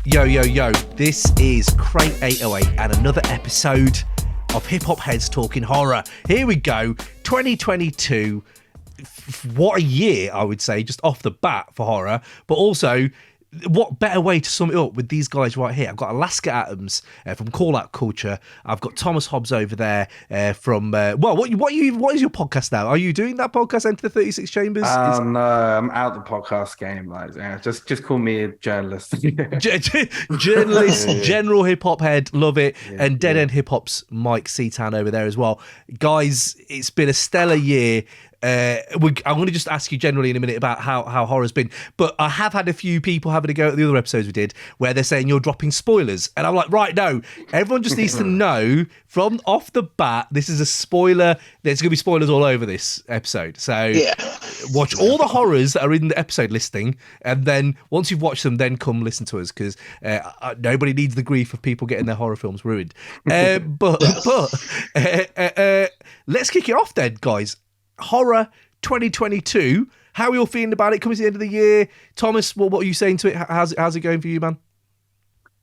Yo, yo, yo, this is Crate 808 and another episode of Hip Hop Heads Talking Horror. Here we go, 2022. What a year, I would say, just off the bat for horror, but also what better way to sum it up with these guys right here. I've got Alaska Adams from Call Out Culture. I've got Thomas Hobbs over there from what is your podcast now? Are you doing that podcast, Enter the 36 Chambers? No, I'm out the podcast game. Like, yeah, just call me a journalist. Journalist, general hip hop head, love it. And Dead End Hip Hop's Myke-C over there as well. Guys, it's been a stellar year. I'm going to just ask you generally in a minute about how horror's been, but I have had a few people having a go at the other episodes we did where they're saying you're dropping spoilers, and I'm like, right, no, everyone just needs to know from off the bat, this is a spoiler. There's going to be spoilers all over this episode, so watch all the horrors that are in the episode listing, and then once you've watched them, then come listen to us, because nobody needs the grief of people getting their horror films ruined. But let's kick it off then, guys. Horror 2022. How are you all feeling about it coming to the end of the year? Thomas, what are you saying to it? How's it going for you, man?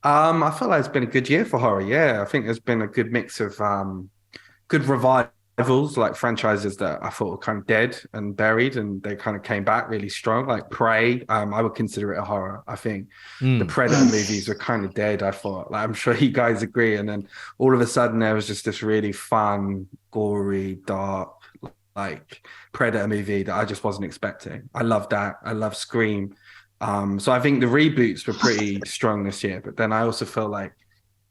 I feel like it's been a good year for horror. Yeah, I think there's been a good mix of good revivals, like franchises that I thought were kind of dead and buried, and they kind of came back really strong. Like Prey, I would consider it a horror. I think the Predator movies were kind of dead, I thought. Like, I'm sure you guys agree. And then all of a sudden there was just this really fun, gory, dark, like Predator movie that I just wasn't expecting. I love that. I love Scream. So I think the reboots were pretty strong this year. But then I also feel like,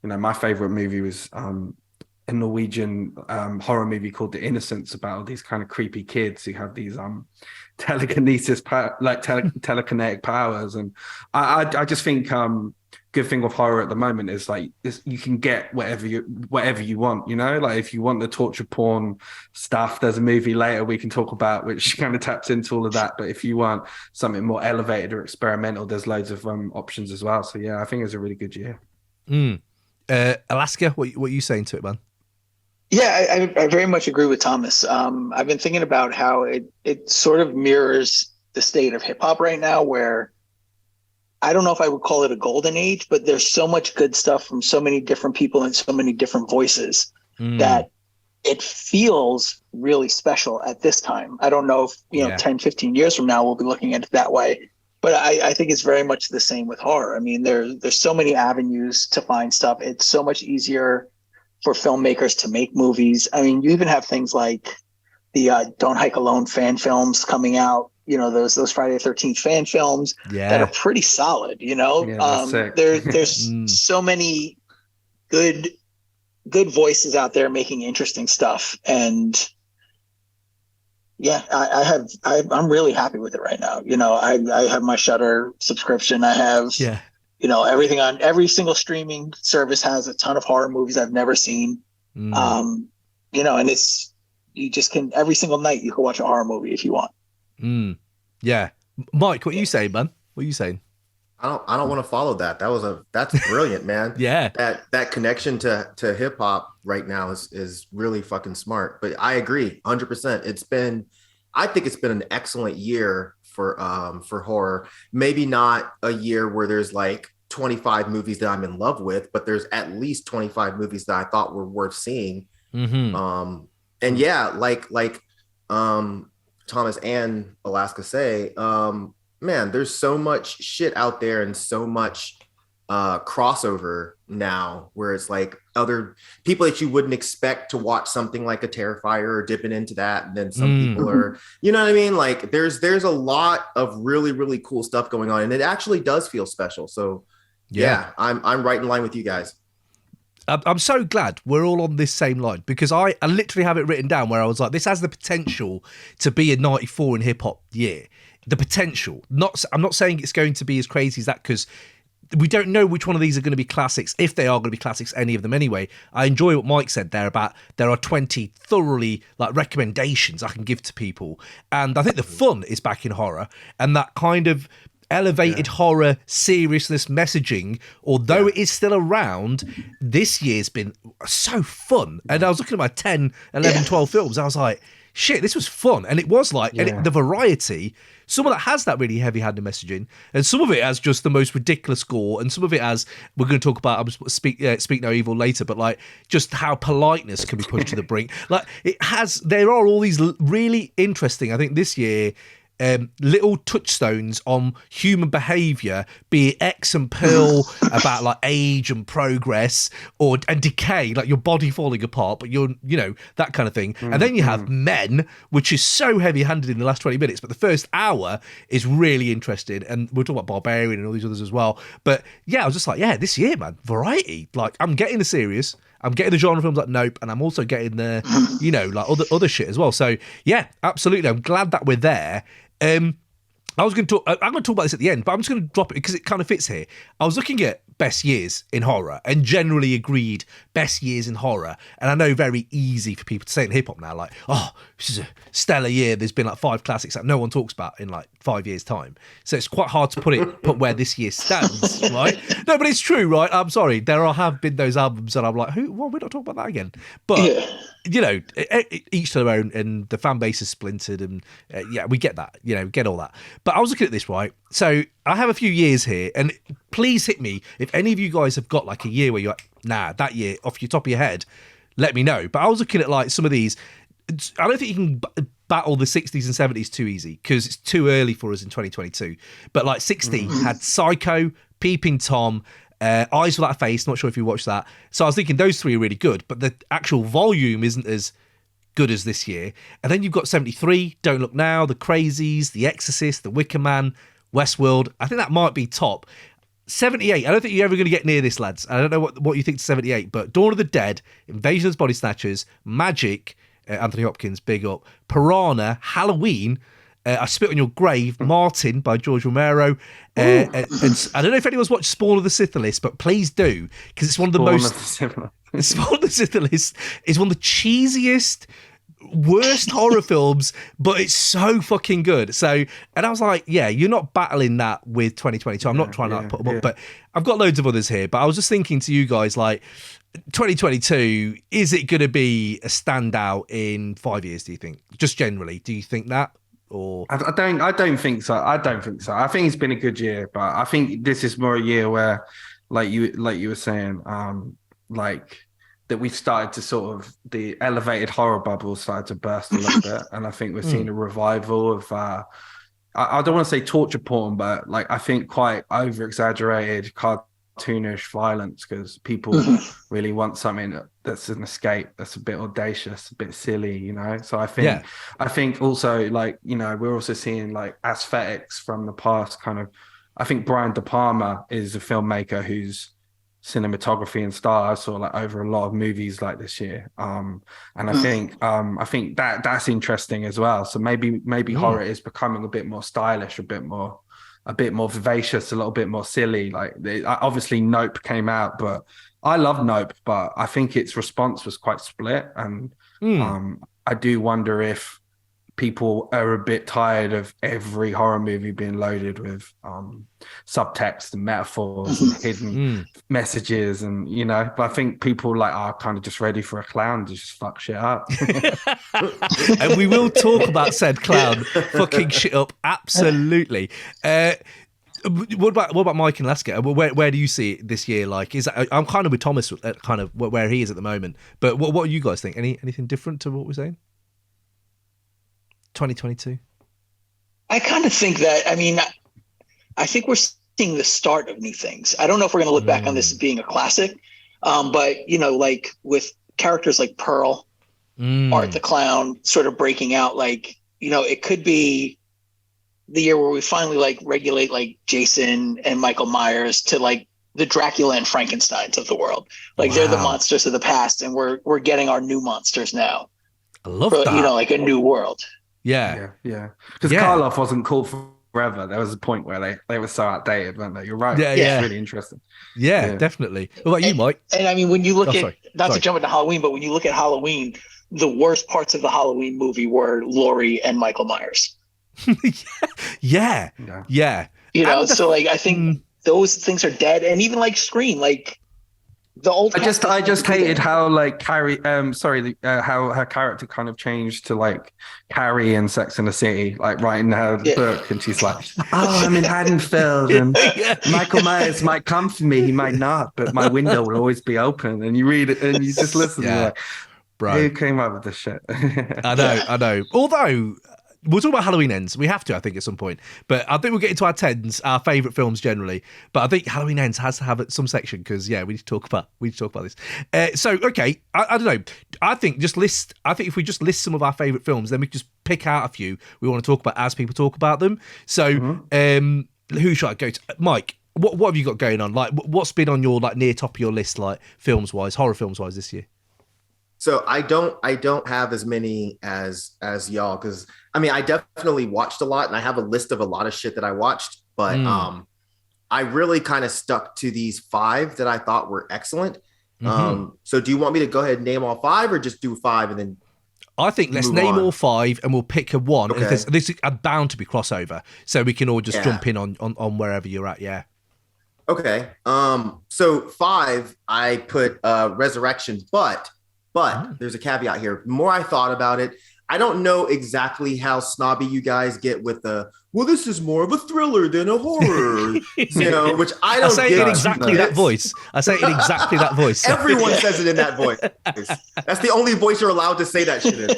my favorite movie was a Norwegian horror movie called The Innocents, about all these kind of creepy kids who have these telekinesis, telekinetic powers. And I just think good thing with horror at the moment is like this, you can get whatever you want, like if you want the torture porn stuff, there's a movie later we can talk about which kind of taps into all of that. But if you want something more elevated or experimental, there's loads of options as well. So yeah, I think it was a really good year. Alaska, what are you saying to it, man? Yeah, I very much agree with Thomas. I've been thinking about how it sort of mirrors the state of hip hop right now, where I don't know if I would call it a golden age, but there's so much good stuff from so many different people and so many different voices that it feels really special at this time. I don't know if, 10, 15 years from now, we'll be looking at it that way. But I think it's very much the same with horror. I mean, there's so many avenues to find stuff. It's so much easier for filmmakers to make movies. I mean, you even have things like the Don't Hike Alone fan films coming out. Those Friday the 13th fan films that are pretty solid. There's so many good voices out there making interesting stuff, and I'm really happy with it right now. I have my Shudder subscription. I have everything on every single streaming service has a ton of horror movies I've never seen. And it's, you just can, every single night you can watch a horror movie if you want. Yeah, Mike, what are you saying, man? What are you saying? I don't want to follow that. That's brilliant, man. Yeah, that connection to hip hop right now is really fucking smart. But I agree, 100%. I think it's been an excellent year for horror. Maybe not a year where there's like 25 movies that I'm in love with, but there's at least 25 movies that I thought were worth seeing. And yeah, like Thomas and Alaska say, man, there's so much shit out there and so much crossover now, where it's like other people that you wouldn't expect to watch something like a Terrifier or dipping into that, and then some people are, you know what I mean? Like there's a lot of really, really cool stuff going on, and it actually does feel special. So yeah, I'm right in line with you guys. I'm so glad we're all on this same line, because I literally have it written down where I was like, this has the potential to be a 94 in hip hop year. The potential. I'm not saying it's going to be as crazy as that, because we don't know which one of these are going to be classics, if they are going to be classics, any of them anyway. I enjoy what Mike said there about there are 20 thoroughly recommendations I can give to people. And I think the fun is back in horror, and that kind of elevated horror seriousness messaging, although it is still around, this year's been so fun. And I was looking at my 10, 11, 12 films. I was like, shit, this was fun. And it was like, Yeah. the variety, some of that has that really heavy-handed messaging, and some of it has just the most ridiculous gore, and some of it has, we're going to talk about, speak no evil later, but like just how politeness can be pushed to the brink. Like there are all these really interesting, I think this year, little touchstones on human behavior, be it X and Pearl about like age and progress and decay, like your body falling apart, but that kind of thing. And then you have Men, which is so heavy-handed in the last 20 minutes, but the first hour is really interesting. And we're talking about Barbarian and all these others as well. But yeah, I was just like, yeah, this year, man, variety. Like, I'm getting the serious, I'm getting the genre films like Nope, and I'm also getting the, like other shit as well. So yeah, absolutely. I'm glad that we're there. I'm going to talk about this at the end, but I'm just going to drop it because it kind of fits here. I was looking at best years in horror and generally agreed best years in horror. And I know very easy for people to say in hip hop now, like, oh, this is a stellar year. There's been like 5 classics that no one talks about in like 5 years' time. So it's quite hard to put where this year stands, right? No, but it's true, right? I'm sorry. Have been those albums that I'm like, well, we're not talking about that again. But, each to their own, and the fan base is splintered, and we get that, get all that. But I was looking at this, right? So I have a few years here, and please hit me if any of you guys have got like a year where you're like, nah, that year off your top of your head, let me know. But I was looking at like some of these. I don't think you can battle the 60s and 70s too easy because it's too early for us in 2022. But like 60 had Psycho, Peeping Tom, Eyes Without a Face. Not sure if you watched that. So I was thinking those 3 are really good, but the actual volume isn't as good as this year. And then you've got 73, Don't Look Now, The Crazies, The Exorcist, The Wicker Man, Westworld. I think that might be top. 78, I don't think you're ever going to get near this, lads. I don't know what you think to 78, but Dawn of the Dead, Invasion of the Body Snatchers, Magic, Anthony Hopkins, big up, Piranha, Halloween, I Spit on Your Grave, Martin by George Romero, and I don't know if anyone's watched Spawn of the Scythelist, but please do, because it's one of the Spawn of the Scythelist is one of the cheesiest, worst horror films, but it's so fucking good. So, and I was like, yeah, you're not battling that with 2022. I'm not trying to put them up, but I've got loads of others here. But I was just thinking to you guys, like, 2022, is it going to be a standout in 5 years, do you think? Just generally, do you think that? Or I don't think so. I think it's been a good year, but I think this is more a year where, like you were saying, like that we've started to sort of, the elevated horror bubble started to burst a little bit, and I think we're seeing a revival of I don't want to say torture porn, but like I think quite over exaggerated cartoonish violence, because people really want something that's an escape, that's a bit audacious, a bit silly, So I think also, like, we're also seeing like aesthetics from the past kind of. I think Brian De Palma is a filmmaker whose cinematography and style I saw like over a lot of movies like this year, and I think that's interesting as well. So maybe horror is becoming a bit more stylish, a bit more vivacious, a little bit more silly. Like obviously Nope came out, but I love Nope, but I think its response was quite split, and I do wonder if people are a bit tired of every horror movie being loaded with subtext and metaphors and hidden messages, and but I think people like are kind of just ready for a clown to just fuck shit up. And we will talk about said clown fucking shit up, absolutely. What about Mike and Lasker? Where do you see it this year? Like, is that, I'm kind of with Thomas, kind of where he is at the moment. But what do you guys think? Anything different to what we're saying? 2022. I kind of think that. I mean, I think we're seeing the start of new things. I don't know if we're going to look back on this as being a classic, but like with characters like Pearl, Art the Clown, sort of breaking out. Like, it could be the year where we finally like regulate like Jason and Michael Myers to like the Dracula and Frankensteins of the world. Like they're the monsters of the past, and we're getting our new monsters now. I love that. Like a new world. Yeah. Because Karloff wasn't cool forever. There was a point where they were so outdated, weren't they? You're right. Yeah. It's really interesting. Yeah, definitely. What about you, Mike? And I mean, when you look to jump into Halloween, but when you look at Halloween, the worst parts of the Halloween movie were Laurie and Michael Myers. Yeah. So like I think those things are dead, and even like Scream, like The old. I just hated how like Carrie, how her character kind of changed to like Carrie in Sex and the City, like writing her book, and she's like, "Oh, I'm in Haddonfield, and Michael Myers might come for me, he might not, but my window will always be open." And you read it, and you just listen, and you're like, bro, who came up with this shit? I know. Although we'll talk about Halloween ends. We have to, I think, at some point. But I think we'll get into our tens, our favourite films generally. But I think Halloween ends has to have some section because we need to talk about this. So okay, I don't know. I think if we just list some of our favourite films, then we can just pick out a few we want to talk about as people talk about them. So who should I go to? Mike, what have you got going on? Like, what's been on your like near top of your list, like films wise, horror films wise this year? So I don't have as many as y'all, because I mean I definitely watched a lot and I have a list of a lot of shit that I watched, but I really kind of stuck to these 5 that I thought were excellent. So do you want me to go ahead and name all 5 or just do 5 and then? I think let's name all 5 and we'll pick a one. Okay. And this is bound to be crossover, so we can all just jump in on wherever you're at. Yeah. Okay. So 5 I put Resurrection, but there's a caveat here. The more I thought about it, I don't know exactly how snobby you guys get with this is more of a thriller than a horror, which I don't I say get. it in exactly that voice. I say it in exactly that voice. Everyone says it in that voice. That's the only voice you're allowed to say that shit in.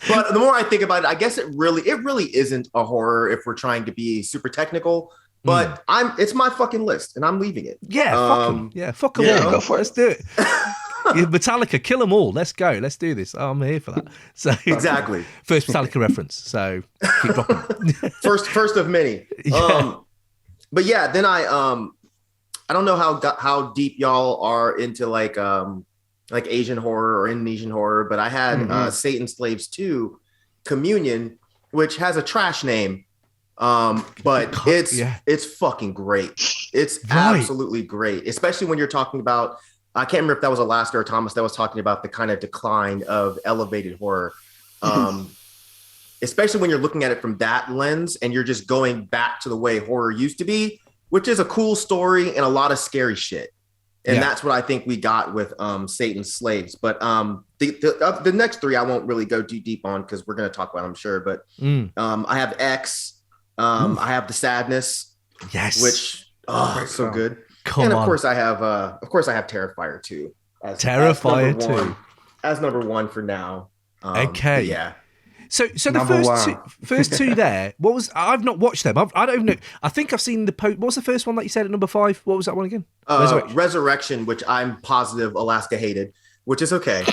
But the more I think about it, I guess it really isn't a horror if we're trying to be super technical. But it's my fucking list, and I'm leaving it. Yeah, fuck them. Yeah, fuck them all. Go for it. Let's do it. Metallica, kill them all. Let's go. Let's do this. I'm here for that. So Exactly. First Metallica reference. So keep dropping. first of many. Yeah. But yeah, then I don't know how deep y'all are into like Asian horror or Indonesian horror, but I had Satan's Slaves 2, Communion, which has a trash name. But it's fucking great. It's absolutely great, especially when you're talking about, I can't remember if that was Alaska or Thomas that was talking about the kind of decline of elevated horror. Especially when you're looking at it from that lens and you're just going back to the way horror used to be, which is a cool story and a lot of scary shit. And that's what I think we got with Satan's Slaves. But the next 3 I won't really go too deep on because we're going to talk about, I'm sure. But I have X. I have The Sadness, which so good. Of course I have Terrifier 2. Terrifier 2 as number 1 for now. Okay, yeah. So the first two there. What was? I've not watched them. I don't know. I think I've seen the post. What was the first one that you said at number 5? What was that one again? Resurrection, which I'm positive Alaska hated, which is okay.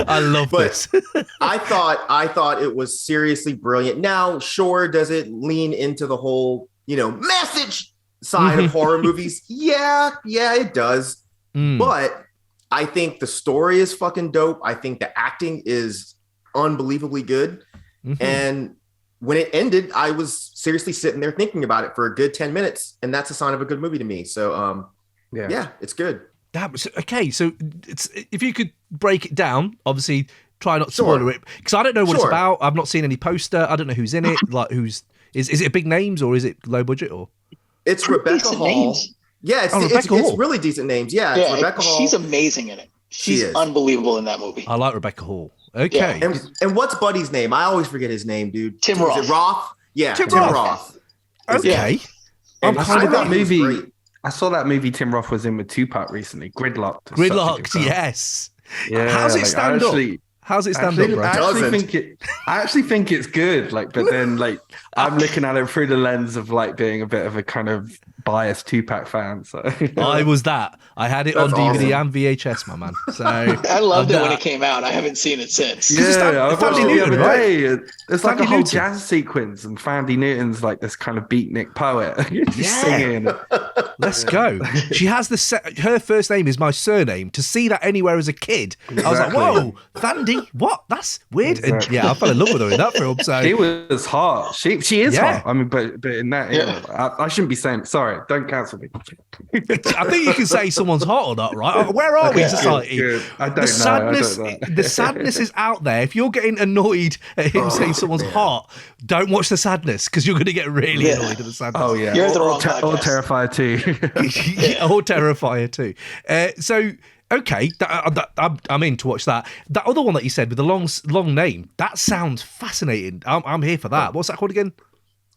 I love this. I thought it was seriously brilliant. Now, sure, does it lean into the whole, message side of horror movies? Yeah, it does. But I think the story is fucking dope. I think the acting is unbelievably good. And when it ended, I was seriously sitting there thinking about it for a good 10 minutes. And that's a sign of a good movie to me. So, it's good. That was okay. So if you could break it down, obviously try not to spoil it because I don't know what it's about. I've not seen any poster. I don't know who's in it. Like is it big names or is it low budget or? It's Rebecca Hall. Names. Yeah, it's really decent names. Yeah, it's Rebecca Hall. She's amazing in it. She's unbelievable in that movie. I like Rebecca Hall. Okay. Yeah. And what's Buddy's name? I always forget his name, dude. Tim Roth. Is it Roth? Yeah, Tim Roth. Okay. And I saw that movie. I saw that movie Tim Roth was in with Tupac recently. Gridlocked, yes. Yeah. How's it stand up? How's it stand up, bro? I actually think it's good. Like, but then I'm looking at it through the lens of being a bit of a kind of biased Tupac fan. So I was that. I had it on DVD and VHS, my man. So I loved it when it came out. I haven't seen it since. Yeah, I watched it the other day. It's like a whole jazz sequence, and Fandy Newton's like this kind of beatnik poet singing. Let's go. She has her first name is my surname. To see that anywhere as a kid, I was like, whoa, Fandy, what? That's weird. Exactly. And I fell in love with her in that film. So she was hot. She is hot. I mean, but in that, I shouldn't be saying. Sorry, don't cancel me. I think you can say someone's hot or not, right? Where are we in society? Good. I don't know. The sadness is out there. If you're getting annoyed at him saying someone's hot, don't watch The Sadness because you're going to get really annoyed at The Sadness. Oh yeah, you're the wrong or Terrifier 2. or Terrifier too. So okay, I'm in to watch that. That other one that you said with the long name, that sounds fascinating. I'm here for that. What's that called again?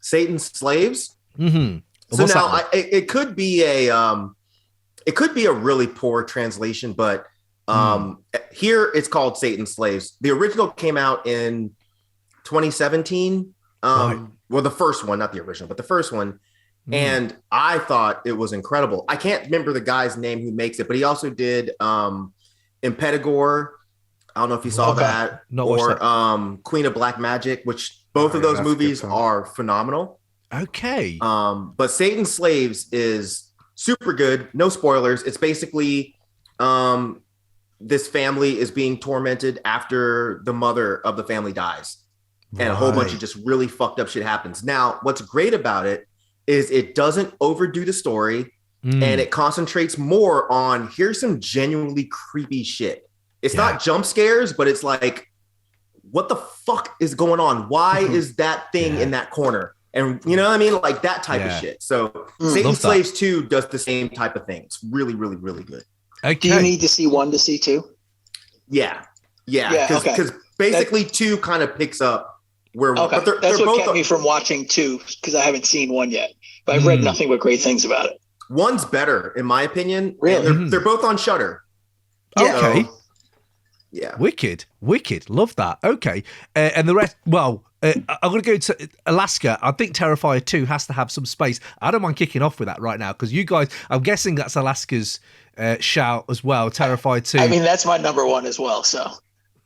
Satan's Slaves. Mm-hmm. So now it could be a really poor translation, but here it's called Satan's Slaves. The original came out in 2017. Right. Well, the first one, not the original, but the first one. And I thought it was incredible. I can't remember the guy's name who makes it, but he also did Impetigore. I don't know if you saw that. Or Queen of Black Magic, which both of those movies are phenomenal. Okay. But Satan's Slaves is super good. No spoilers. It's basically this family is being tormented after the mother of the family dies. And a whole bunch of just really fucked up shit happens. Now, what's great about it is it doesn't overdo the story and it concentrates more on here's some genuinely creepy shit. It's not jump scares, but it's like, what the fuck is going on? Why is that thing in that corner? And you know what I mean? Like that type of shit. So Satan's Slaves 2 does the same type of thing. It's really, really, really good. Okay. Do you need to see 1 to see 2? Yeah. Because basically 2 kind of picks up where but that's what kept me from watching 2 because I haven't seen 1 yet. But I've read nothing but great things about it. 1's better, in my opinion. Really? They're both on Shudder. Okay. So, yeah. Wicked. Love that. Okay. And the rest, I'm going to go to Alaska. I think Terrifier 2 has to have some space. I don't mind kicking off with that right now because you guys, I'm guessing that's Alaska's shout as well, Terrifier 2. I mean, that's my number 1 as well, so.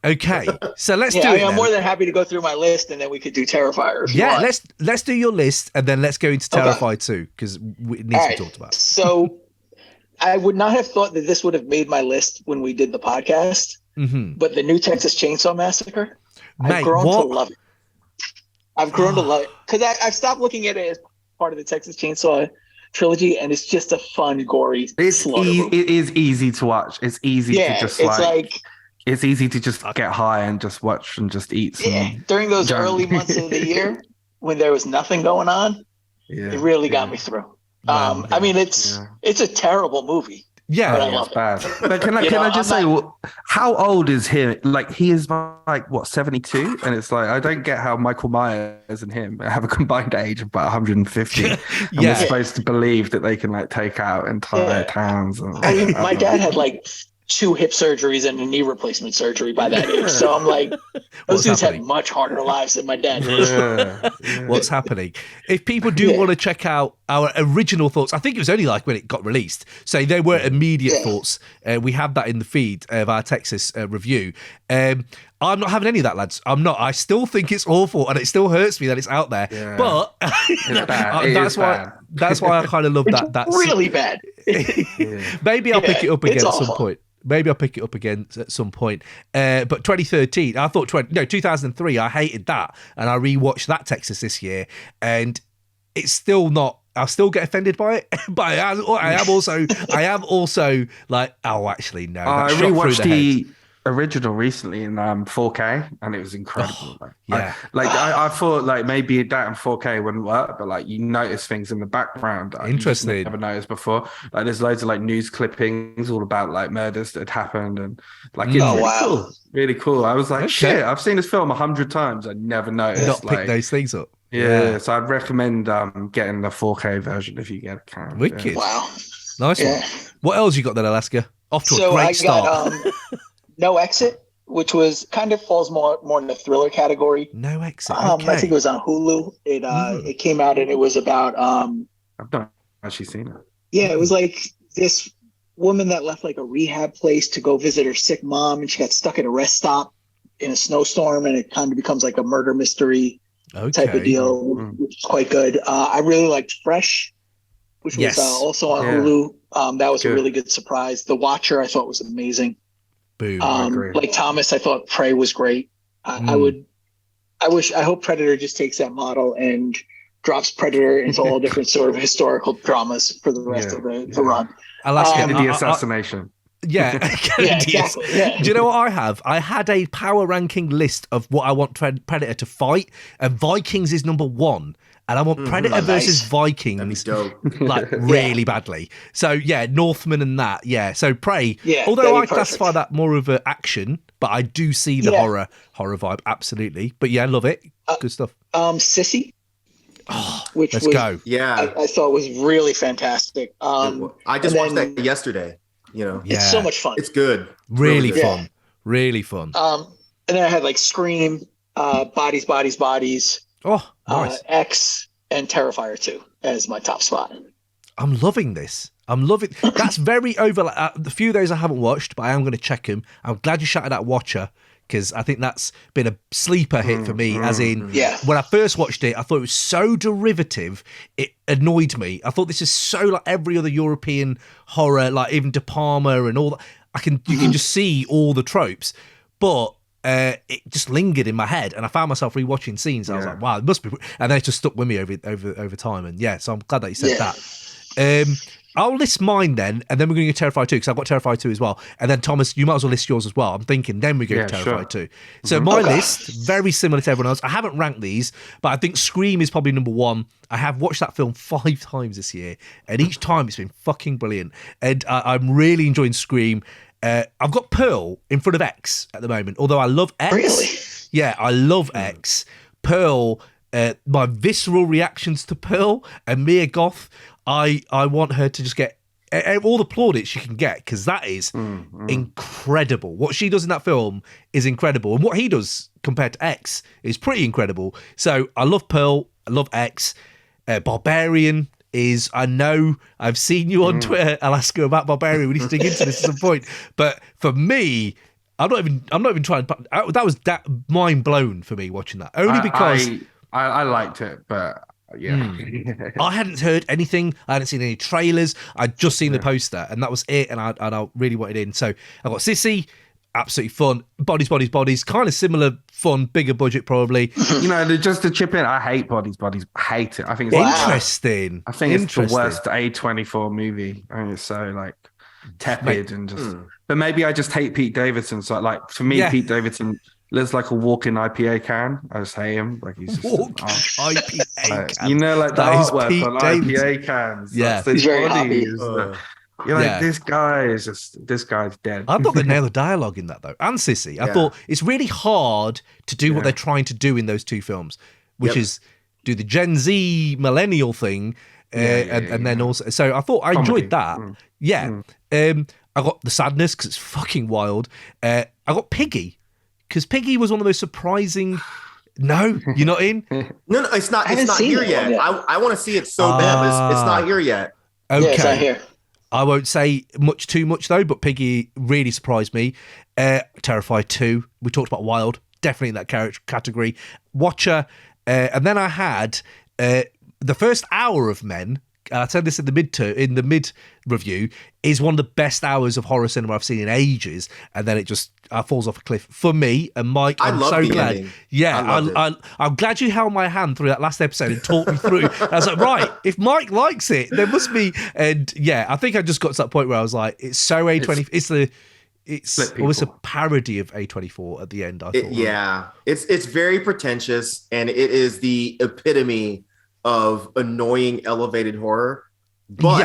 Okay, so let's do it. I'm more than happy to go through my list, and then we could do Terrifier. Let's do your list, and then let's go into Terrifier 2 because it needs to be talked about. So, I would not have thought that this would have made my list when we did the podcast, but the new Texas Chainsaw Massacre, I've grown to love it. I've grown to love it because I've stopped looking at it as part of the Texas Chainsaw trilogy, and it's just a fun, gory. It is easy to watch. It's easy to just it's easy to just get high and just watch and just eat some during those early months of the year when there was nothing going on. It really got me through. I mean, it's a terrible movie. Yeah, but I love it. Bad. But can I just say, how old is he? Like, he is like, what, 72? And it's like, I don't get how Michael Myers and him have a combined age of about 150. And we're supposed to believe that they can, like, take out entire towns. I mean, my dad had, like, 2 hip surgeries and a knee replacement surgery by that age. So I'm like, those dudes had much harder lives than my dad did. What's happening? If people do want to check out our original thoughts, I think it was only like when it got released. So they were immediate thoughts. We have that in the feed of our Texas review. I'm not having any of that, lads. I'm not. I still think it's awful and it still hurts me that it's out there. Yeah. But that's why I kind of love that. That's really bad. Maybe I'll pick it up again at some point. Maybe I'll pick it up again at some point. But 2013, I thought 2003, I hated that. And I rewatched that Texas this year. And it's still not, I'll still get offended by it. But I am also like, oh, actually, no. I rewatched the original recently in 4K and it was incredible. I thought like maybe that in 4K wouldn't work, but like you notice things in the background interesting you never noticed before. Like there's loads of like news clippings all about like murders that had happened and like it's really cool. I was like, shit, I've seen this film 100 times. I never noticed. Not pick those things up. So I'd recommend getting the 4K version if you get a Wicked. Wow, nice one. What else you got then, Alaska? Off to a great start. No Exit, which was kind of falls more in the thriller category. No Exit. I think it was on Hulu. It came out and it was about I've not actually seen it. Yeah, it was like this woman that left like a rehab place to go visit her sick mom, and she got stuck at a rest stop in a snowstorm, and it kind of becomes like a murder mystery type of deal, which is quite good. I really liked Fresh, which was also on Hulu. That was a really good surprise. The Watcher I thought was amazing. Boom. Like Thomas, I thought Prey was great. I hope Predator just takes that model and drops Predator into all different sort of historical dramas for the rest of the run. Alaska, the assassination. Yeah, Yeah, Yes. exactly. Yeah. Do you know what I have? I had a power ranking list of what I want Predator to fight, and Vikings is number 1. And I want Predator Oh, versus nice. Vikings That'd be dope. like really badly. So yeah, Northman and that. Yeah. So Prey. Yeah, Although that'd I be classify perfect. that more of an action, but I do see the Yeah. horror vibe absolutely. But yeah, love it. Good stuff. Sissy, which Let's was go. Yeah. I thought was really fantastic. I just and watched then that yesterday. You know, Yeah. It's so much fun. it's good. It's Really good. fun. Really fun. And then I had like Scream, Bodies, Oh, nice. X, and Terrifier 2 as my top spot. I'm loving this. I'm loving. That's very overlap. The few of those I haven't watched, but I am going to check them. I'm glad you shouted out Watcher because I think that's been a sleeper hit for me. As in, Yeah. when I first watched it, I thought it was so derivative. It annoyed me. I thought this is so like every other European horror, like even De Palma and all that. You can just see all the tropes, but. It just lingered in my head, and I found myself rewatching scenes. I was like, "Wow, it must be," and then it just stuck with me over time. And yeah, so I'm glad that you said that. I'll list mine then, and then we're going to go Terrifier 2 because I've got Terrifier 2 as well. And then Thomas, you might as well list yours as well. I'm thinking then we go to Terrifier 2. So my list very similar to everyone else. I haven't ranked these, but I think Scream is probably number 1. I have watched that film 5 times this year, and each time it's been fucking brilliant. And I'm really enjoying Scream. I've got Pearl in front of X at the moment, although I love X. Really? Yeah, I love X. Pearl, my visceral reactions to Pearl and Mia Goth, I want her to just get all the plaudits she can get because that is incredible. What she does in that film is incredible. And what he does compared to X is pretty incredible. So I love Pearl. I love X. Barbarian is, I know I've seen you on Twitter, Alaska, about Barbarian. We need to dig into this at some point. But for me, I'm not even trying. That was mind blown for me watching that. Only because I liked it, but yeah, I hadn't heard anything. I hadn't seen any trailers. I'd just seen the poster, and that was it. And I really wanted in. So I got Sissy. Absolutely fun. Bodies. Kind of similar fun, bigger budget probably. You know, just to chip in, I hate Bodies. I hate it. I think it's Interesting. I think it's the worst A24 movie. I mean, it's so like tepid and just. But maybe I just hate Pete Davidson. So like for me, Pete Davidson lives like a walking IPA can. I just hate him. Like he's just IPA can. You know, like the artwork Pete on Davidson. IPA cans. Yeah. He's very happy. You're like, this guy's dead. I thought they nailed the dialogue in that though, and Sissy. I thought it's really hard to do what they're trying to do in those 2 films, which is do the Gen Z millennial thing, and then also. So I thought I enjoyed that. I got the sadness because it's fucking wild. I got Piggy because Piggy was one of the most surprising. No, you're not in. No, it's not. It's not here yet. I want to see it so bad, but it's not here yet. Okay. Yeah, it's not here. I won't say too much though, but Piggy really surprised me. Terrifier 2, we talked about Wild, definitely in that category. Watcher, and then I had the first hour of Men. I said this in the mid review, is one of the best hours of horror cinema I've seen in ages, and then it just falls off a cliff for me. And Mike, I'm so glad. Ending. Yeah, I'm glad you held my hand through that last episode and talked me through. I was like, right, if Mike likes it, there must be. And yeah, I think I just got to that point where I was like, it's so A20. It's almost a parody of A24 at the end. I thought. It's very pretentious, and it is the epitome of annoying elevated horror, but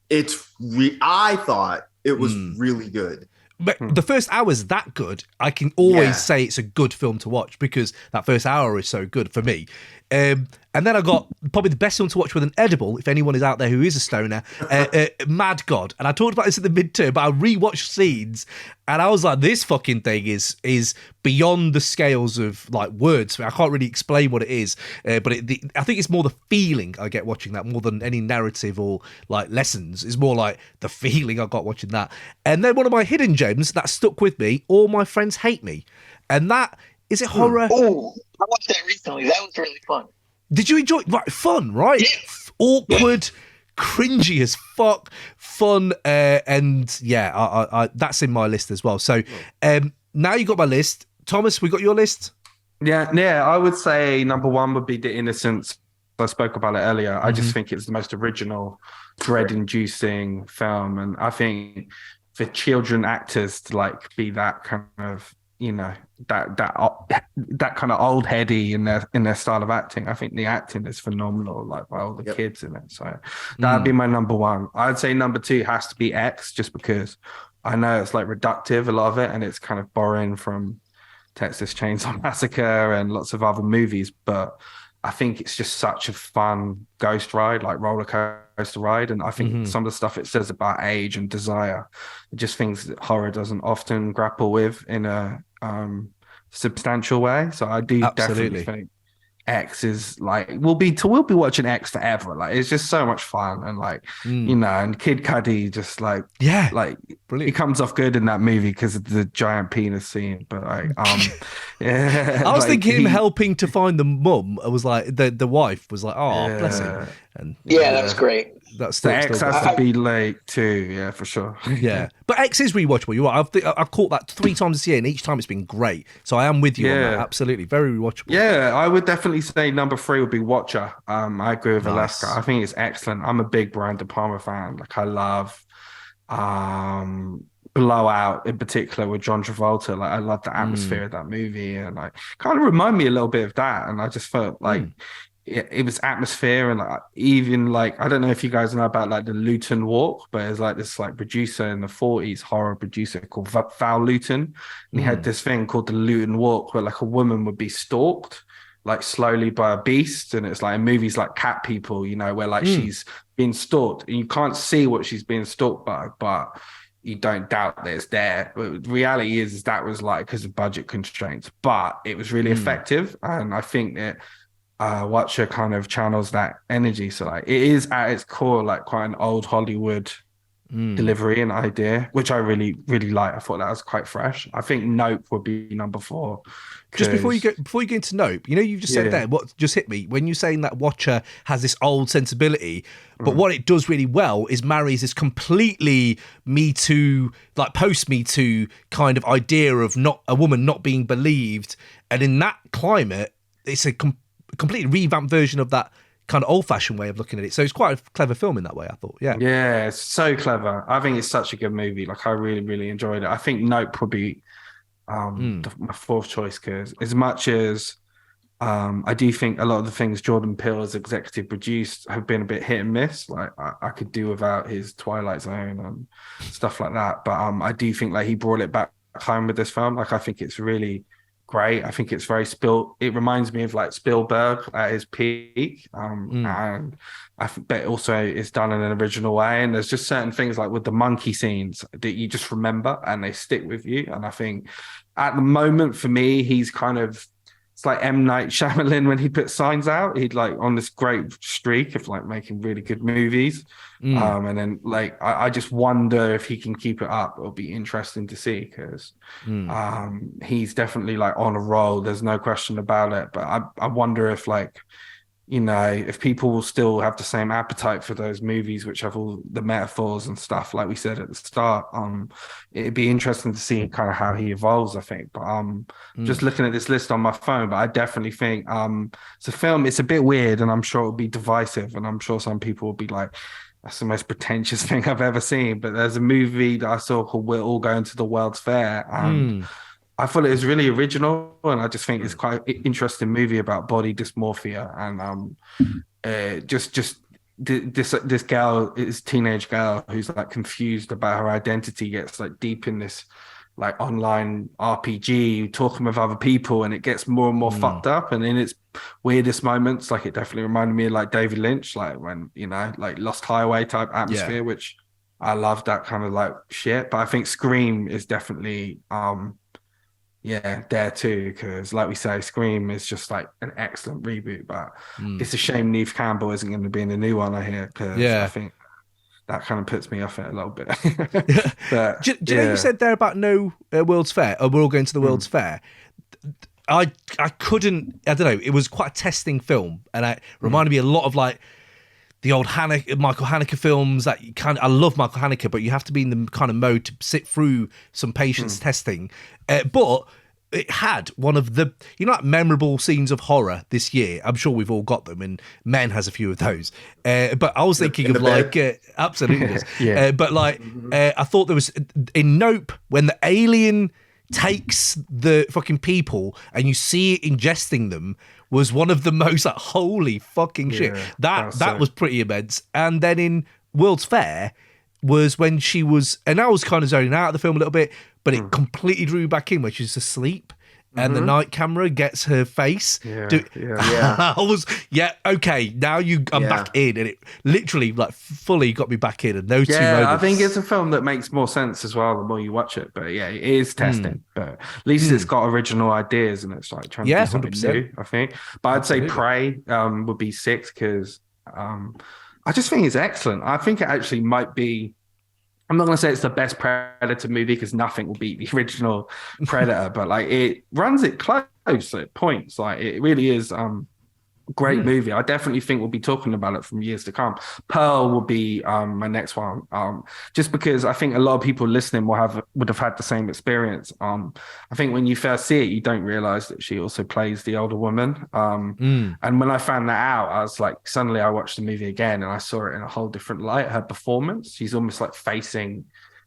I thought it was really good. But the first hour is that good. I can always say it's a good film to watch because that first hour is so good for me. And then I got probably the best film to watch with an edible, if anyone is out there who is a stoner, Mad God. And I talked about this at the midterm, but I rewatched scenes and I was like, this fucking thing is beyond the scales of like words. I can't really explain what it is, but I think it's more the feeling I get watching that more than any narrative or like lessons. It's more like the feeling I got watching that. And then one of my hidden gems that stuck with me, All My Friends Hate Me. And that, is it horror? Oh, I watched that recently. That was really fun. Did you enjoy it? Right, fun, right? Yes. Awkward, cringy as fuck, fun, and yeah, I that's in my list as well. So now you got my list. Thomas, we got your list? Yeah, I would say number 1 would be The Innocents. I spoke about it earlier. I just think it's the most original, dread-inducing film. And I think for children actors to like be that kind of, that kind of old heady in their style of acting. I think the acting is phenomenal, like by all the kids in it. So that'd be my number one. I'd say number two has to be X, just because I know it's like reductive, a lot of it, and it's kind of borrowing from Texas Chainsaw Massacre and lots of other movies, but I think it's just such a fun ghost ride, like roller coaster ride. And I think some of the stuff it says about age and desire, just things that horror doesn't often grapple with in a substantial way. So I do definitely think X is like, we'll be watching X forever. Like, it's just so much fun, and like and Kid Cudi just like brilliant. He comes off good in that movie because of the giant penis scene. But like yeah, I was thinking him helping to find the mum. I was like, the wife was like, oh bless him, and that was great. That's still, X has to be late too, yeah, for sure. Yeah, but X is rewatchable. You're right. I've caught that 3 times this year, and each time it's been great. So I am with you on that. Absolutely, very rewatchable. Yeah, I would definitely say number 3 would be Watcher. I agree with Alaska. I think it's excellent. I'm a big Brian De Palma fan. Like, I love Blowout in particular with John Travolta. Like, I love the atmosphere of that movie, and like kind of remind me a little bit of that. And I just felt like. It was atmosphere, and like, even like, I don't know if you guys know about like the Luton Walk, but it's like this like producer in the 40s, horror producer called Val Luton, and he had this thing called the Luton Walk, where like a woman would be stalked like slowly by a beast, and it's like in movies like Cat People, where like she's being stalked and you can't see what she's being stalked by, but you don't doubt that it's there. But the reality is that was like because of budget constraints, but it was really effective, and I think that Watcher kind of channels that energy. So like, it is at its core like quite an old Hollywood delivery and idea, which I really, really like. I thought that was quite fresh. I think Nope would be number 4. Just before you go into Nope, you just said there, what just hit me when you're saying that Watcher has this old sensibility, but what it does really well is marries this completely Me Too, like post Me Too kind of idea of not a woman not being believed, and in that climate, it's a completely revamped version of that kind of old-fashioned way of looking at it. So it's quite a clever film in that way, I thought. Yeah, it's so clever. I think it's such a good movie. Like, I really, really enjoyed it. I think Nope would be my 4th choice, because as much as I do think a lot of the things Jordan Peele has executive produced have been a bit hit and miss. Like, I could do without his Twilight Zone and stuff like that. But I do think like he brought it back home with this film. Like, I think it's really great. I think it's very it reminds me of like Spielberg at his peak, and I bet also it's done in an original way, and there's just certain things like with the monkey scenes that you just remember and they stick with you. And I think at the moment for me, he's kind of, it's like M. Night Shyamalan when he put Signs out. He'd like on this great streak of like making really good movies. And then like, I just wonder if he can keep it up. It'll be interesting to see, because he's definitely like on a roll. There's no question about it. But I wonder if like, if people will still have the same appetite for those movies, which have all the metaphors and stuff, like we said at the start. It'd be interesting to see kind of how he evolves, I think. But just looking at this list on my phone, but I definitely think it's a film. It's a bit weird, and I'm sure it'll be divisive, and I'm sure some people will be like, that's the most pretentious thing I've ever seen. But there's a movie that I saw called We're All Going to the World's Fair, and I thought it was really original, and I just think it's quite an interesting movie about body dysmorphia, and this girl, this teenage girl who's like confused about her identity, gets like deep in this like online RPG, talking with other people, and it gets more and more fucked up. And in its weirdest moments, like, it definitely reminded me of like David Lynch, like when like Lost Highway type atmosphere, which I love that kind of like shit. But I think Scream is definitely there too, because like we say, Scream is just like an excellent reboot, but it's a shame Neve Campbell isn't going to be in the new one, I hear, because I think that kind of puts me off it a little bit. But do you know, you said there about no World's Fair, or we're all going to the World's Fair. I couldn't, I don't know, it was quite a testing film, and it reminded me a lot of like the old Michael Haneke films. That you I love Michael Haneke, but you have to be in the kind of mode to sit through some patience testing. But it had one of the, like memorable scenes of horror this year. I'm sure we've all got them, and Men has a few of those. But I was thinking of like, absolutely does. But like, I thought there was in Nope when the alien takes the fucking people and you see it ingesting them was one of the most like holy fucking shit. That was pretty immense. And then in World's Fair was when she was, and I was kind of zoning out of the film a little bit, but it completely drew me back in when she's asleep and the night camera gets her face. I was, okay, now I'm back in, and it literally like fully got me back in. And those two moments. I think it's a film that makes more sense as well the more you watch it. But it is testing. But at least it's got original ideas, and it's like trying to do something 100%. New, I think. But I'd say Prey would be 6 because I just think it's excellent. I think it actually might be, I'm not going to say it's the best Predator movie because nothing will beat the original Predator, but like it runs it close at points. Like it really is great movie. I definitely think we'll be talking about it from years to come. Pearl will be my next one, just because I think a lot of people listening would have had the same experience. I think when you first see it, you don't realize that she also plays the older woman. And when I found that out, I was like, suddenly I watched the movie again and I saw it in a whole different light. Her performance, she's almost like facing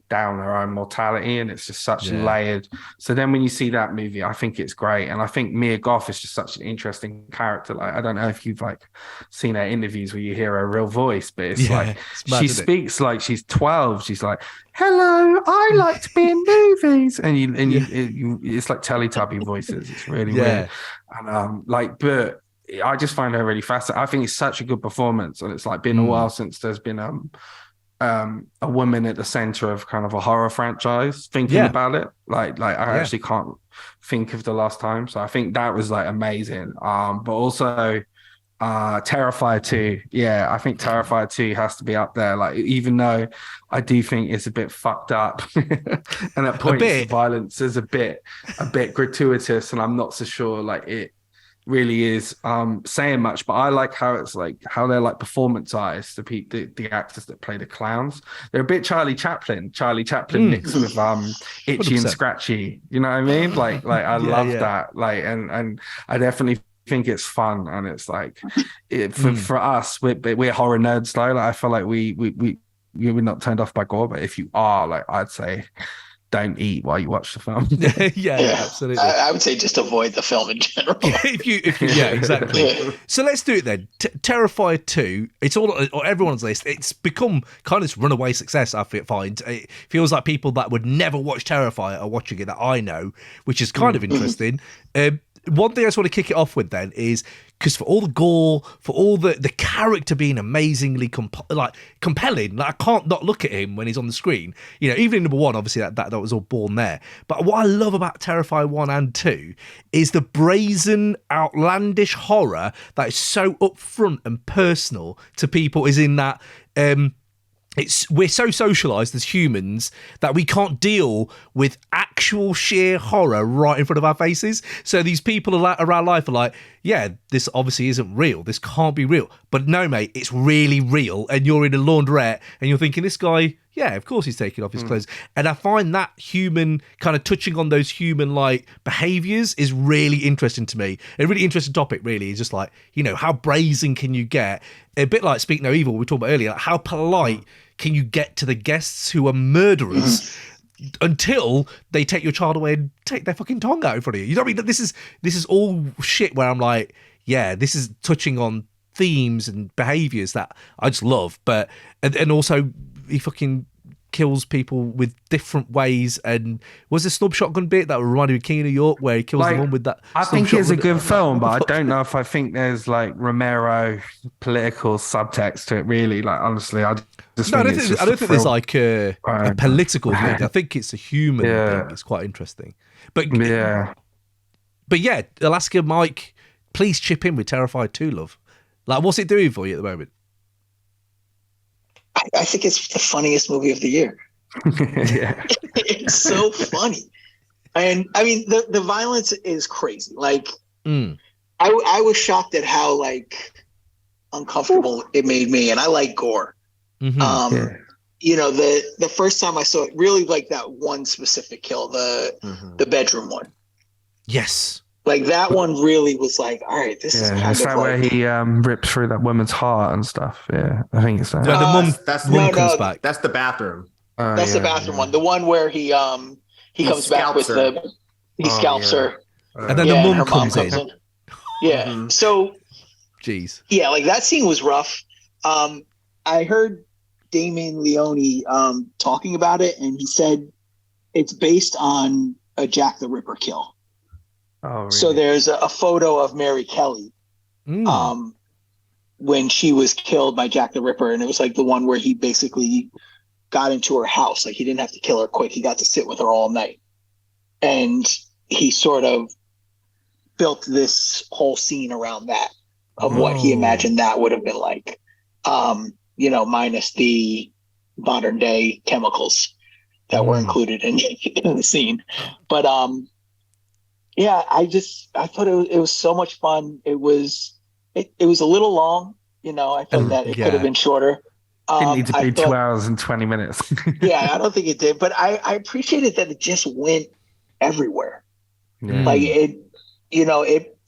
down her own mortality, and it's just such layered. So then when you see that movie, I think it's great. And I think Mia Goth is just such an interesting character. Like, I don't know if you've like seen her interviews where you hear her real voice, but it's like she speaks like she's 12. She's like, hello, I like to be in movies, and you it's like Teletubby voices. It's really weird. And but I just find her really fascinating. I think it's such a good performance, and it's like been a while since there's been a woman at the center of kind of a horror franchise. Thinking about it, like I actually can't think of the last time. So I think that was like amazing. But also Terrifier 2. Yeah, I think Terrifier 2 has to be up there. Like, even though I do think it's a bit fucked up, and at points the violence is a bit gratuitous, and I'm not so sure like it really is saying much, but I like how it's like how they're like performance-ized, the actors that play the clowns. They're a bit Charlie Chaplin mixed with Itchy 100%. And Scratchy, you know what I mean? Like I love that. Like and I definitely think it's fun, and it's like for us, we're horror nerds though. Like I feel like we're not turned off by gore, but if you are, like, I'd say don't eat while you watch the film. Absolutely. I would say just avoid the film in general. if you exactly. So let's do it then. Terrifier 2. It's all on everyone's list. It's become kind of this runaway success. I find it feels like people that would never watch Terrifier are watching it that I know, which is kind of interesting. One thing I just want to kick it off with then is because for all the gore, for all the character being amazingly compelling, like I can't not look at him when he's on the screen. You know, even in number 1, obviously that was all born there. But what I love about Terrifier 1 and 2 is the brazen, outlandish horror that is so upfront and personal to people. Is in that. We're so socialized as humans that we can't deal with actual sheer horror right in front of our faces. So these people around life are like, yeah, this obviously isn't real. This can't be real. But no, mate, it's really real. And you're in a laundrette and you're thinking, this guy, yeah, of course he's taking off his clothes. And I find that human, kind of touching on those human-like behaviours is really interesting to me. A really interesting topic, really, is just like, you know, how brazen can you get? A bit like Speak No Evil, we talked about earlier, like how polite can you get to the guests who are murderers until they take your child away and take their fucking tongue out in front of you? You know what I mean? This is all shit where I'm like, yeah, this is touching on themes and behaviours that I just love. But and also he fucking kills people with different ways. And was the snub shotgun bit that reminded me of King of New York where he kills them all with that? I think it's a good film, but I don't know if I think there's like Romero political subtext to it. Really, like honestly, I don't think there's like a political thing. I think it's a human thing. It's quite interesting. But yeah, Alaska Mike, please chip in with Terrifier 2, love. Like, what's it doing for you at the moment? I think it's the funniest movie of the year. It's so funny. And I mean, the violence is crazy. Like, I was shocked at how like uncomfortable it made me. And I like gore. You know, the first time I saw it, really like that one specific kill, the bedroom one. Yes. Like that one really was like, all right, this is kind it's of that like where he rips through that woman's heart and stuff. Yeah, I think it's that. No, the mum that's comes back. That's the bathroom. that's the bathroom one. The one where he comes back with her. he scalps her. And then and the her mum comes in. Yeah. Mhm. So Jeez. yeah, like that scene was rough. I heard Damien Leone talking about it, and he said it's based on a Jack the Ripper kill. Oh, really? So there's a photo of Mary Kelly when she was killed by Jack the Ripper, and it was like the one where he basically got into her house. Like he didn't have to kill her quick. He got to sit with her all night. And he sort of built this whole scene around that of what he imagined that would have been like, minus the modern day chemicals that were included in the scene. But yeah, I thought it was so much fun. It was a little long, I thought that it could have been shorter. Didn't need to be 2 hours and 20 minutes. Yeah, I don't think it did, but I appreciated that it just went everywhere. Yeah. Like it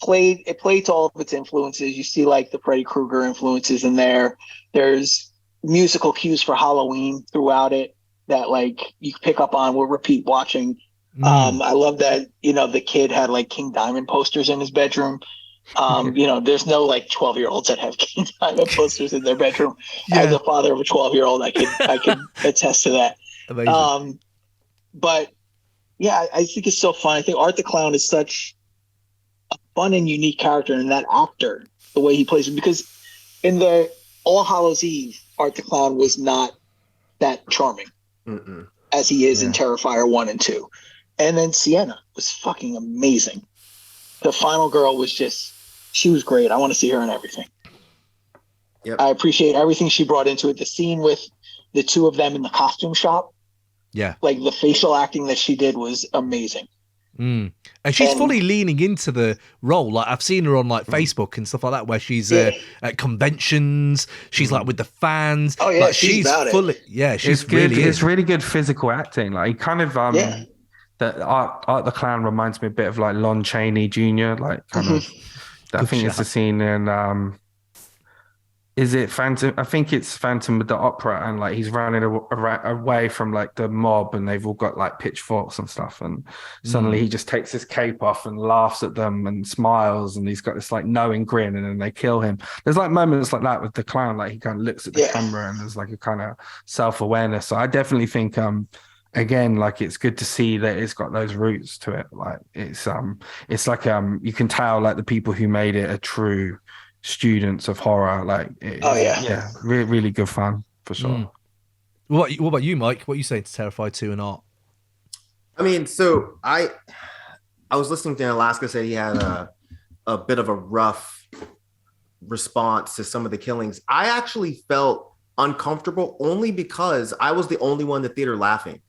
played to all of its influences. You see like the Freddy Krueger influences in there. There's musical cues for Halloween throughout it that like you pick up on. We'll repeat watching. I love that, the kid had like King Diamond posters in his bedroom. There's no like 12-year-olds that have King Diamond posters in their bedroom. Yeah. As a father of a 12-year-old, I could attest to that. Amazing. But yeah, I think it's so fun. I think Art the Clown is such a fun and unique character, and that actor, the way he plays it, because in the All Hallows Eve, Art the Clown was not that charming as he is in Terrifier 1 and 2. And then Sienna was fucking amazing. The final girl was she was great. I want to see her in everything. Yep. I appreciate everything she brought into it. The scene with the two of them in the costume shop. Yeah. Like the facial acting that she did was amazing. And she's fully leaning into the role. Like I've seen her on like Facebook and stuff like that, where she's at conventions. She's like with the fans. Oh yeah, like, she's fully. It. Yeah, she's it's good. Really it's really good physical acting. Like kind of that Art the Clown reminds me a bit of like Lon Chaney Jr. Like kind of. I think it's the scene in is it Phantom? I think it's Phantom of the Opera, and like he's running away from like the mob, and they've all got like pitchforks and stuff, and suddenly he just takes his cape off and laughs at them and smiles, and he's got this like knowing grin, and then they kill him. There's like moments like that with the clown, like he kind of looks at the camera, and there's like a kind of self-awareness. So I definitely think again, like it's good to see that it's got those roots to it. Like it's like you can tell like the people who made it are true students of horror. Like really, really good fun for sure. What about you, Mike? What are you saying to Terrifier 2 and Art? I mean, so I was listening to Alaska say he had a bit of a rough response to some of the killings. I actually felt uncomfortable only because I was the only one in the theater laughing.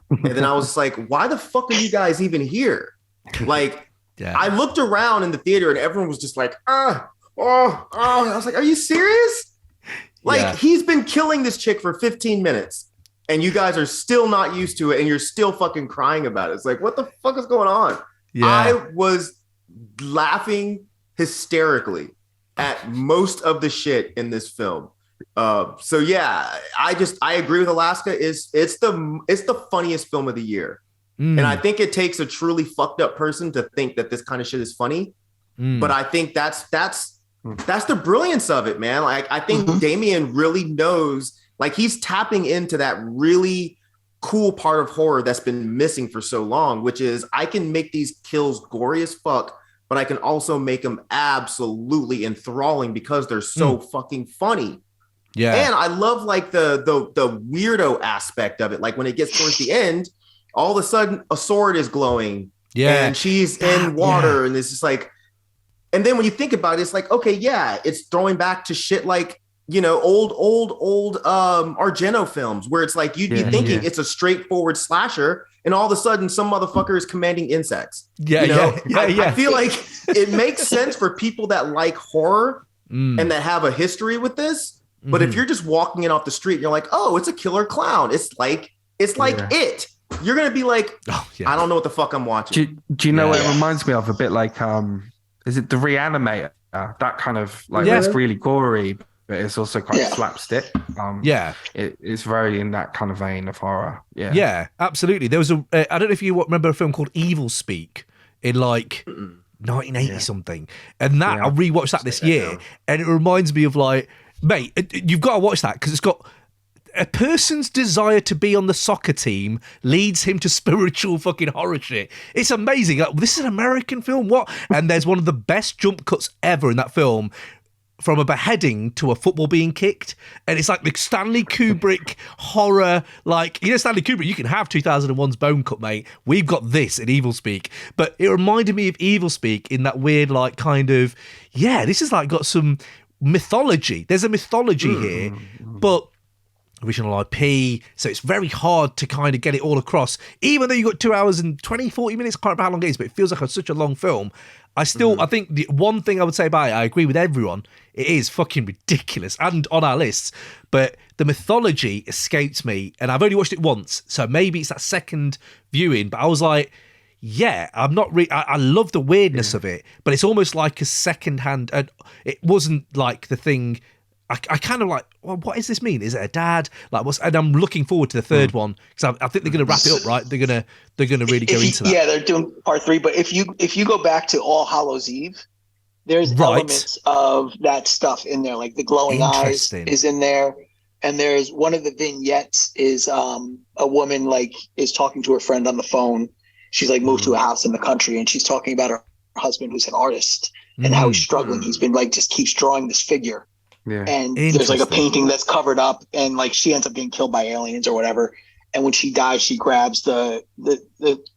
And then I was just like, why the fuck are you guys even here? Like, I looked around in the theater and everyone was just like, I was like, are you serious? Like, he's been killing this chick for 15 minutes and you guys are still not used to it and you're still fucking crying about it. It's like, what the fuck is going on? Yeah. I was laughing hysterically at most of the shit in this film. So yeah, I agree with Alaska. It's the funniest film of the year. And I think it takes a truly fucked up person to think that this kind of shit is funny. But I think that's the brilliance of it, man. Like I think Damien really knows, like he's tapping into that really cool part of horror that's been missing for so long, which is I can make these kills gory as fuck, but I can also make them absolutely enthralling because they're so fucking funny. Yeah. And I love like the weirdo aspect of it. Like when it gets towards the end, all of a sudden a sword is glowing. Yeah. And she's in water. And it's just like, and then when you think about it, it's like, okay, yeah, it's throwing back to shit like, you know, old Argento films where it's like you'd be thinking it's a straightforward slasher, and all of a sudden some motherfucker is commanding insects. I feel like it makes sense for people that like horror and that have a history with this. But if you're just walking in off the street and you're like, oh, it's a killer clown. It's like it. you're gonna be like, I don't know what the fuck I'm watching. Do you know what it reminds me of? A bit like is it The Reanimator? That kind of like it's really gory, but it's also quite slapstick. It's very in that kind of vein of horror. Yeah, absolutely. There was I don't know if you remember a film called Evil Speak in like 1980 something, and that I rewatched that this year, and it reminds me of like, mate, you've got to watch that because it's got a person's desire to be on the soccer team leads him to spiritual fucking horror shit. It's amazing. Like, this is an American film, what? And there's one of the best jump cuts ever in that film, from a beheading to a football being kicked. And it's like the Stanley Kubrick horror, like, you know, Stanley Kubrick, you can have 2001's Bone Cut, mate. We've got this in Evil Speak. But it reminded me of Evil Speak in that weird, like, kind of, this is like got some mythology. There's a mythology here, but original IP, so it's very hard to kind of get it all across. Even though you got 2 hours and 20, 40 minutes, I can't remember how long it is, but it feels like such a long film. I think the one thing I would say about it, I agree with everyone, it is fucking ridiculous and on our lists, but the mythology escaped me, and I've only watched it once, so maybe it's that second viewing, but I was like, I'm not I love the weirdness of it, but it's almost like a second hand, and it wasn't like the thing. I kind of like, well, what does this mean? Is it a dad? Like, and I'm looking forward to the third one because I think they're going to wrap it up, right? They're gonna really go into that. Yeah, they're doing part 3. But if you go back to All Hallows Eve, there's elements of that stuff in there, like the glowing eyes is in there, and there's one of the vignettes is a woman like is talking to her friend on the phone. She's like moved to a house in the country, and she's talking about her husband who's an artist and how he's struggling. He's been like just keeps drawing this figure. Yeah. And there's like a painting that's covered up, and like she ends up getting killed by aliens or whatever. And when she dies, she grabs the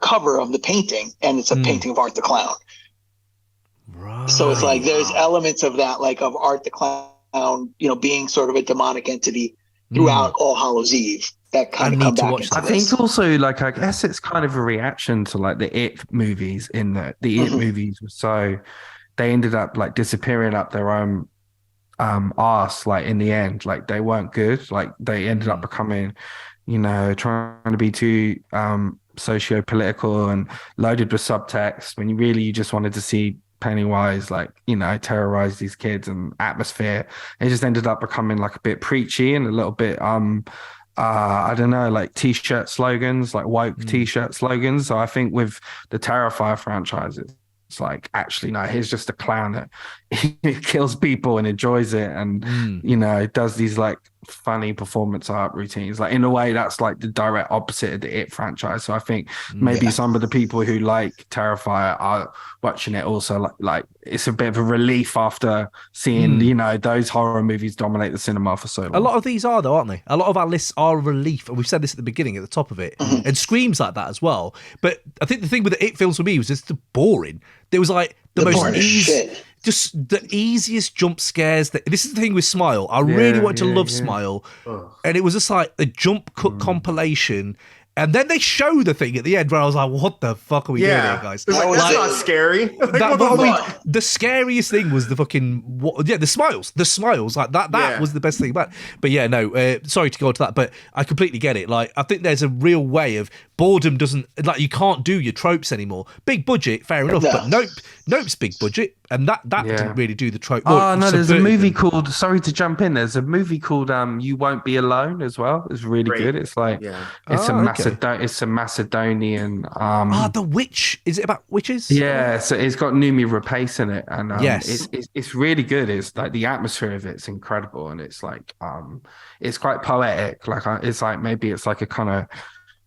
cover of the painting, and it's a painting of Art the Clown. Right. So it's like there's elements of that, like of Art the Clown, you know, being sort of a demonic entity throughout All Hallows Eve. That kind of come back into I think also, like, I guess it's kind of a reaction to like the It movies, in that the It movies were so they ended up like disappearing up their own arse, like in the end, like they weren't good, like they ended up becoming, you know, trying to be too socio-political and loaded with subtext, when you just wanted to see Pennywise, like, you know, terrorize these kids and atmosphere. It just ended up becoming like a bit preachy and a little bit I don't know, like t-shirt slogans, like woke t-shirt slogans. So I think with the Terrifier franchises, it's like, actually, no, he's just a clown that he kills people and enjoys it, and you know, does these like funny performance art routines. Like, in a way, that's like the direct opposite of the It franchise. So I think maybe some of the people who like Terrifier are watching it also like it's a bit of a relief after seeing you know, those horror movies dominate the cinema for so long. A lot of these are, though, aren't they? A lot of our lists are a relief, and we've said this at the beginning, at the top of it, and Scream's like that as well. But I think the thing with the It films for me was just boring. There was like the most just the easiest jump scares. This is the thing with Smile. I really wanted to love Smile, and it was just like a jump cut compilation. And then they show the thing at the end where I was like, what the fuck are we doing here, guys? Like, that's not scary. The scariest thing was the fucking, the smiles. The smiles. Like that was the best thing about it. But yeah, no, sorry to go into that, but I completely get it. Like, I think there's a real way of boredom doesn't, like, you can't do your tropes anymore. Big budget, fair enough, but Nope's big budget, and that didn't really do the trope. There's a movie called, sorry to jump in, there's a movie called You Won't Be Alone as well. It's really good. It's like, it's a Macedonian. The Witch. Is it about witches? Yeah, so it's got Noomi Rapace in it, and it's really good. It's like the atmosphere of it's incredible, and it's like it's quite poetic. Like, it's like, maybe it's like a kind of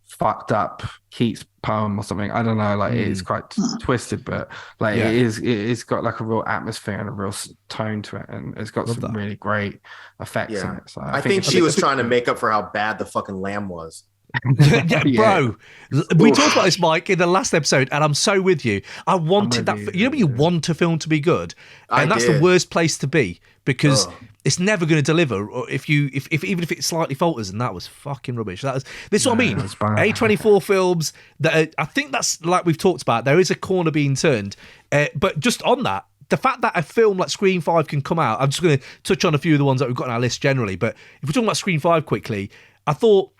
fucked up Keats poem or something. I don't know. Like, it's quite twisted, but like it's got like a real atmosphere and a real tone to it, and it's got some really great effects in it. So I think she was trying to make up for how bad the fucking lamb was. Bro, we talked about this, Mike, in the last episode, and I'm so with you. I wanted that. You know when you want a film to be good, and that's the worst place to be, because it's never going to deliver. Or even if it slightly falters, and that was fucking rubbish. This is what I mean. A24 films that I think that's, like we've talked about, there is a corner being turned. But just on that, the fact that a film like Scream 5 can come out, I'm just going to touch on a few of the ones that we've got on our list generally. But if we're talking about Scream 5 quickly, I thought,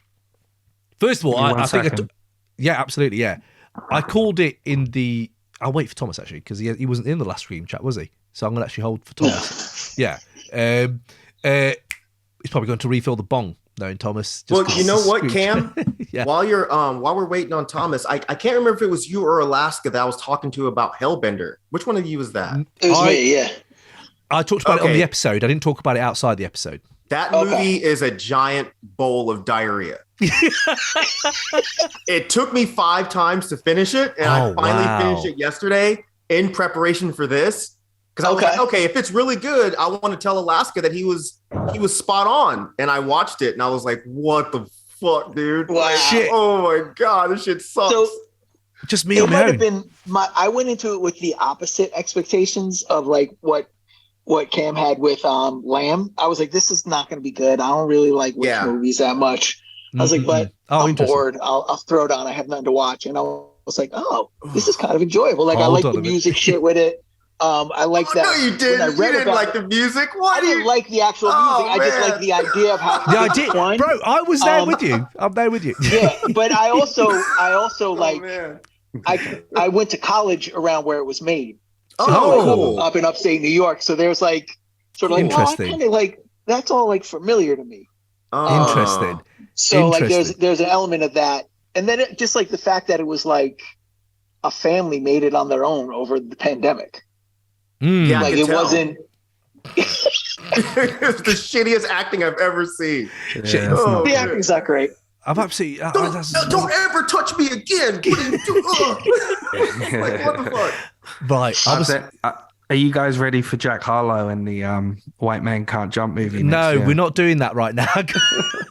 first of all, I think Yeah, absolutely. Yeah, I called it in the. I'll wait for Thomas actually because he wasn't in the last Scream chat, was he? So I'm gonna actually hold for Thomas. Yeah. He's probably going to refill the bong, knowing Thomas. Well, you know what, Cam? Yeah. While we're waiting on Thomas, I can't remember if it was you or Alaska that I was talking to about Hellbender. Which one of you was that? It was me, yeah. I talked about it on the episode. I didn't talk about it outside the episode. That movie is a giant bowl of diarrhea. It took me 5 times to finish it, and I finally finished it yesterday in preparation for this. Because I was like, okay, if it's really good, I want to tell Alaska that he was spot on. And I watched it, and I was like, what the fuck, dude? Wow. Shit. Oh my god, this shit sucks. So, just me on my own. I went into it with the opposite expectations of like what Cam had with Lamb. I was like, this is not going to be good. I don't really like witch movies that much. I was like, but I'm bored. I'll throw it on. I have nothing to watch. And I was like, oh, this is kind of enjoyable. Like I like the music shit with it. I like that. No, you didn't. You didn't like the music. What? I didn't like the actual music. I just like the idea of how. Yeah, I did, bro. I was there with you. I'm there with you. Yeah, but I also like. I went to college around where it was made. Up in upstate New York. So there's like sort of like, well, I kind of like that's all like familiar to me. Interesting. So like there's an element of that, and then just like the fact that it was like a family made it on their own over the pandemic. Yeah, like it wasn't. It's the shittiest acting I've ever seen. Yeah, the acting's not great. I've absolutely don't ever touch me again. What are you doing? Like, what the fuck? Right. Are you guys ready for Jack Harlow and the White Man Can't Jump movie? No, we're not doing that right now.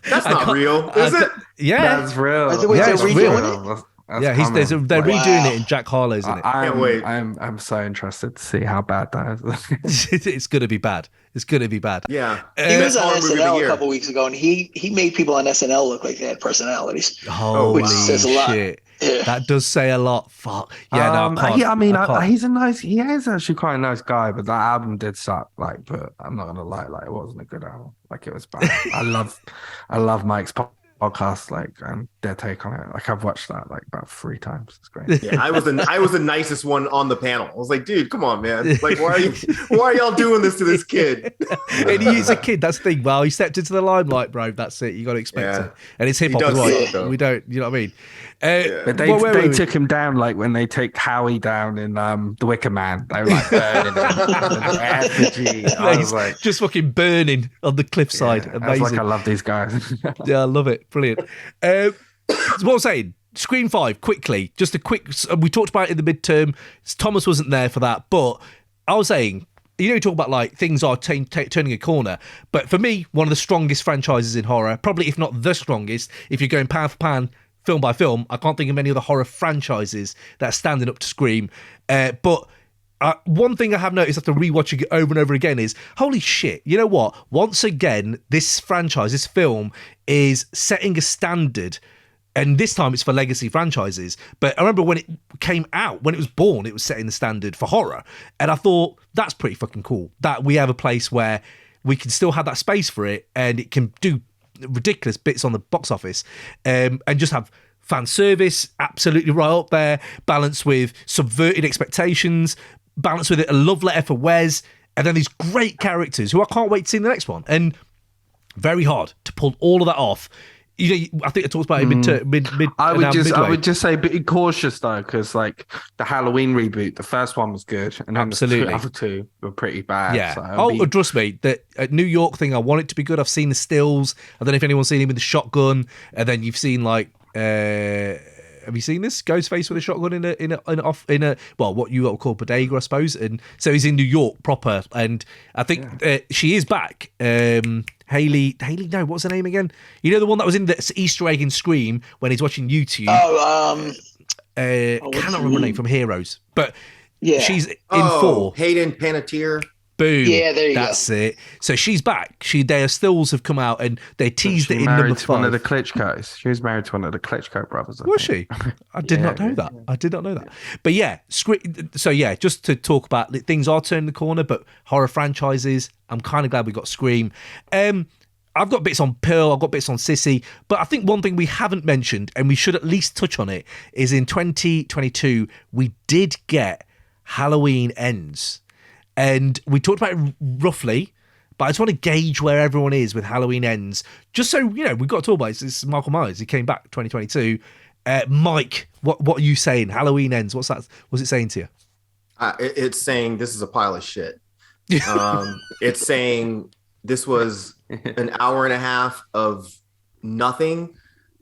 That's not real, is it? Yeah, that's real. Yeah, it's real. They're redoing it in Jack Harlow's, isn't it? Can't wait. I'm so interested to see how bad that is. It's going to be bad. It's going to be bad. Yeah. He was on SNL a couple weeks ago, and he made people on SNL look like they had personalities. Holy which says a lot. Shit. Yeah. That does say a lot. Fuck. Yeah, he's he is actually quite a nice guy, but that album did suck. Like, but I'm not gonna lie, like it wasn't a good album. Like it was bad. I love Mike's podcast, like, and their take on it. Like I've watched that like about 3 times. It's great. Yeah, I was the nicest one on the panel. I was like, dude, come on, man. Like, why are y'all doing this to this kid? And he's a kid. That's the thing. Well, he stepped into the limelight, bro. That's it. You got to expect it. And it's hip hop as well. We don't. You know what I mean? But they took him down like when they take Howie down in The Wicker Man. They were like burning him. I was like, just fucking burning on the cliffside. Yeah, amazing. I was like, I love these guys. Yeah, I love it. Brilliant. So what I'm saying, Scream 5, quickly, just a quick. We talked about it in the midterm. Thomas wasn't there for that, but I was saying, you talk about like things are turning a corner, but for me, one of the strongest franchises in horror, probably if not the strongest, if you're going pound for pound, film by film, I can't think of any other horror franchises that are standing up to Scream. But one thing I have noticed after rewatching it over and over again is, holy shit, you know what? Once again, this franchise, this film is setting a standard. And this time it's for legacy franchises. But I remember when it came out, when it was born, it was setting the standard for horror. And I thought, that's pretty fucking cool. That we have a place where we can still have that space for it and it can do ridiculous bits on the box office, and just have fan service absolutely right up there, balanced with subverted expectations, balanced with a love letter for Wes, and then these great characters who I can't wait to see in the next one. And very hard to pull all of that off. I think I talked about it mid. I would just say be cautious though, because like the Halloween reboot, the first one was good, and then the other 2 were pretty bad. Yeah. So trust me, the New York thing, I want it to be good. I've seen the stills. I don't know if anyone's seen him with the shotgun, and then you've seen like. Have you seen this Ghostface with a shotgun in a what you would call bodega, I suppose? And so he's in New York proper, and I think she is back. Haley, no, what's her name again? You know, the one that was in the Easter egg in Scream when he's watching YouTube. Cannot remember her name from Heroes, but she's in 4. Hayden Panettiere. Boom. Yeah, there you go. That's it. So she's back. Their stills have come out and they teased it in number 5. One of the Klitschko's. She was married to one of the Klitschko brothers. Was she? I did not know that. I did not know that. But yeah, so yeah, just to talk about things are turning the corner, but horror franchises, I'm kind of glad we got Scream. I've got bits on Pearl, I've got bits on Sissy, but I think one thing we haven't mentioned, and we should at least touch on it, is in 2022, we did get Halloween Ends. And we talked about it roughly, but I just want to gauge where everyone is with Halloween Ends. Just so, you know, we've got to talk about it. This is Michael Myers. He came back 2022. Mike, what are you saying? Halloween Ends, what's it saying to you? It's saying this is a pile of shit. It's saying this was an hour and a half of nothing.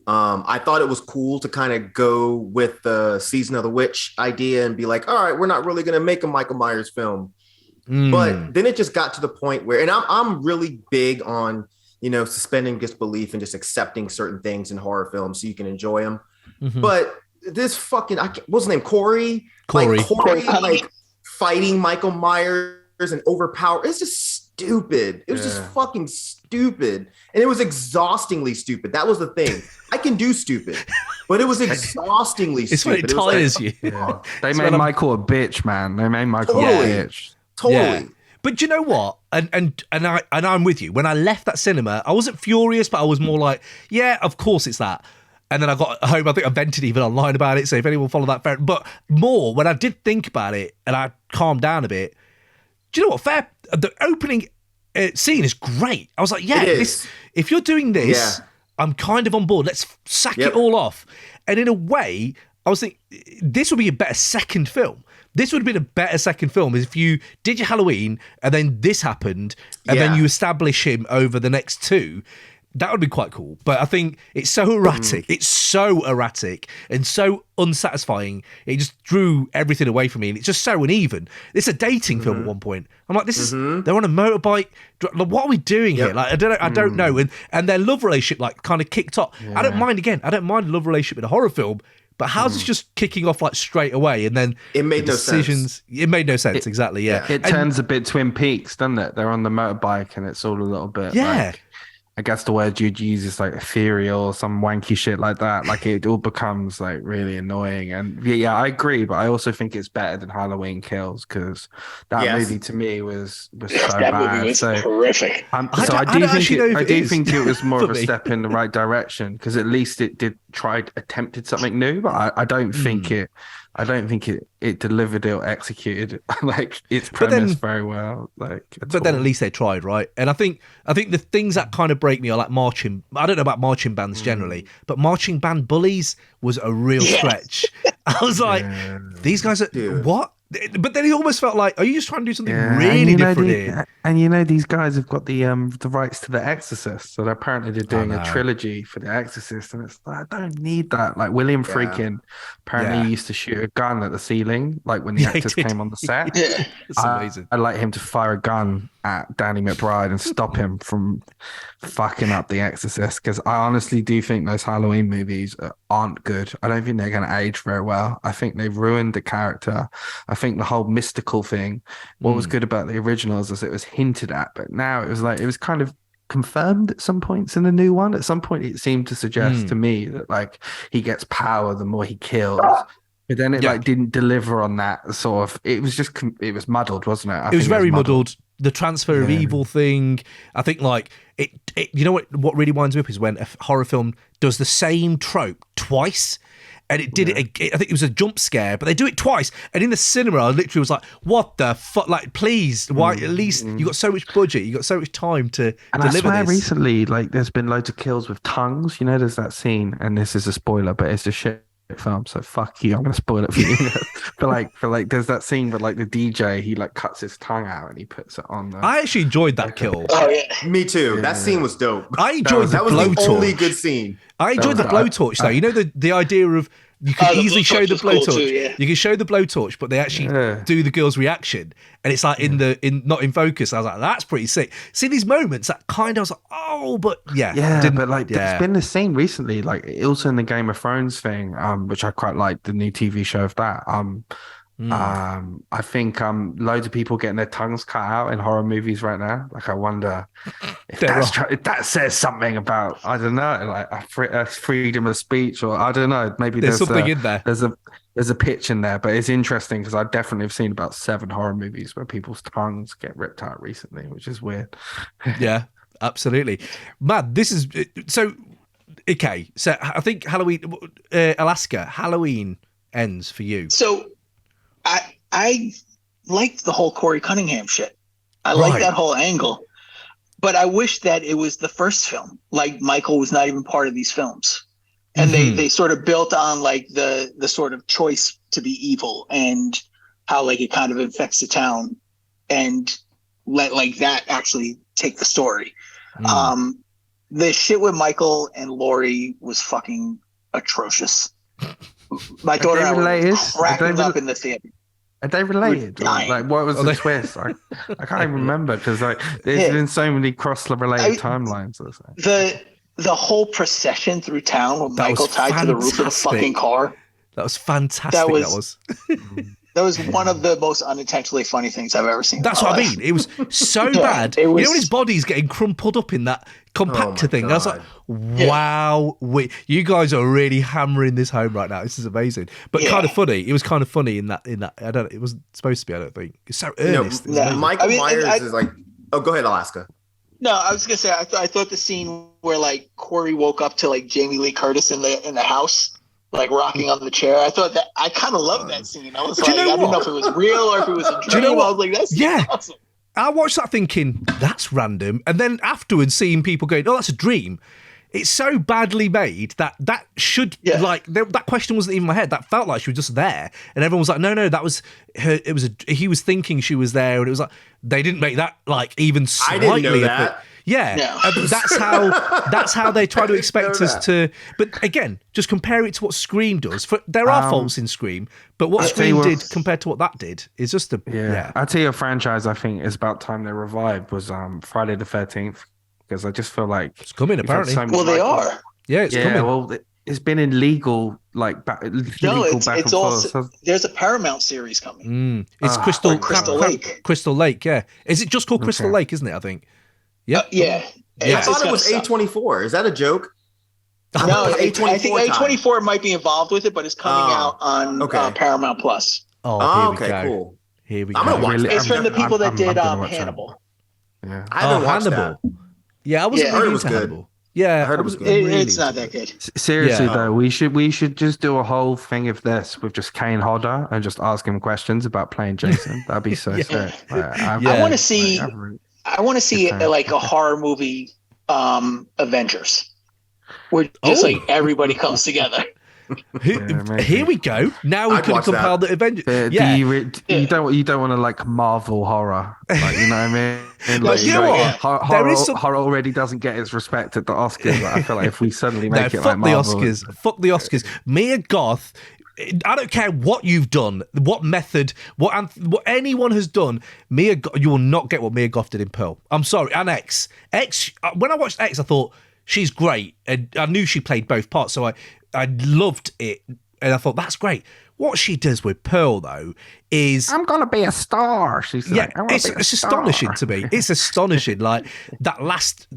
I thought it was cool to kind of go with the Season of the Witch idea and be like, all right, we're not really going to make a Michael Myers film. But then it just got to the point where, and I'm really big on, you know, suspending disbelief and just accepting certain things in horror films so you can enjoy them. But this fucking, what's his name? Corey, like fighting Michael Myers and overpower. It's just stupid. It was just fucking stupid. And it was exhaustingly stupid. That was the thing. I can do stupid, but it was exhaustingly stupid. It's when it tires you. Yeah. They made Michael a bitch, man. They made Michael a bitch. Totally. Yeah. But you know what? And I'm with you. When I left that cinema, I wasn't furious, but I was more like, yeah, of course it's that. And then I got home, I think I vented even online about it, so if anyone followed that, fair. But more, when I did think about it and I calmed down a bit, do you know what? The opening scene is great. I was like, yeah, if you're doing this, I'm kind of on board. Let's sack it all off. And in a way, I was thinking, this would be a better second film. This would have been a better second film if you did your Halloween and then this happened and then you establish him over the next two. That would be quite cool. But I think it's so erratic. It's so erratic and so unsatisfying. It just drew everything away from me. And it's just so uneven. It's a dating film at one point. I'm like, this is, they're on a motorbike. What are we doing here? Like, I don't know. And their love relationship like kind of kicked off. I don't mind a love relationship in a horror film. But how's it just kicking off like straight away and then it made no sense. It made no sense, exactly, yeah. It turns a bit Twin Peaks, doesn't it? They're on the motorbike and it's all a little bit like, I guess the word you'd use is like ethereal or some wanky shit like that. Like it all becomes like really annoying. And yeah, I agree, but I also think it's better than Halloween Kills because that movie to me was so that bad. Movie was horrific. I do think it was more of a step in the right direction because at least it attempted something new. But I don't think it delivered or executed like its premise very well. Like, but then at least they tried, right? And I think the things that kind of break me are like marching. I don't know about marching bands generally, but marching band bullies was a real stretch. I was like, these guys are what? But then it almost felt like, are you just trying to do something really different here? And these guys have got the rights to The Exorcist, so apparently they're doing a trilogy for The Exorcist, and it's like, I don't need that. Like William Friedkin apparently used to shoot a gun at the ceiling, like when the actors came on the set. It's amazing. I'd like him to fire a gun at Danny McBride and stop him from fucking up The Exorcist, because I honestly do think those Halloween movies aren't good. I don't think they're going to age very well. I think they've ruined the character. I think the whole mystical thing, what was good about the originals is it was hinted at, but now it was kind of confirmed at some points in the new one. At some point it seemed to suggest to me that like he gets power the more he kills. But then it like didn't deliver on that sort of. It was muddled, wasn't it? It was very muddled. The transfer of evil thing. I think like it. You know what really winds me up is when a horror film does the same trope twice. And it did it. I think it was a jump scare, but they do it twice. And in the cinema, I literally was like, "What the fuck? Like, please, why? At least you got so much budget, you got so much time to deliver I swear this." Recently, like, there's been loads of kills with tongues. You know, there's that scene, and this is a spoiler, but it's a shit film, so fuck you. I'm gonna spoil it for you. for like, there's that scene where like the DJ he like cuts his tongue out and he puts it on. I actually enjoyed that kill. Oh yeah, me too. That scene was dope. I enjoyed that was blowtorch. The only good scene. I enjoyed the blowtorch though. You know the idea of you can easily show the blowtorch. Cool too, You can show the blowtorch, but they actually do the girl's reaction, and it's like not in focus. I was like, that's pretty sick. See these moments that kind of I was like, oh, but but like there's been this scene recently, like also in the Game of Thrones thing, which I quite like the new TV show of that. I think loads of people getting their tongues cut out in horror movies right now. Like I wonder if that says something about, I don't know, like a freedom of speech, or I don't know, maybe there's something in there. There's a pitch in there, but it's interesting because I definitely have seen about 7 horror movies where people's tongues get ripped out recently, which is weird. Yeah. Absolutely. Man, this is so okay. So I think Halloween ends for you. So I liked the whole Corey Cunningham shit. I like that whole angle. But I wish that it was the first film. Like Michael was not even part of these films. And they sort of built on like the sort of choice to be evil and how like it kind of infects the town and let like that actually take the story. The shit with Michael and Laurie was fucking atrocious. My daughter and I were cracking up in the theater. Are they related? Like, what was the twist? I can't even remember because like there's been so many cross-related timelines. The whole procession through town with Michael tied to the roof of the fucking car. That was fantastic. That was. That was one of the most unintentionally funny things I've ever seen. That's what I mean. It was so bad. You know when his body's getting crumpled up in that compactor thing? God. I was like, wow, you guys are really hammering this home right now. This is amazing. But kind of funny. It was kind of funny in that. I don't know. It wasn't supposed to be, I don't think. It's so earnest. Michael Myers is like, oh, go ahead, Alaska. No, I was going to say, I thought the scene where like Corey woke up to like Jamie Lee Curtis in the house, like rocking on the chair. I thought that I kind of loved that scene. I was like, I didn't know if it was real or if it was a dream. I was like, that's awesome. I watched that thinking that's random, and then afterwards seeing people going, "Oh, that's a dream." It's so badly made that should like that question wasn't even in my head. That felt like she was just there, and everyone was like, "No, that was her." It was he was thinking she was there, and it was like they didn't make that like even slightly. I didn't know that. That's how they try to expect us to. But again, just compare it to what Scream does. There are faults in Scream, but what Scream did compared to what that did is just I'll tell you a franchise I think is about time they revived was Friday the 13th, because I just feel like it's coming apparently. They are. Yeah, it's coming. Well, it's been in legal back and forth. There's a Paramount series coming. It's Crystal Lake. Crystal Lake, yeah. Is it just called Crystal Lake? Isn't it? I think. Yep. I thought it was A24. Is that a joke? No, A24. I think A24 might be involved with it, but it's coming out on Paramount Plus. Oh, okay, cool. Here we go. I'm gonna watch It's from the people that did Hannibal. Yeah, I haven't watched that. Yeah, I wasn't really into Hannibal. Yeah, I heard it was good. It's not that good. Seriously though, we should just do a whole thing of this with just Kane Hodder and just ask him questions about playing Jason. That'd be so sick. I want to see. I want to see like a horror movie, Avengers, where just like everybody comes together. Here we go. Now we can compile the Avengers. You don't want to like Marvel horror, like, you know what I mean? Like, horror already doesn't get its respect at the Oscars. But I feel like if we suddenly make it like Marvel, fuck the Oscars. Mia Goth. I don't care what you've done, what method, what anyone has done. You will not get what Mia Goth did in Pearl. I'm sorry. And X. When I watched X, I thought she's great, and I knew she played both parts, so I loved it, and I thought that's great. What she does with Pearl, though, is I'm gonna be a star. She's like, it's astonishing to me. It's astonishing. Like that last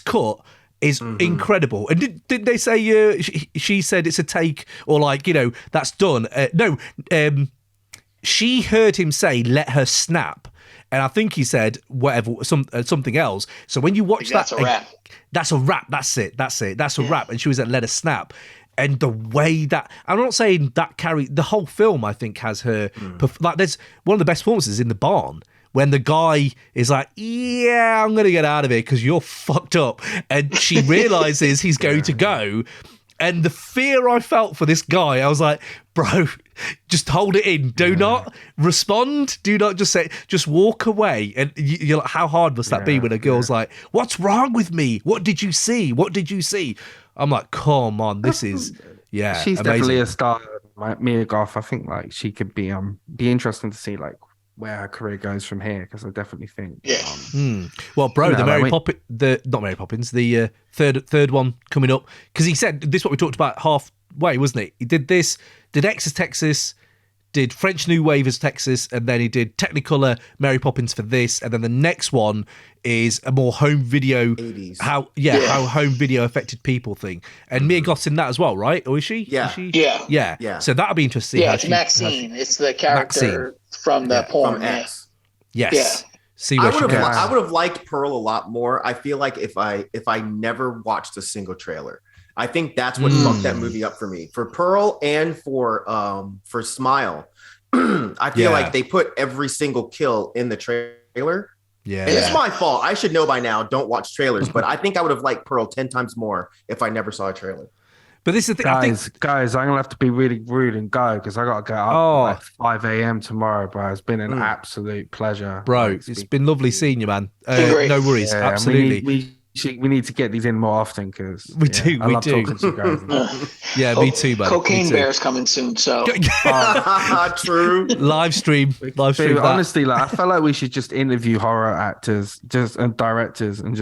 cut is incredible. And did they say she said it's a take, or like, you know, that's done? No, she heard him say let her snap, and I think he said whatever something else. So when you watch that's a wrap. That's a wrap. That's it. That's a wrap. And she was at let her snap. And the way that, I'm not saying that the whole film, I think, has her like there's one of the best performances in the barn when the guy is like, yeah, I'm going to get out of here because you're fucked up. And she realizes he's going to go. And the fear I felt for this guy, I was like, bro, just hold it in. Do not respond. Do not just walk away. And you're like, how hard must that be when a girl's like, what's wrong with me? What did you see? What did you see? I'm like, come on, this is, she's amazing. Definitely a star. Like Mia Goth, I think like she could be interesting to see like where her career goes from here, because I definitely think. Well, bro, the not Mary Poppins, the third one coming up, because he said this is what we talked about halfway, wasn't it? He did this, did X as Texas, did French New Wave as Texas, and then he did Technicolor Mary Poppins for this, and then the next one is a more home video 80s. how home video affected people thing. And Mia Goth's in that as well, right? Or is she? Yeah. Yeah. So that'll be interesting. Yeah, it's Maxine. It's the character from the porn. From X. Yes. Yeah. See where I would have liked Pearl a lot more. I feel like if I never watched a single trailer, I think that's what fucked that movie up for me. For Pearl and for Smile, I feel like they put every single kill in the trailer. Yeah, and it's my fault. I should know by now. Don't watch trailers, but I think I would have liked Pearl 10 times more if I never saw a trailer. But this is the thing, guys, I'm gonna have to be really rude and go because I gotta get up at 5 a.m. tomorrow, bro. It's been an absolute pleasure, bro. It's been lovely seeing you, man. No worries, absolutely. We need to get these in more often because we do. I love talking to you guys. Yeah, me too, man. Cocaine Bear's coming soon, so true. Live stream. Honestly, like I felt like we should just interview horror actors, and directors, and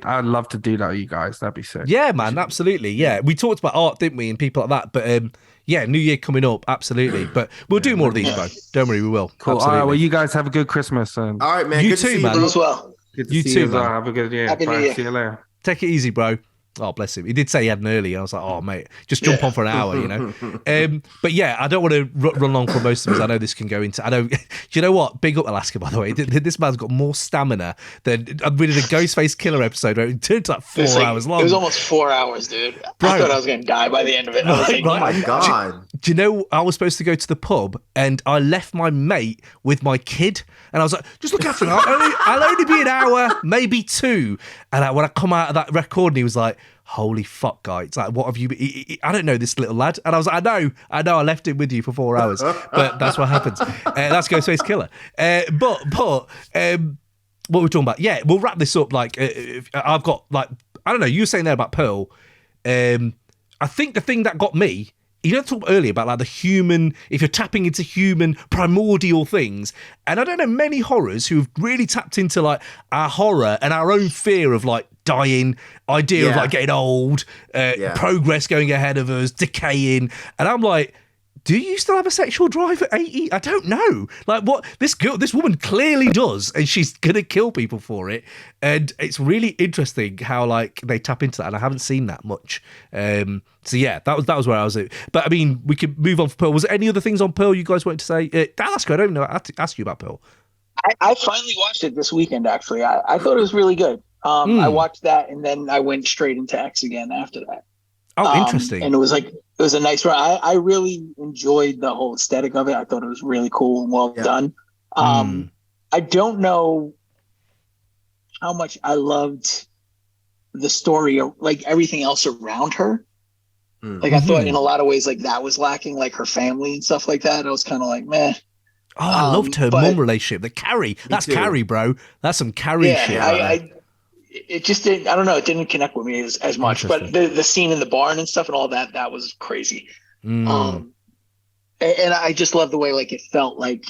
I'd love to do that with you guys. That'd be sick. Yeah, man, absolutely. Yeah, we talked about art, didn't we, and people like that. But yeah, New Year coming up, absolutely. But we'll do more of these, bro. Don't worry, we will. Cool. Absolutely. All right. Well, you guys have a good Christmas. And all right, man. You good too, to see man. You as well. Good to you see too, you, man. Have a good year. Happy New Year. See you later. Take it easy, bro. Oh, bless him. He did say he had an early. I was like, oh, mate, just jump on for an hour, you know? But yeah, I don't want to run long for most of us. I know this can go into... Do you know what? Big up Alaska, by the way. This man's got more stamina than... We did a Ghostface Killer episode where it turned to like 4 hours long. It was almost 4 hours, dude. Bro. I thought I was going to die by the end of it. I was like, oh my God. Do you know, I was supposed to go to the pub and I left my mate with my kid and I was like, just look after him. I'll only be an hour, maybe 2. And when I come out of that recording, he was like, holy fuck, guy. It's like, what have you been? I don't know this little lad. And I was like, I know, I left him with you for 4 hours. But that's what happens. That's Ghostface Killer. But what were we talking about? Yeah, we'll wrap this up. Like, I've got, like, I don't know, you were saying there about Pearl. I think the thing that got me, you know, talked earlier about like the human, if you're tapping into human primordial things, and I don't know many horrors who've really tapped into like our horror and our own fear of like dying, idea of like getting old, progress going ahead of us, decaying, and I'm like, do you still have a sexual drive at 80? I don't know. Like what this woman clearly does, and she's gonna kill people for it. And it's really interesting how like they tap into that, and I haven't seen that much. So yeah, that was where I was at. But I mean, we could move on for Pearl. Was there any other things on Pearl you guys wanted to say? Alaska, I don't know. I have to ask you about Pearl. I finally watched it this weekend. Actually, I thought it was really good. I watched that, and then I went straight into X again after that. Oh, interesting. And it was a nice run. I really enjoyed the whole aesthetic of it. I thought it was really cool and well done. I don't know how much I loved the story, like everything else around her. Like I thought in a lot of ways, like that was lacking, like her family and stuff like that. I was kind of like, meh. Oh, I loved her mum relationship. The Carrie. That's Carrie, bro. That's some Carrie shit. It just didn't, I don't know, it didn't connect with me as much, but the scene in the barn and stuff and all that was crazy. And I just love the way like it felt like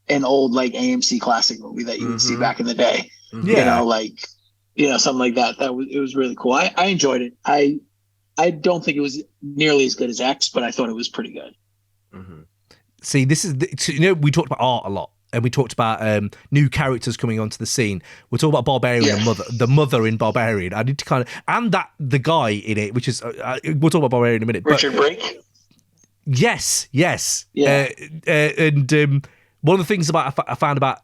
an old like AMC classic movie that you would see back in the day. You know, like, you know, something like that. It was really cool. I enjoyed it. I don't think it was nearly as good as X, but I thought it was pretty good. See, this is you know, we talked about art a lot. And we talked about new characters coming onto the scene. We're talking about Barbarian and the mother in Barbarian. I need to kind of, and the guy in it, which is, we'll talk about Barbarian in a minute. Richard Brake? Yes. Yeah. And one of the things I found about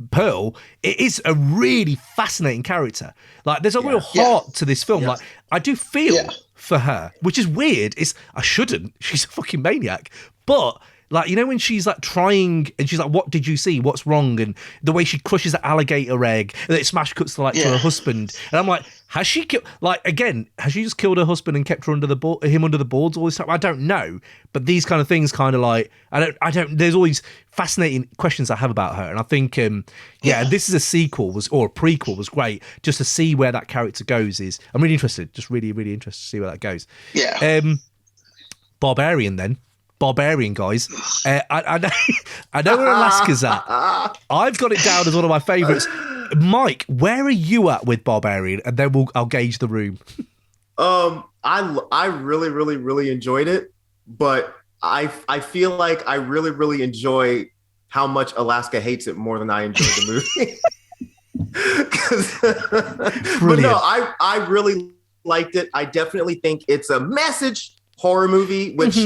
Pearl, it is a really fascinating character. Like, there's a real heart to this film. Like, I do feel for her, which is weird. I shouldn't. She's a fucking maniac. But... like, you know, when she's like trying and she's like, what did you see? What's wrong? And the way she crushes the alligator egg and it smash cuts to her husband. And I'm like, has she killed, like, again, has she just killed her husband and kept her under the boards all this time? I don't know. But these kind of things kind of like, I don't, there's always fascinating questions I have about her. And I think, this is a sequel or a prequel was great just to see where that character goes I'm really interested, just really, really interested to see where that goes. Yeah. Barbarian then. Barbarian, guys. I know where Alaska's at. I've got it down as one of my favourites. Mike, where are you at with Barbarian? And then I'll gauge the room. I really, really, really enjoyed it, but I feel like I really, really enjoy how much Alaska hates it more than I enjoyed the movie. But no, I really liked it. I definitely think it's a message horror movie, which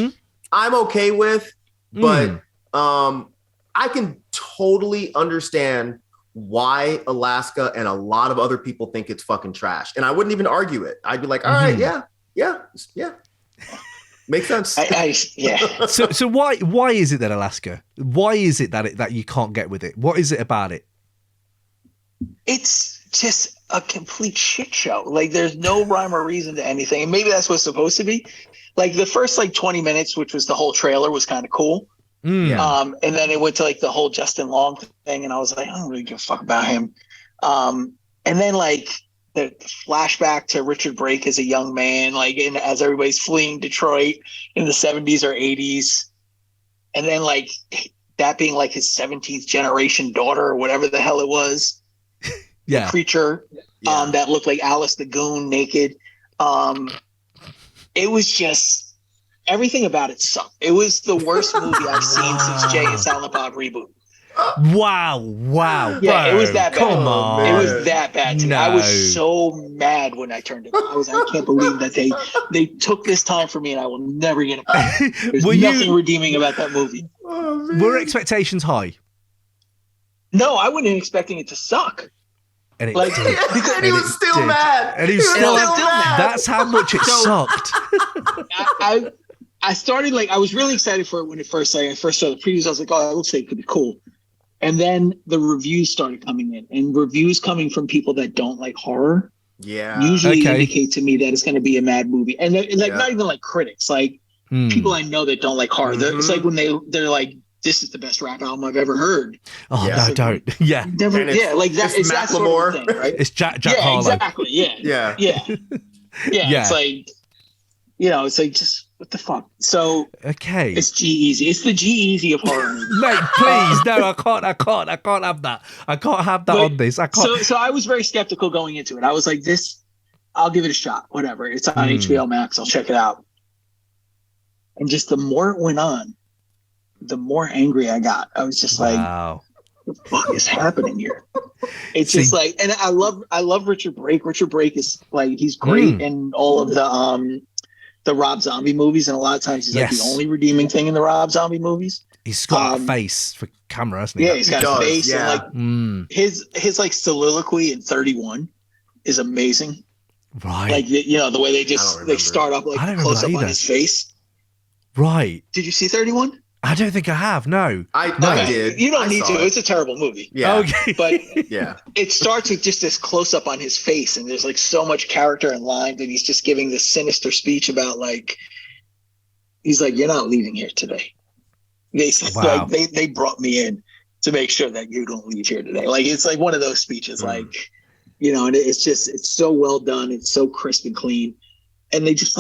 I'm okay with, but I can totally understand why Alaska and a lot of other people think it's fucking trash. And I wouldn't even argue it. I'd be like, all right, yeah. Makes sense. Yeah. So why is it that Alaska? Why is it that you can't get with it? What is it about it? It's just a complete shit show. Like, there's no rhyme or reason to anything. And maybe that's what's supposed to be. Like, the first 20 minutes, which was the whole trailer, was kind of cool. And then it went to the whole Justin Long thing, and I was like, I don't really give a fuck about him. And then the flashback to Richard Brake as a young man, as everybody's fleeing Detroit in the 70s or 80s, and then that being his 17th generation daughter or whatever the hell it was. Yeah, the creature that looked like Alice the Goon naked. It was just. Everything about it sucked. It was the worst movie I've seen since Jay and Silent Bob reboot. Wow. Yeah, bro, it was that bad. Come on. It was that bad to me. No. I was so mad when I turned it on. I can't believe that they took this time for me, and I will never get it back. There's nothing redeeming about that movie. Were expectations high? No, I wasn't expecting it to suck. And it did. And he was still mad. And he was still mad. That's how much it sucked. I started I was really excited for it when I first saw the previews. I was like, oh, it looks like it could be cool. And then the reviews started coming in, and reviews coming from people that don't like horror. Yeah, usually indicate to me that it's going to be a mad movie. And not even critics, people I know that don't like horror. It's like when they're like, this is the best rap album I've ever heard. Oh no, don't. Yeah, never. It's that sort of thing, right? It's Jack yeah, Harlow. Exactly. Yeah. It's just what the fuck. So okay, it's G-Eazy. It's the G-Eazy of horror movies. Mate, please, no, I can't have that. I can't have that on this. I can't. So I was very skeptical going into it. I was like, I'll give it a shot. Whatever. It's on HBO Max. I'll check it out. And just the more it went on, the more angry I got. I was just wow. What the fuck is happening here? It's just and I love Richard Brake. Richard Brake is he's great in all of the Rob Zombie movies, and a lot of times he's the only redeeming thing in the Rob Zombie movies. He's got a face for camera, hasn't he? Yeah, he's got a face. Yeah. And his soliloquy in 31 is amazing. Right. The way they start up close up on his face. Right. Did you see 31? I don't think I have. No, I did. You don't need to. It's a terrible movie. Yeah. Okay. But it starts with just this close up on his face, and there's so much character and lines, and he's just giving this sinister speech about he's like, you're not leaving here today. They brought me in to make sure that you don't leave here today. It's one of those speeches, and it's so well done. It's so crisp and clean, and they just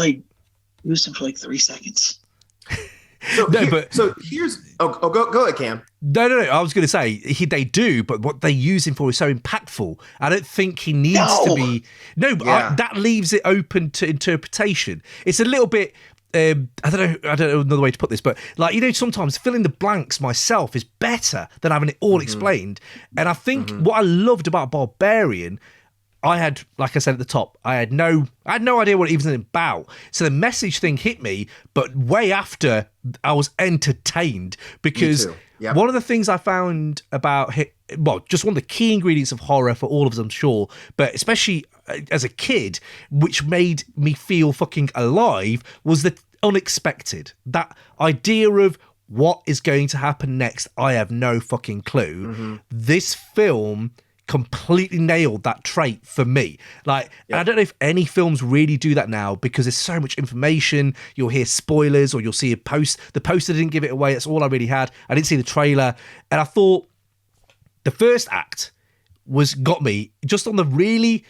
used him for 3 seconds. So here's go ahead, Cam. No. I was going to say they do, but what they use him for is so impactful. I don't think he needs to be. No, but that leaves it open to interpretation. It's a little bit. I don't know another way to put this, but sometimes filling the blanks myself is better than having it all explained. And I think what I loved about Barbarian. I had, like I said at the top, I had no idea what it was about. So the message thing hit me, but way after I was entertained, because one of the things I found about just one of the key ingredients of horror for all of us, I'm sure, but especially as a kid, which made me feel fucking alive, was the unexpected. That idea of what is going to happen next, I have no fucking clue. This film completely nailed that trait for me. And I don't know if any films really do that now, because there's so much information. You'll hear spoilers, or you'll see the poster didn't give it away. That's all I really had. I didn't see the trailer, and I thought the first act got me just on the really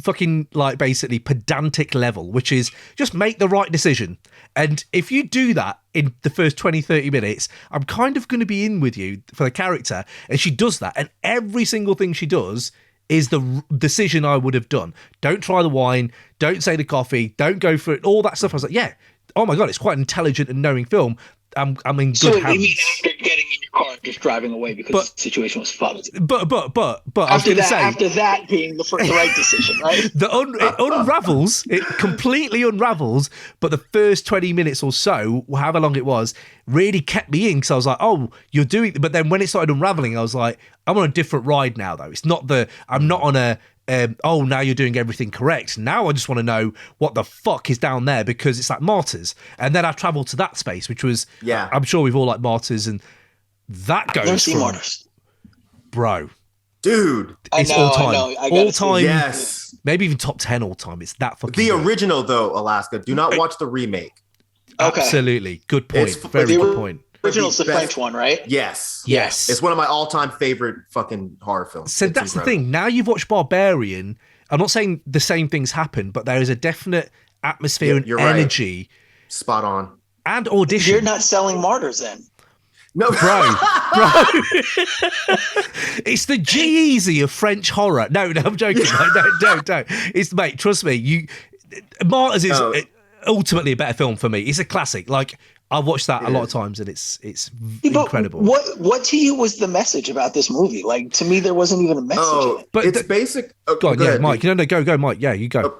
fucking basically pedantic level, which is just make the right decision. And if you do that in the first 20-30 minutes, I'm kind of going to be in with you for the character. And she does that, and every single thing she does is the decision I would have done. Don't try the wine, don't say the coffee, don't go for it, all that stuff. I was like, yeah, oh my god, it's quite an intelligent and knowing film. I'm in good So hands. you mean after getting in your car and just driving away because the situation was fucked? But I was going to say, after that being the right decision, right? it unravels, it completely unravels. But the first 20 minutes or so, however long it was, really kept me in because I was like, oh, you're doing. But then when it started unraveling, I was like, I'm on a different ride now. Though it's not I'm not on a. Oh, now you're doing everything correct. Now I just want to know what the fuck is down there because it's like Martyrs. And then I travelled to that space, which was, I'm sure we've all like Martyrs, and that goes I've never seen from, Martyrs. bro. Dude. It's all time. All time. Yes. Maybe even top 10 all time. It's that fucking The good. original, though, Alaska. Do not watch the remake. Okay. Absolutely. Good point. It's- Very good point. Original's the Best- French one, right? Yes. Yes. It's one of my all-time favorite fucking horror films. So It's that's the incredible. thing. Now you've watched Barbarian. I'm not saying the same things happen, but there is a definite atmosphere and You're right. energy Spot on. and audition. You're not selling Martyrs then. No, Bro. It's the G-Eazy of French horror. No, I'm joking. No, don't. It's, mate, trust me. Martyrs is ultimately a better film for me. It's a classic. Like, I've watched that a lot of times, and it's incredible. What to you was the message about this movie? Like, to me, there wasn't even a message in it. but it's basic. Go on, ahead, Mike. dude. No, go, Mike. Yeah, you go.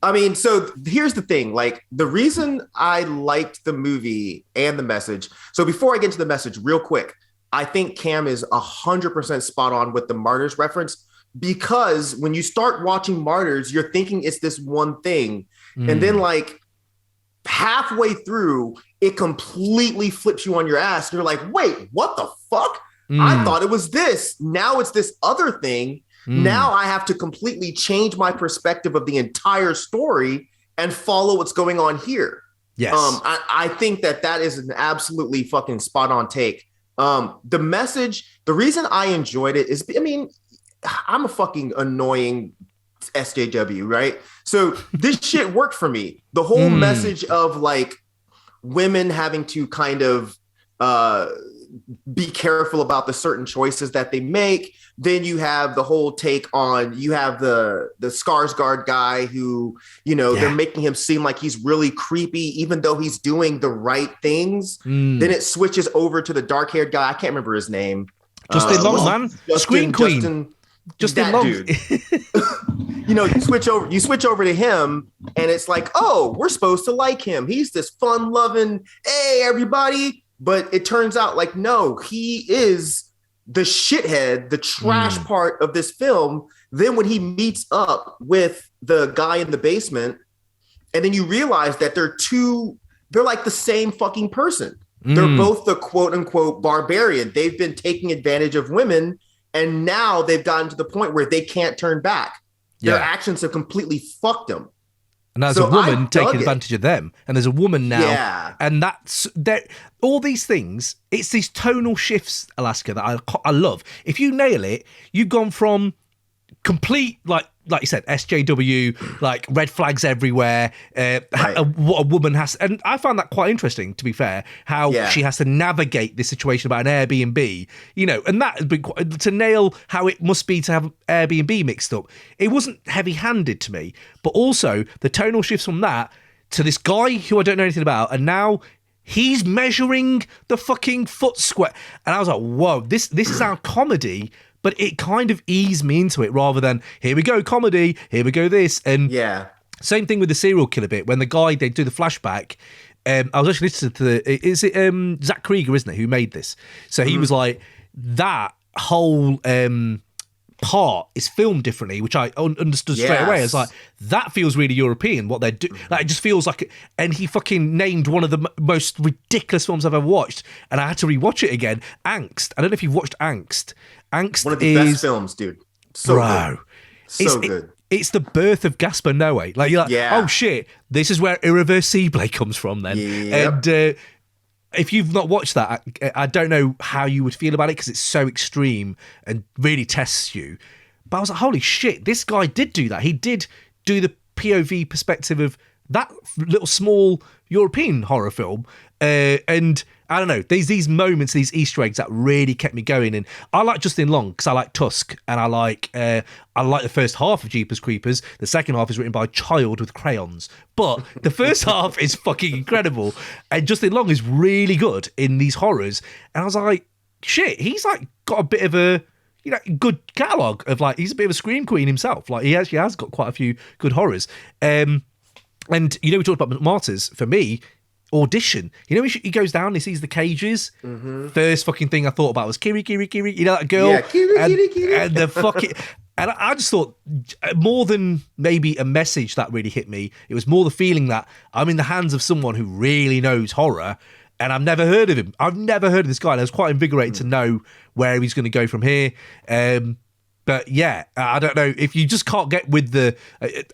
I mean, so here's the thing. Like, the reason I liked the movie and the message. So before I get to the message, real quick, I think Cam is 100% spot on with the Martyrs reference, because when you start watching Martyrs, you're thinking it's this one thing. And then like halfway through, it completely flips you on your ass. And you're like, wait, what the fuck? I thought it was this. Now it's this other thing. Now I have to completely change my perspective of the entire story and follow what's going on here. Yes. I think that is an absolutely fucking spot on take. The message, the reason I enjoyed it is, I mean, I'm a fucking annoying SJW, right? So this shit worked for me. The whole message of like women having to kind of be careful about the certain choices that they make. Then you have the whole take on, you have the Skarsgård guy who, they're making him seem like he's really creepy, even though he's doing the right things. Then it switches over to the dark haired guy. I can't remember his name. Justin Long, man. Scream Queen. Justin Long. Dude. You switch over to him and it's like, oh, we're supposed to like him. He's this fun loving, hey, everybody. But it turns out like, no, he is the shithead, the trash part of this film. Then when he meets up with the guy in the basement, and then you realize that they're like the same fucking person. They're both the quote unquote barbarian. They've been taking advantage of women, and now they've gotten to the point where they can't turn back. Their actions have completely fucked them. And there's a woman taking advantage of them. And there's a woman now. Yeah. And that's all these things. It's these tonal shifts, Alaska, that I love. If you nail it, you've gone from complete, like you said, SJW, like red flags everywhere. What a woman has. And I found that quite interesting, to be fair, how she has to navigate this situation about an Airbnb, and that has been to nail how it must be to have Airbnb mixed up. It wasn't heavy handed to me, but also the tonal shifts from that to this guy who I don't know anything about. And now he's measuring the fucking foot square. And I was like, whoa, this is our comedy. But it kind of eased me into it rather than, here we go, comedy, here we go, this. And same thing with the serial killer bit. When the guy, they do the flashback, I was actually listening to is it Zach Krieger, isn't it, who made this? So he was like, that whole part is filmed differently, which I understood straight away. I was like, that feels really European, what they're doing. Like, it just feels like, and he fucking named one of the most ridiculous films I've ever watched, and I had to rewatch it again. Angst. I don't know if you've watched Angst. Angst one of the best films, dude. So good. So good. It's the birth of Gaspar Noé. Like, you're like, oh shit, this is where Irreversible comes from then. Yep. And if you've not watched that, I don't know how you would feel about it because it's so extreme and really tests you. But I was like, holy shit, this guy did do that. He did do the POV perspective of that little small European horror film. And I don't know. These moments, these Easter eggs that really kept me going. And I like Justin Long because I like Tusk, and I like the first half of Jeepers Creepers. The second half is written by a child with crayons, but the first half is fucking incredible. And Justin Long is really good in these horrors. And I was like, shit, he's like got a bit of a good catalogue of like, he's a bit of a scream queen himself. Like he actually has got quite a few good horrors. And we talked about Martyrs. For me, Audition. He goes down, he sees the cages. First fucking thing I thought about was Kiri, Kiri, Kiri. That girl. Yeah, Kiri, Kiri. And the fucking... And I just thought, more than maybe a message that really hit me, it was more the feeling that I'm in the hands of someone who really knows horror, and I've never heard of him. I've never heard of this guy, and I was quite invigorated to know where he's going to go from here. But yeah, I don't know. If you just can't get with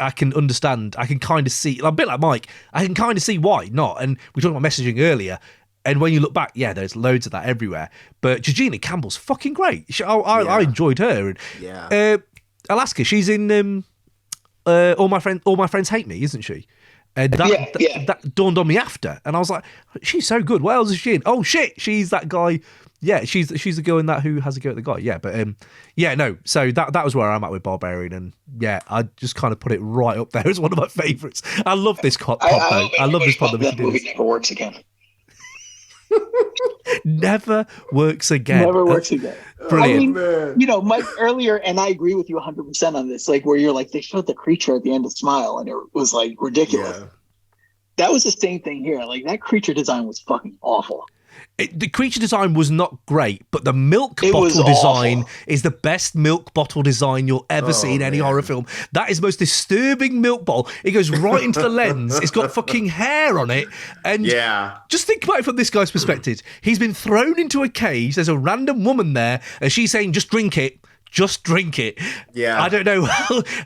I can understand. I can kind of see, a bit like Mike, I can kind of see why not. And we talked about messaging earlier. And when you look back, yeah, there's loads of that everywhere. But Georgina Campbell's fucking great. I enjoyed her. And, yeah. Alaska, she's in All My Friends Hate Me, isn't she? And that dawned on me after. And I was like, she's so good. What else is she in? Oh, shit, she's that guy. Yeah, she's the girl in that who has a go at the guy. Yeah, but no. So that was where I'm at with Barbarian, and yeah, I just kind of put it right up there as one of my favourites. I love this pod. I love this pod that we can do. Movie never works again. Never works again. Never works again. Brilliant. I mean, Mike earlier, and I agree with you 100% on this. Like where you're like, they showed the creature at the end of Smile, and it was like ridiculous. Yeah. That was the same thing here. Like that creature design was fucking awful. The creature design was not great, but the milk bottle design is the best milk bottle design you'll ever see in any horror film. That is the most disturbing milk bottle. It goes right into the lens. It's got fucking hair on it. And just think about it from this guy's perspective. He's been thrown into a cage. There's a random woman there, and she's saying, just drink it. Just drink it. Yeah. I don't know.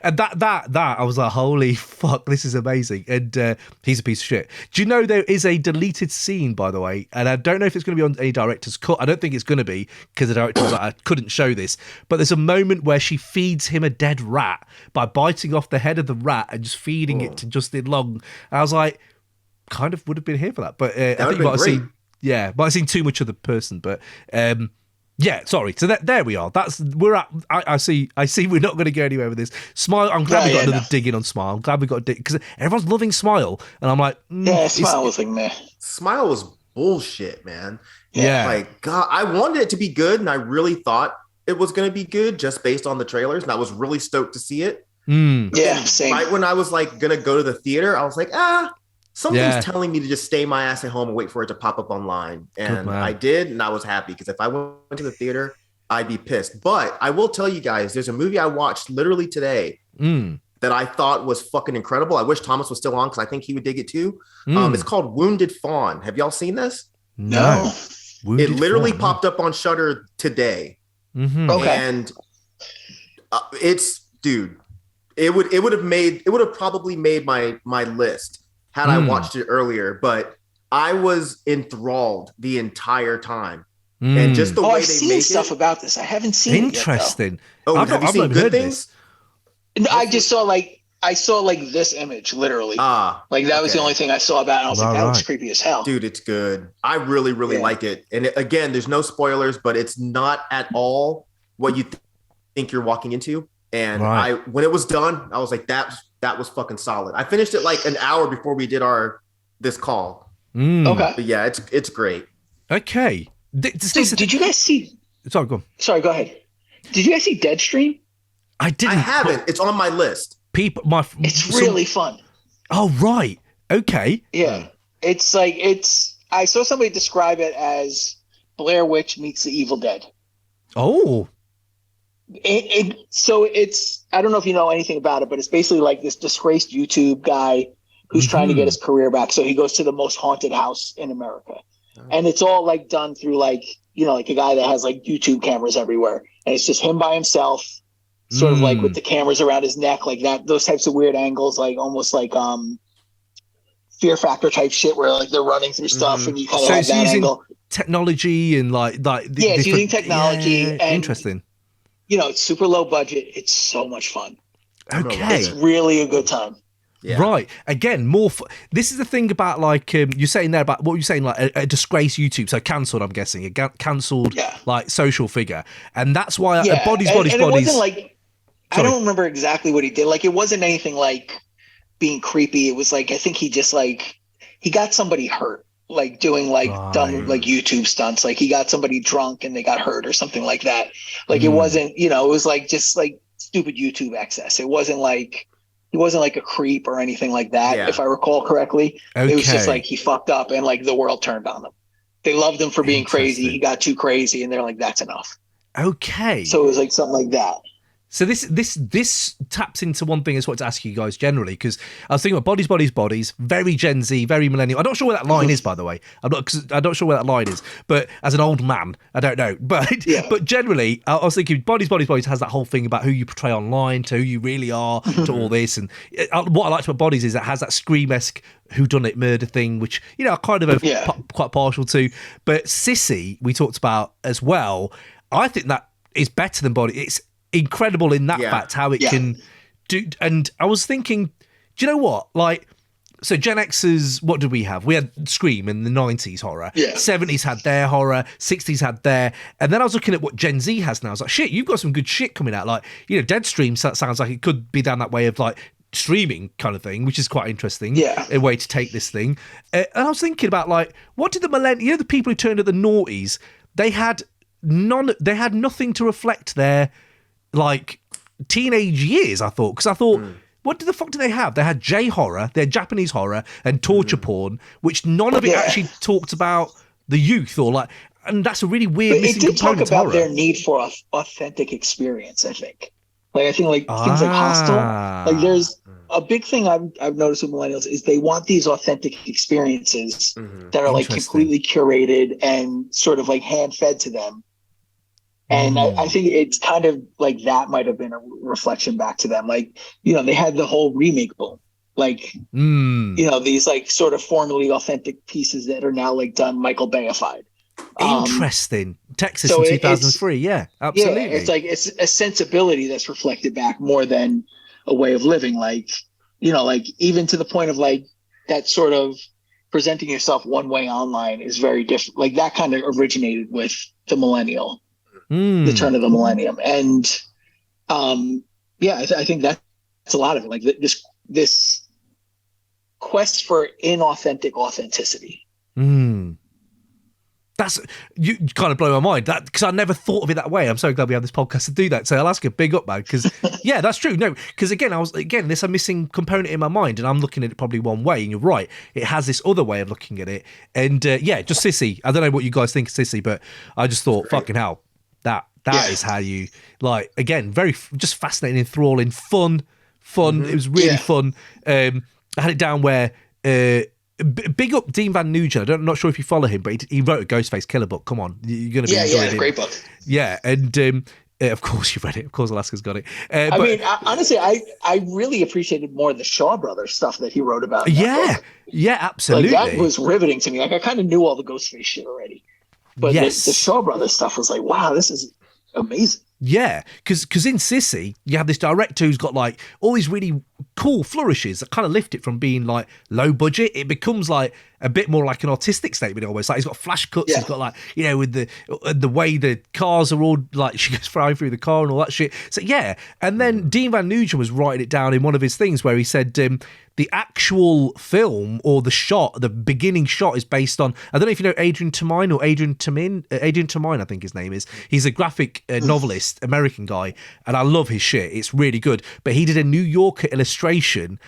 And that I was like, holy fuck, this is amazing. And he's a piece of shit. Do you know there is a deleted scene, by the way? And I don't know if it's going to be on any director's cut. I don't think it's going to be, because the director was like, I couldn't show this. But there's a moment where she feeds him a dead rat by biting off the head of the rat and just feeding it to Justin Long. And I was like, kind of would have been here for that. But I think you might have seen too much of the person. But yeah, sorry. So there we are. I see we're not going to go anywhere with this. Smile. I'm glad we got another dig in on Smile. I'm glad we got a dig, because everyone's loving Smile, and I'm like, Smile was like meh. Smile was bullshit, man. Yeah. Like, God, I wanted it to be good, and I really thought it was going to be good just based on the trailers, and I was really stoked to see it. Yeah, same. Right when I was like going to go to the theater, I was like, something's telling me to just stay my ass at home and wait for it to pop up online. And I did, and I was happy, because if I went to the theater, I'd be pissed. But I will tell you guys, there's a movie I watched literally today that I thought was fucking incredible. I wish Thomas was still on, because I think he would dig it too. It's called Wounded Fawn. Have y'all seen this? No. It literally popped up on Shudder today. Okay. And it would have probably made my list had I watched it earlier, but I was enthralled the entire time. And just the way I've they seen make stuff about this. I haven't seen Interesting. it yet, have you seen good things? No, I just saw this image literally. Like that was the only thing I saw about it. I was like, that looks creepy as hell. Dude, it's good. I really, really like it. And again, there's no spoilers, but it's not at all what you think you're walking into. And when it was done, I was like, that was fucking solid. I finished it like an hour before we did this call. Okay. But yeah, it's great. Okay. Did you guys see? Sorry, go on. Sorry, go ahead. Did you guys see Deadstream? I didn't. I haven't. It's on my list. It's really fun. Oh, right. Okay. Yeah. It's like, I saw somebody describe it as Blair Witch meets The Evil Dead. Oh. So it's, I don't know if you know anything about it, but it's basically like this disgraced YouTube guy who's trying to get his career back. So he goes to the most haunted house in America. And it's all like done through like, like a guy that has like YouTube cameras everywhere. And it's just him by himself, sort of like with the cameras around his neck, like that, those types of weird angles, like almost like Fear Factor type shit where like they're running through stuff and you kind of have that angle. Technology and it's using technology. And, interesting. It's super low budget. It's so much fun. Okay. It's really a good time. Yeah. Right. Again, this is the thing about like you're saying there about what you're saying, like a disgraced YouTube, so cancelled. I'm guessing a cancelled like social figure, and that's why bodies. It wasn't like I Sorry. don't remember exactly what he did. Like it wasn't anything like being creepy. It was like I think he just like he got somebody hurt, like doing like dumb like YouTube stunts. Like he got somebody drunk and they got hurt or something like that. Like it wasn't, it was like just like stupid YouTube excess. It wasn't like. He wasn't like a creep or anything like that, if I recall correctly. Okay. It was just like he fucked up and like the world turned on him. They loved him for being crazy. He got too crazy and they're like, that's enough. Okay. So it was like something like that. So this taps into one thing I just wanted to ask you guys generally, because I was thinking about bodies, very Gen Z, very millennial. I'm not sure where that line is, by the way. I'm not sure where that line is, but as an old man, I don't know. But but generally, I was thinking bodies has that whole thing about who you portray online to who you really are to all this. And what I liked about Bodies is it has that Scream-esque whodunit murder thing, which I kind of quite partial to. But Sissy, we talked about as well. I think that is better than Bodies. It's incredible in that fact how it can do. And I was thinking, do you know what, like, so Gen X's, what did we have? We had Scream in the 90s horror, 70s had their horror, 60s had their, and then I was looking at what Gen Z has now. I was like, shit, you've got some good shit coming out. Like, Deadstream sounds like it could be down that way of like streaming kind of thing, which is quite interesting, a way to take this thing. And I was thinking about like, what did the millennials, the people who turned at the noughties, they had nothing to reflect their like teenage years, I thought, because I thought, what the fuck do they have? They had J-horror, they had Japanese horror and torture porn, which none of it actually talked about the youth or like, and that's a really weird missing component. It did talk about their need for authentic experience, I think. Like I think like things like Hostel, like there's a big thing I've noticed with millennials is they want these authentic experiences that are like completely curated and sort of like hand fed to them. And I think it's kind of like that might have been a reflection back to them. Like, they had the whole remake boom. Like, these like sort of formerly authentic pieces that are now like done Michael Bayified. Interesting. Texas in 2003. Yeah, absolutely. Yeah, it's like it's a sensibility that's reflected back more than a way of living. Like, like even to the point of like that sort of presenting yourself one way online is very different. Like that kind of originated with the millennial. The turn of the millennium, and I think that's a lot of it. Like this quest for inauthentic authenticity. That's you kind of blow my mind, that because I never thought of it that way. I'm so glad we have this podcast to do that. So I'll ask you a big up, man, because that's true. No, because again there's a missing component in my mind, and I'm looking at it probably one way, and you're right, it has this other way of looking at it. And just Sissy. I don't know what you guys think of Sissy, but I just thought, fucking hell. That is how you, like, again, very just fascinating, enthralling, fun. It was really fun. I had it down where big up Dean Van Nugent. I'm not sure if you follow him, but he wrote a Ghostface Killer book. Come on, you're going to be enjoying it. Great book. Yeah, and of course you read it. Of course Alaska's got it. I mean, honestly, I really appreciated more the Shaw Brothers stuff that he wrote about. Yeah, absolutely. Like, that was riveting to me. Like I kind of knew all the Ghostface shit already. But the Shaw Brothers stuff was like, wow, this is amazing. Yeah, because in Sissy, you have this director who's got like all these really cool flourishes that kind of lift it from being like low budget. It becomes like a bit more like an artistic statement almost. Like he's got flash cuts, he's got like, with the way the cars are all like, she goes flying through the car and all that shit. So and then Dean Van Nugent was writing it down in one of his things where he said the actual film or the beginning shot is based on, I don't know if you know Adrian Tamine or Adrian Tamine, I think his name is. He's a graphic novelist, American guy, and I love his shit. It's really good. But he did a New Yorker illustration,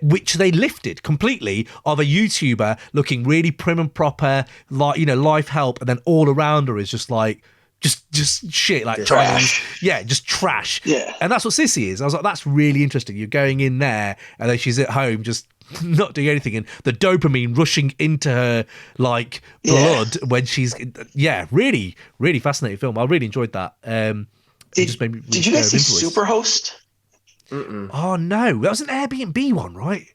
which they lifted completely, of a YouTuber looking really prim and proper, like, life help, and then all around her is just like, just shit, like trash. Just trash. Yeah. And that's what Sissy is. I was like, that's really interesting. You're going in there and then she's at home just not doing anything, and the dopamine rushing into her like blood when she's really, really fascinating film. I really enjoyed that. Did you guys see Superhost? Oh no, that was an Airbnb one, right?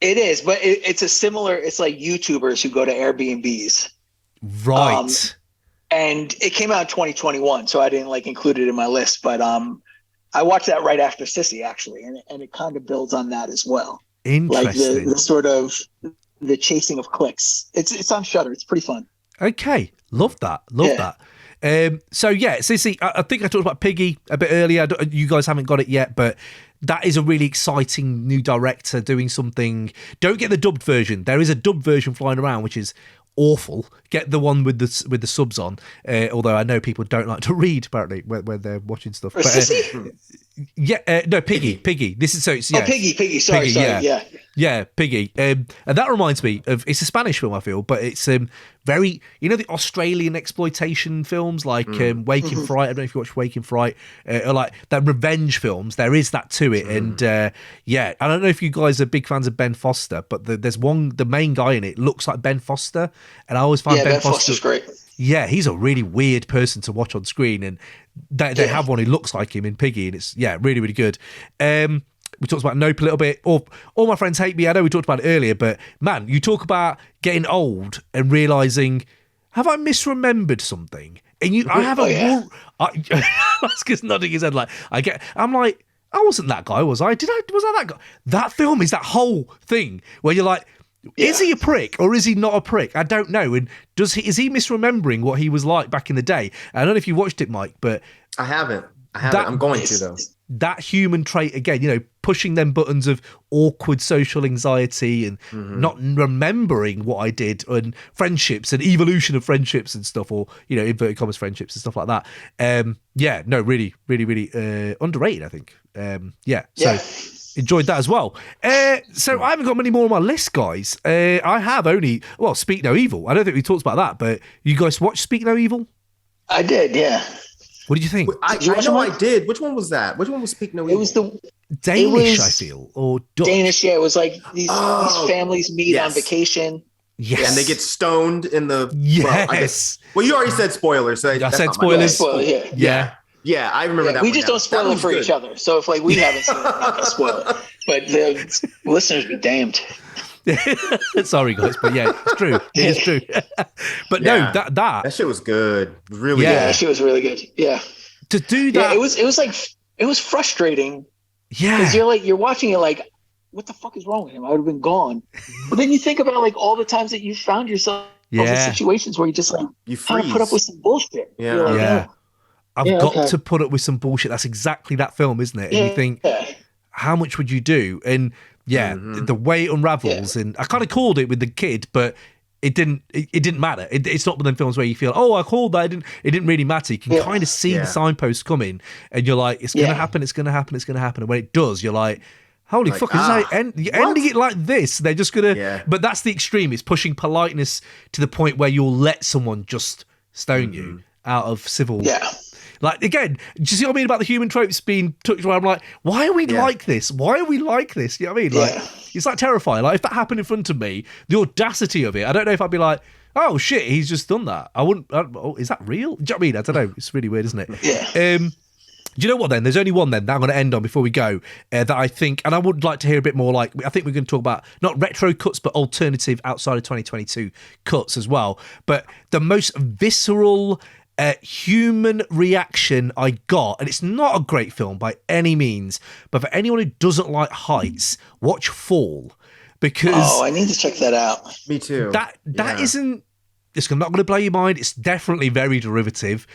It is, but it's a similar, it's like YouTubers who go to Airbnbs. Right. And it came out in 2021, so I didn't like include it in my list. But I watched that right after Sissy, actually, and it kind of builds on that as well. Interesting. the sort of the chasing of clicks. It's on Shudder. It's pretty fun. Okay, love that. So yeah, Sissy, I think I talked about Piggy a bit earlier. You guys haven't got it yet, but that is a really exciting new director doing something. Don't get the dubbed version. There is a dubbed version flying around, which is awful. Get the one with the subs on. Although I know people don't like to read apparently when they're watching stuff. But, no, Piggy. This is Piggy. Sorry. Yeah, Piggy. And that reminds me of, it's a Spanish film, I feel, but it's very, the Australian exploitation films like Waking Fright. I don't know if you watch Waking Fright, or like that revenge films. There is that to it. And I don't know if you guys are big fans of Ben Foster, but there's the main guy in it looks like Ben Foster. And I always find Ben Foster's great. Yeah, he's a really weird person to watch on screen, and they have one who looks like him in Piggy, and it's really, really good. We talked about Nope a little bit. All My Friends Hate Me. I know we talked about it earlier, but man, you talk about getting old and realizing, have I misremembered something? And I have Oscar's nodding his head like I'm like, I wasn't that guy, was I? Was I that guy? That film is that whole thing where you're like, is he a prick or is he not a prick? I don't know. And is he misremembering what he was like back in the day? I don't know if you watched it, Mike, but I haven't. I'm going to though. That human trait again, pushing them buttons of awkward social anxiety and not remembering what I did, and friendships and evolution of friendships and stuff, or inverted commas friendships and stuff like that. Really, really, really underrated, I think. So enjoyed that as well. So I haven't got many more on my list, guys. I have only Speak No Evil. I don't think we talked about that, but you guys watched Speak No Evil? I did, yeah. What did you think? I know I did. Which one was that? Which one was Speak No Evil? It was the Danish, I feel, or Dutch. Danish. Yeah, it was like these families meet on vacation. Yes, and they get stoned in the. Yes. Well, you already said spoilers. So I said spoilers. Yeah. Yeah, I remember that. We just don't spoil it for each other. So if we haven't seen it, we're not gonna spoil it. But the listeners be damned. Sorry guys, but it's true. It is true. But no, that shit was good. Really good. That shit was really good. Yeah. To do that, it was frustrating. Yeah. Because you're watching it like, what the fuck is wrong with him? I would have been gone. But then you think about all the times that you found yourself in situations where you just you freeze. Put up with some bullshit. Yeah. I've got to put up with some bullshit. That's exactly that film, isn't it? And you think, how much would you do? And the way it unravels, and I kind of called it with the kid, but it didn't matter. It's not one of them films where you feel, I called that. It didn't really matter. You can kind of see the signposts coming, and you're like, it's gonna happen. It's gonna happen. It's gonna happen. And when it does, you're like, holy fuck! You're ending it like this. They're just gonna. Yeah. But that's the extreme. It's pushing politeness to the point where you'll let someone just stone you out of civil. Yeah. Like, again, do you see what I mean about the human tropes being touched around? I'm like, why are we like this? Why are we like this? You know what I mean? Like, it's like Terrifier. Like, if that happened in front of me, the audacity of it, I don't know if I'd be like, oh, shit, he's just done that. Is that real? Do you know what I mean? I don't know. It's really weird, isn't it? Yeah. Do you know what then? There's only one then that I'm going to end on before we go that I think, and I would like to hear a bit more, I think we're going to talk about not retro cuts, but alternative outside of 2022 cuts as well. But the most visceral human reaction I got, and it's not a great film by any means, but for anyone who doesn't like heights, watch Fall, because I need to check that out. Me too. That isn't, it's not going to blow your mind. It's definitely very derivative,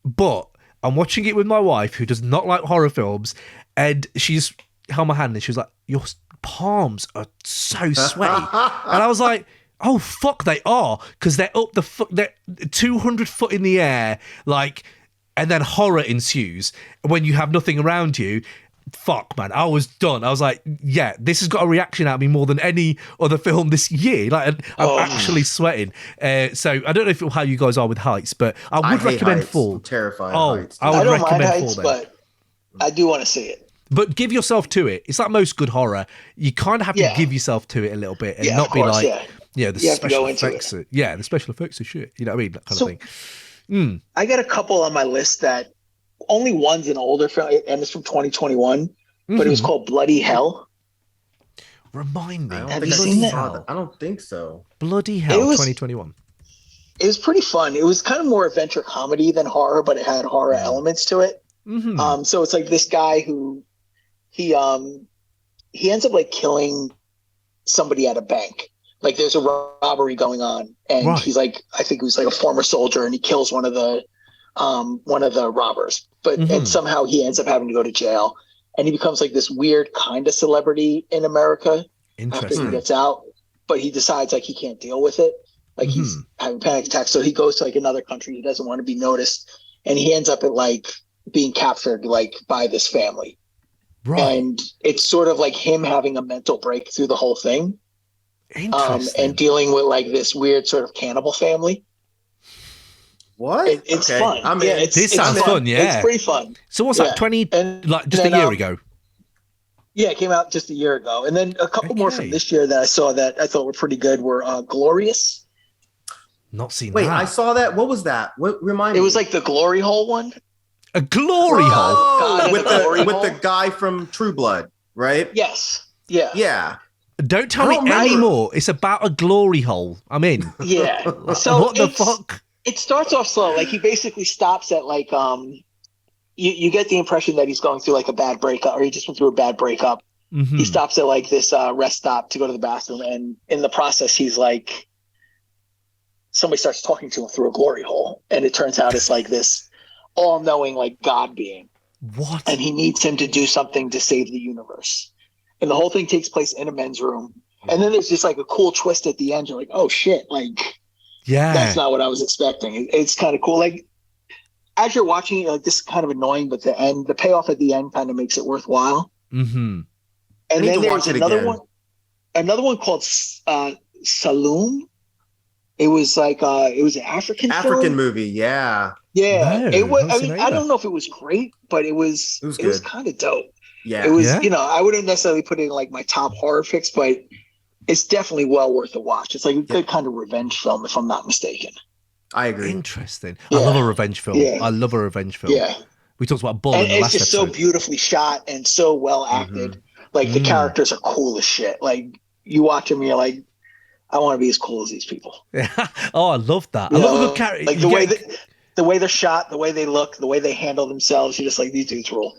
but I'm watching it with my wife who does not like horror films, and she's held my hand and she was like, your palms are so sweaty. And I was like, oh fuck, they are, because they're up they're 200 foot in the air, and then horror ensues when you have nothing around you. Fuck, man, I was done. I was like, this has got a reaction out of me more than any other film this year. I'm actually sweating. So I don't know how you guys are with heights, but I would recommend Fall. I'm terrified of heights. I would recommend heights, Fall. But I do want to see it. But give yourself to it. It's like most good horror. You kind of have to give yourself to it a little bit and not be like. Yeah, the special effects. The special effects are shit. You know what I mean? That kind of thing. I got a couple on my list that only one's an older film, and it's from 2021, but it was called Bloody Hell. Remind me. Have you seen that? I don't think so. Bloody Hell, 2021. It was pretty fun. It was kind of more adventure comedy than horror, but it had horror elements to it. So it's like this guy who he ends up killing somebody at a bank. Like there's a robbery going on, and he's like, I think he was like a former soldier, and he kills one of the robbers. But and somehow he ends up having to go to jail, and he becomes like this weird kind of celebrity in America after he gets out. But he decides like he can't deal with it. Like he's having panic attacks, so he goes to like another country. He doesn't want to be noticed, and he ends up at like being captured like by this family. Right. And it's sort of like him having a mental break through the whole thing. And dealing with like this weird sort of cannibal family. What? It's fun. I mean, this sounds fun. Yeah, it's pretty fun. So what's that? 20? Like just a year ago. Yeah, it came out just a year ago, and then a couple more from this year that I saw that I thought were pretty good were Glorious. Not seen. Wait, that. I saw that. What was that? What remind me? It was like the glory hole one. A glory hole with the guy from True Blood, right? Yes. Yeah. Yeah. Don't tell me anymore. It's about a glory hole. I'm in. Yeah. So what the fuck? It starts off slow. Like he basically stops at like you get the impression that he's going through like a bad breakup, or he just went through a bad breakup. He stops at like this rest stop to go to the bathroom, and in the process he's like somebody starts talking to him through a glory hole, and it turns out it's like this all-knowing like God being. What? And he needs him to do something to save the universe. And the whole thing takes place in a men's room. And then there's just like a cool twist at the end. You're like, oh shit, like that's not what I was expecting. It's kind of cool. Like as you're watching it, like this is kind of annoying, but the payoff at the end kind of makes it worthwhile. And then there's another one called Saloon. It was like it was an African film. movie, yeah. Yeah. No, it was I mean, I don't know if it was great, but it was kind of dope. Yeah. It was, I wouldn't necessarily put it in like my top horror picks, but it's definitely well worth a watch. It's like a good kind of revenge film, if I'm not mistaken. I agree. Interesting. Yeah. I love a revenge film. Yeah. I love a revenge film. Yeah. We talked about Bull in the last episode. It's just so beautifully shot and so well acted. Like the characters are cool as shit. Like you watch them and you're like, I want to be as cool as these people. Oh, I love that. I love a good character. Like the way they're shot, the way they look, the way they handle themselves. You're just like, these dudes rule.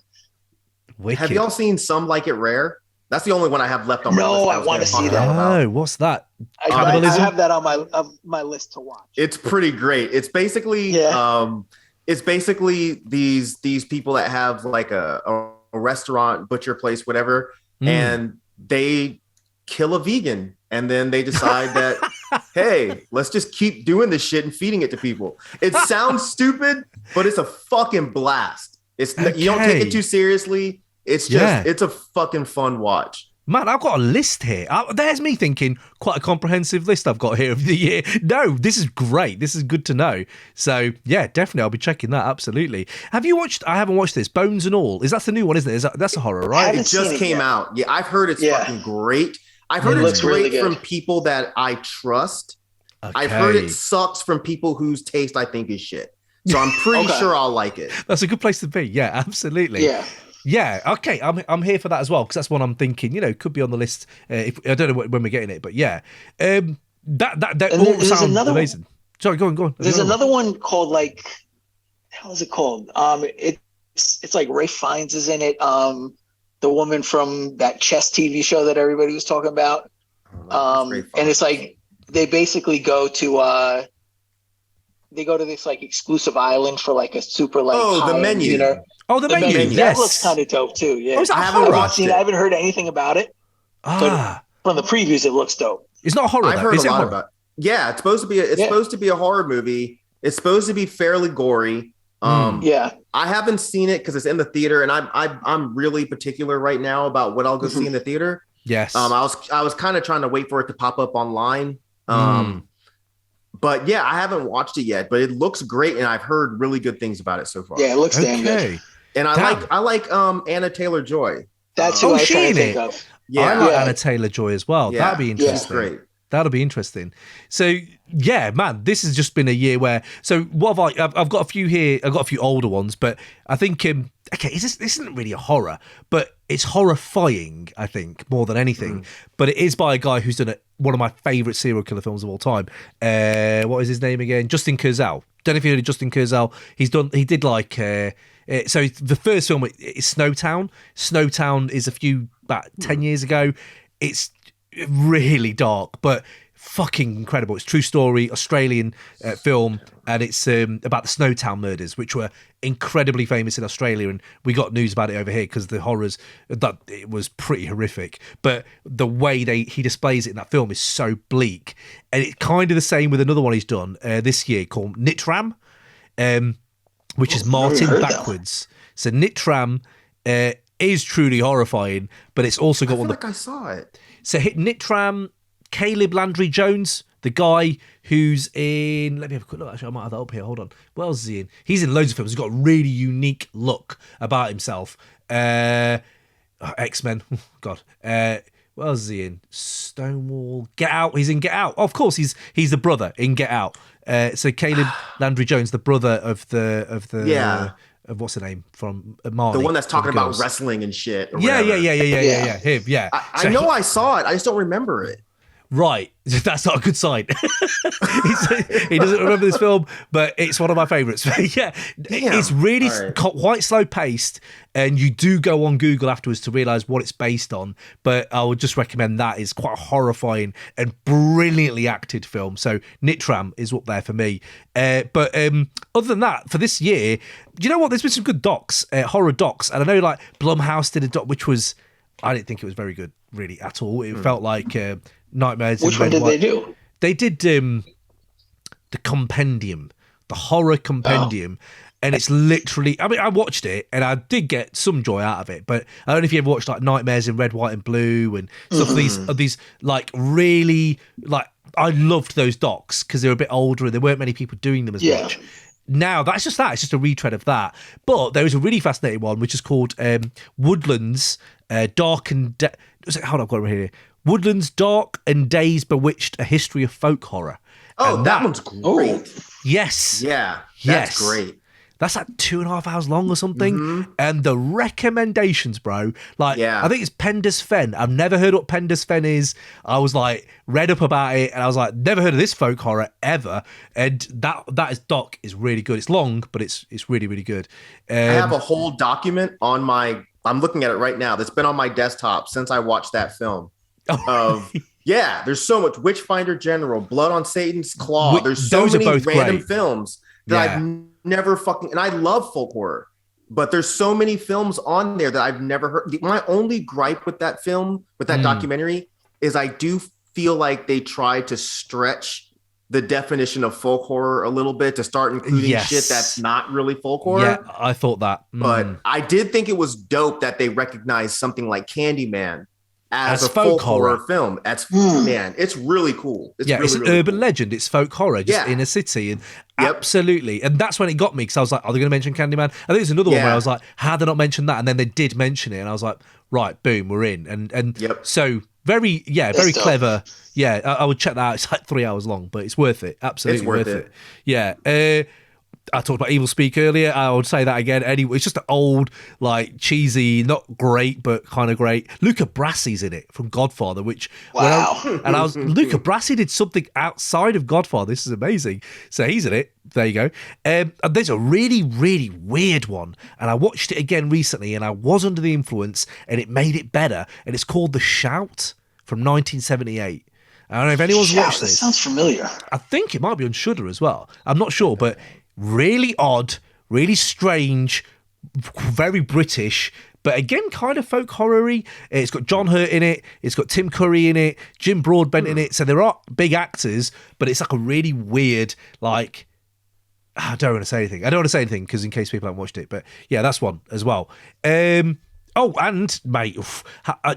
Wicked. Have y'all seen Some Like It Rare? That's the only one I have left on my list. No, I want to see that. Oh, what's that? I have that on my list to watch. It's pretty great. It's basically these people that have like a restaurant, butcher place, whatever, and they kill a vegan, and then they decide that hey, let's just keep doing this shit and feeding it to people. It sounds stupid, but it's a fucking blast. You don't take it too seriously. It's just it's a fucking fun watch. Man, I've got a list here. There's me thinking quite a comprehensive list I've got here of the year. No, this is great. This is good to know. So, yeah, definitely. I'll be checking that. Absolutely. Have you watched, I haven't watched this, Bones and All. That's the new one, isn't it? That's a horror, right? It just came out. Yeah, I've heard it's fucking great. I've heard it's great really from people that I trust. Okay. I've heard it sucks from people whose taste I think is shit. So I'm pretty sure I'll like it. That's a good place to be. Yeah, absolutely. Yeah. Yeah, okay, I'm here for that as well, because that's one I'm thinking, could be on the list. If I don't know when we're getting it, but yeah. That all sounds amazing. Sorry, go on. There's another one called like, how is it called? It's like Ray Fiennes is in it. The woman from that chess TV show that everybody was talking about. And it's like, they basically go to this like exclusive island for like a super like the menu. Dinner. Oh, the menu. Yes. That looks kind of dope too. Yeah. I haven't heard anything about it. But from the previews, it looks dope. It's not horror. I've heard a lot about it. Yeah, it's supposed to be. Supposed to be a horror movie. It's supposed to be fairly gory. I haven't seen it because it's in the theater, and I'm really particular right now about what I'll go see in the theater. Yes. I was kind of trying to wait for it to pop up online. But yeah, I haven't watched it yet, but it looks great, and I've heard really good things about it so far. Yeah, it looks damn good. And I like Anna Taylor-Joy. That's who I try to think of. Yeah, I like Anna Taylor-Joy as well. Yeah. That'd be interesting. Yeah, great. That'll be interesting. So yeah, man, this has just been a year where. So what have I've got a few here. I've got a few older ones, but I think this isn't really a horror, but it's horrifying. I think more than anything. But it is by a guy who's done one of my favorite serial killer films of all time. What is his name again? Justin Kurzel. Don't know if you heard of Justin Kurzel. He did like. So the first film is Snowtown. Snowtown is about 10 years ago. It's really dark, but fucking incredible. It's a true story, Australian film, and it's about the Snowtown murders, which were incredibly famous in Australia, and we got news about it over here because the horrors, that it was pretty horrific. But the way he displays it in that film is so bleak, and it's kind of the same with another one he's done this year called Nitram, which is Martin backwards. So Nitram is truly horrifying, but it's also got one. I saw it. So hit Nitram. Caleb Landry Jones, the guy who's in. Let me have a quick look. Actually, I might have that up here. Hold on. What else is he in? He's in loads of films. He's got a really unique look about himself. X-Men. God. What else is he in? Stonewall. Get Out. He's in Get Out. Oh, of course, he's the brother in Get Out. So Caleb Landry Jones, the brother of the of what's the name from Marnie, the one that's talking about wrestling and shit. Yeah. Him. Yeah. I know I saw it. I just don't remember it. Right, that's not a good sign. He doesn't remember this film, but it's one of my favourites. Yeah, it's really quite slow paced, and you do go on Google afterwards to realise what it's based on. But I would just recommend that. It's quite a horrifying and brilliantly acted film. So Nitram is up there for me. But other than that, for this year, you know what? There's been some good docs, horror docs, and I know like Blumhouse did a doc, which was, I didn't think it was very good really at all. It felt like Nightmares. Which one did they do? They did the Compendium, the horror Compendium, and it's literally. I mean, I watched it and I did get some joy out of it, but I don't know if you ever watched like Nightmares in Red, White, and Blue and stuff. These like really like I loved those docs because they were a bit older and there weren't many people doing them as much. Now that's just that. It's just a retread of that. But there was a really fascinating one which is called Woodlands Dark and hold on, I've got it here. Woodlands Dark and Days Bewitched: A History of Folk Horror. Oh, that one's great. Yes. Yeah, that's great. That's like 2.5 hours long or something. And the recommendations, bro. Like, I think it's Penda's Fen. I've never heard what Penda's Fen is. I was like, read up about it, and I was like, never heard of this folk horror ever. And that doc is really good. It's long, but it's really, really good. I have a whole document on my. I'm looking at it right now. That's been on my desktop since I watched that film. There's so much. Witchfinder General, Blood on Satan's Claw. There's so many random films that I've never and I love folk horror, but there's so many films on there that I've never heard. My only gripe with that film, with that documentary, is I do feel like they tried to stretch the definition of folk horror a little bit to start including shit that's not really folk horror. Yeah, I thought that. But I did think it was dope that they recognized something like Candyman as a folk horror film. That's man, it's really cool. It's really, it's an really urban cool. legend. It's folk horror, just in a city, and absolutely. And that's when it got me because I was like, "Are they going to mention Candyman?" I think there's another one where I was like, "How they not mention that?" And then they did mention it, and I was like, "Right, boom, we're in." And so very clever. Yeah, I would check that out. It's like 3 hours long, but it's worth it. Absolutely worth it. Yeah. I talked about Evil Speak earlier. I would say that again. Anyway, it's just an old, like, cheesy, not great, but kind of great. Luca Brassi's in it from Godfather, which Luca Brasi did something outside of Godfather. This is amazing. So he's in it. There you go. And there's a really, really weird one, and I watched it again recently, and I was under the influence, and it made it better. And it's called The Shout from 1978. I don't know if anyone's watched this. That sounds familiar. I think it might be on Shudder as well. I'm not sure, but really odd, really strange, very British, but again, kind of folk horror-y. It's got John Hurt in it. It's got Tim Curry in it, Jim Broadbent in it. So there are big actors, but it's like a really weird, like, I don't want to say anything because in case people haven't watched it, but yeah, that's one as well. Oh, and mate,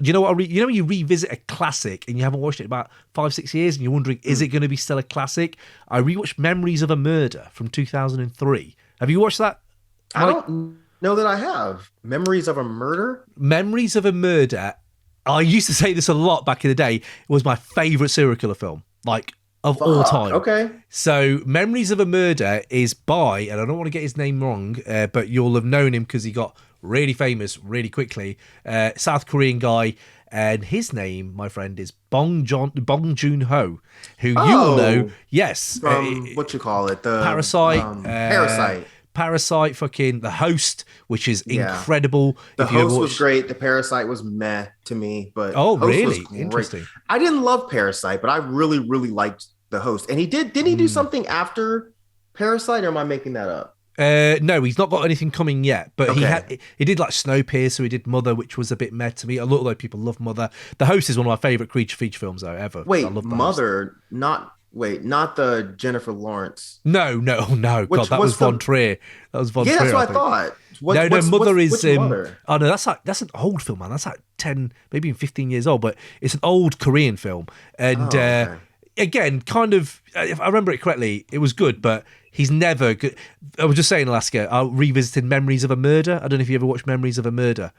you know what? You know when you revisit a classic and you haven't watched it in about 5-6 years, and you're wondering, is it going to be still a classic? I rewatched Memories of a Murder from 2003. Have you watched that? I don't know that I have. Memories of a Murder. Memories of a Murder. I used to say this a lot back in the day. It was my favorite serial killer film, like of all time. Okay. So Memories of a Murder is by, and I don't want to get his name wrong, but you'll have known him because he got really famous really quickly. South Korean guy, and his name, my friend, is Bong Joon-ho, who you will know. Yes, from what you call it, the Parasite. Parasite, fucking The Host, which is incredible. The Host was great. The Parasite was meh to me, but Host really? was great. Interesting. I didn't love Parasite, but I really, really liked The Host. And didn't he do something after Parasite, or am I making that up? No, he's not got anything coming yet, but he did like Snowpiercer, he did Mother, which was a bit meh to me. A lot of people love Mother. The Host is one of my favourite creature feature films though ever. Wait, I love Mother, not the Jennifer Lawrence. No. God, that was Von Trier. That was Von Trier. Yeah, that's what I thought. Mother is. Mother? Oh no, that's an old film, man. That's like 10, maybe even 15 years old, but it's an old Korean film, and again, kind of. If I remember it correctly, it was good, but he's never good. I was just saying, Alaska, I revisited Memories of a Murder. I don't know if you ever watched Memories of a Murder,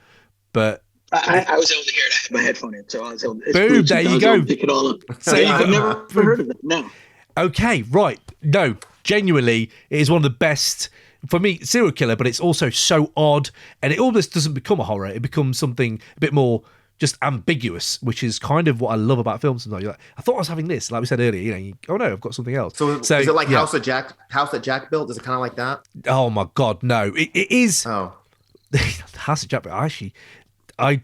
but I was able to hear it. I had my headphone in, so I was able to. Boom! There you go. Pick it all up. So I've never heard of it. No. Okay, right. No, genuinely, it is one of the best for me. Serial killer, but it's also so odd, and it almost doesn't become a horror. It becomes something a bit more just ambiguous, which is kind of what I love about films. Sometimes you're like, I thought I was having this, like we said earlier. Oh no, I've got something else. So is it like House that Jack built? Is it kind of like that? Oh my god, no! It is. Oh, House of Jack. I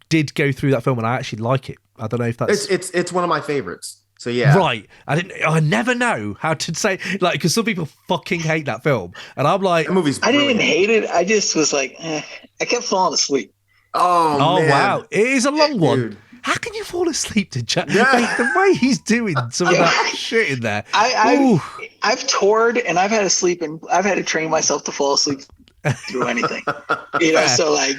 did go through that film, and I actually like it. I don't know if that's it's one of my favorites. So yeah, right. I never know how to say, like, because some people fucking hate that film, and I'm like, that movie's I didn't hate it. I just was like, I kept falling asleep. Oh man. Wow, it is a long one. Dude. How can you fall asleep to Jack? Like, the way he's doing some of that shit in there. I've toured and I've had to sleep, and I've had to train myself to fall asleep through anything. So like.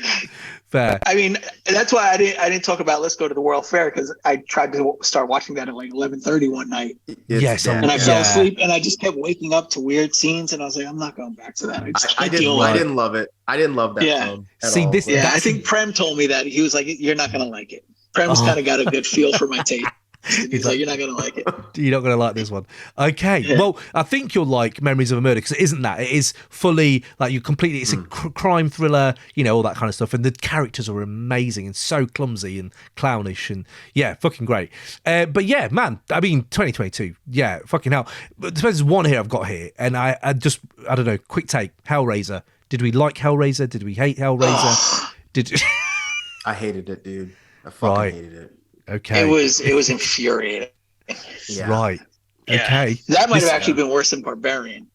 Fair. I mean, that's why I didn't talk about Let's Go to the World Fair, because I tried to start watching that at like 11:30 one night. And I fell asleep, and I just kept waking up to weird scenes, and I was like, I'm not going back to that. I didn't love it. I didn't love that film at all. I think Prem told me that. He was like, you're not going to like it. Prem's kind of got a good feel for my taste. He's like, you're not going to like it. You're not going to like this one. Okay. Well, I think you'll like Memories of a Murder, because it isn't that. It is fully, like, it's a crime thriller, all that kind of stuff. And the characters are amazing and so clumsy and clownish and, fucking great. But yeah, man, I mean, 2022, fucking hell. But there's one here I've got here. And I don't know, quick take, Hellraiser. Did we like Hellraiser? Did we hate Hellraiser? I hated it, dude. I fucking hated it. Okay. It was infuriating. Yeah. Right. Yeah. Okay. That might have actually been worse than Barbarian.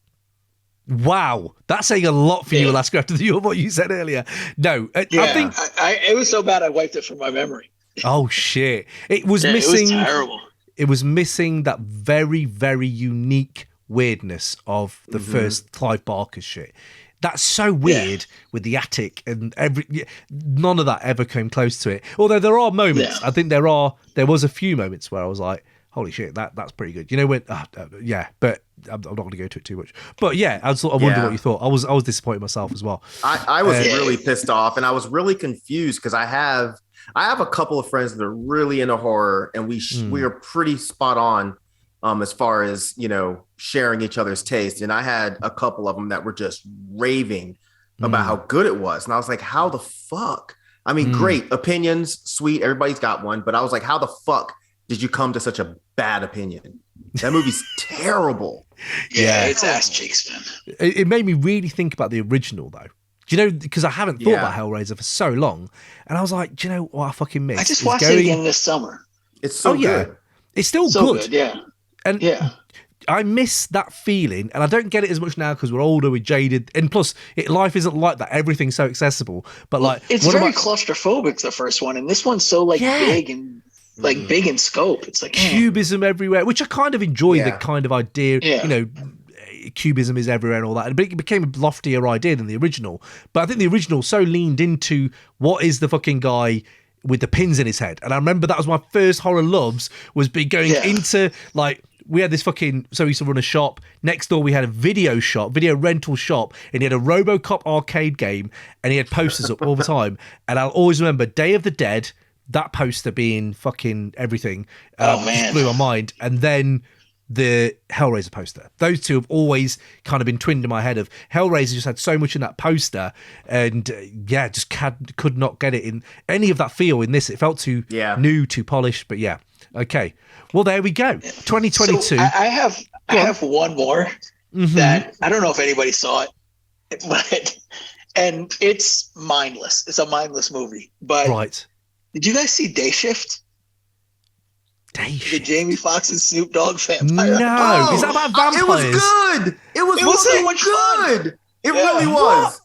Wow. That's saying a lot for you, Alaska, after what you said earlier. No, I think it was so bad I wiped it from my memory. Oh shit. It was missing. It was terrible. It was missing that very, very unique weirdness of the first Clive Barker shit. That's so weird with the attic and none of that ever came close to it. Although there are moments, I think there was a few moments where I was like, holy shit, that's pretty good. When, but I'm not going to go to it too much. But I wonder what you thought. I was disappointed myself as well. I was really pissed off, and I was really confused because I have a couple of friends that are really into horror, and we are pretty spot on as far as, sharing each other's taste. And I had a couple of them that were just raving about how good it was. And I was like, how the fuck? I mean, great opinions, sweet. Everybody's got one. But I was like, how the fuck did you come to such a bad opinion? That movie's terrible. Yeah, it's ass cheeks, man. It made me really think about the original, though. Because I haven't thought about Hellraiser for so long. And I was like, do you know what I fucking missed? I just watched it again this summer. It's so good. It's still so good. Yeah. And I miss that feeling, and I don't get it as much now because we're older, we're jaded, and plus, life isn't like that. Everything's so accessible. But like, it's very claustrophobic, the first one, and this one's so big and big in scope. It's like cubism everywhere, which I kind of enjoy the kind of idea. Cubism is everywhere and all that. But it became a loftier idea than the original. But I think the original so leaned into what is the fucking guy with the pins in his head, and I remember that was my first horror loves was going into like. We had this so we used to run a shop. Next door, we had a video rental shop, and he had a RoboCop arcade game, and he had posters up all the time. And I'll always remember Day of the Dead, that poster being fucking everything. Just blew my mind. And then the Hellraiser poster. Those two have always kind of been twinned in my head of Hellraiser just had so much in that poster, and just could not get it in any of that feel in this. It felt too new, too polished, but okay. Well, there we go. 2022. So I have one more that I don't know if anybody saw it. and it's mindless. It's a mindless movie. But Right. did you guys see Day Shift? Day The Shift. Jamie Foxx and Snoop Dogg vampire. No. Is that about vampires? It was good. It was so fucking much fun. good. It really What? was.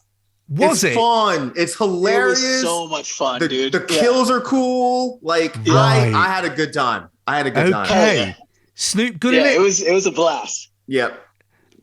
Was It's it? fun. It's It hilarious. was so much fun, the, dude. The kills are cool. Like Right. I had a good time. I had a good time. Okay. Snoop good Yeah, in it? it was a blast. Yep.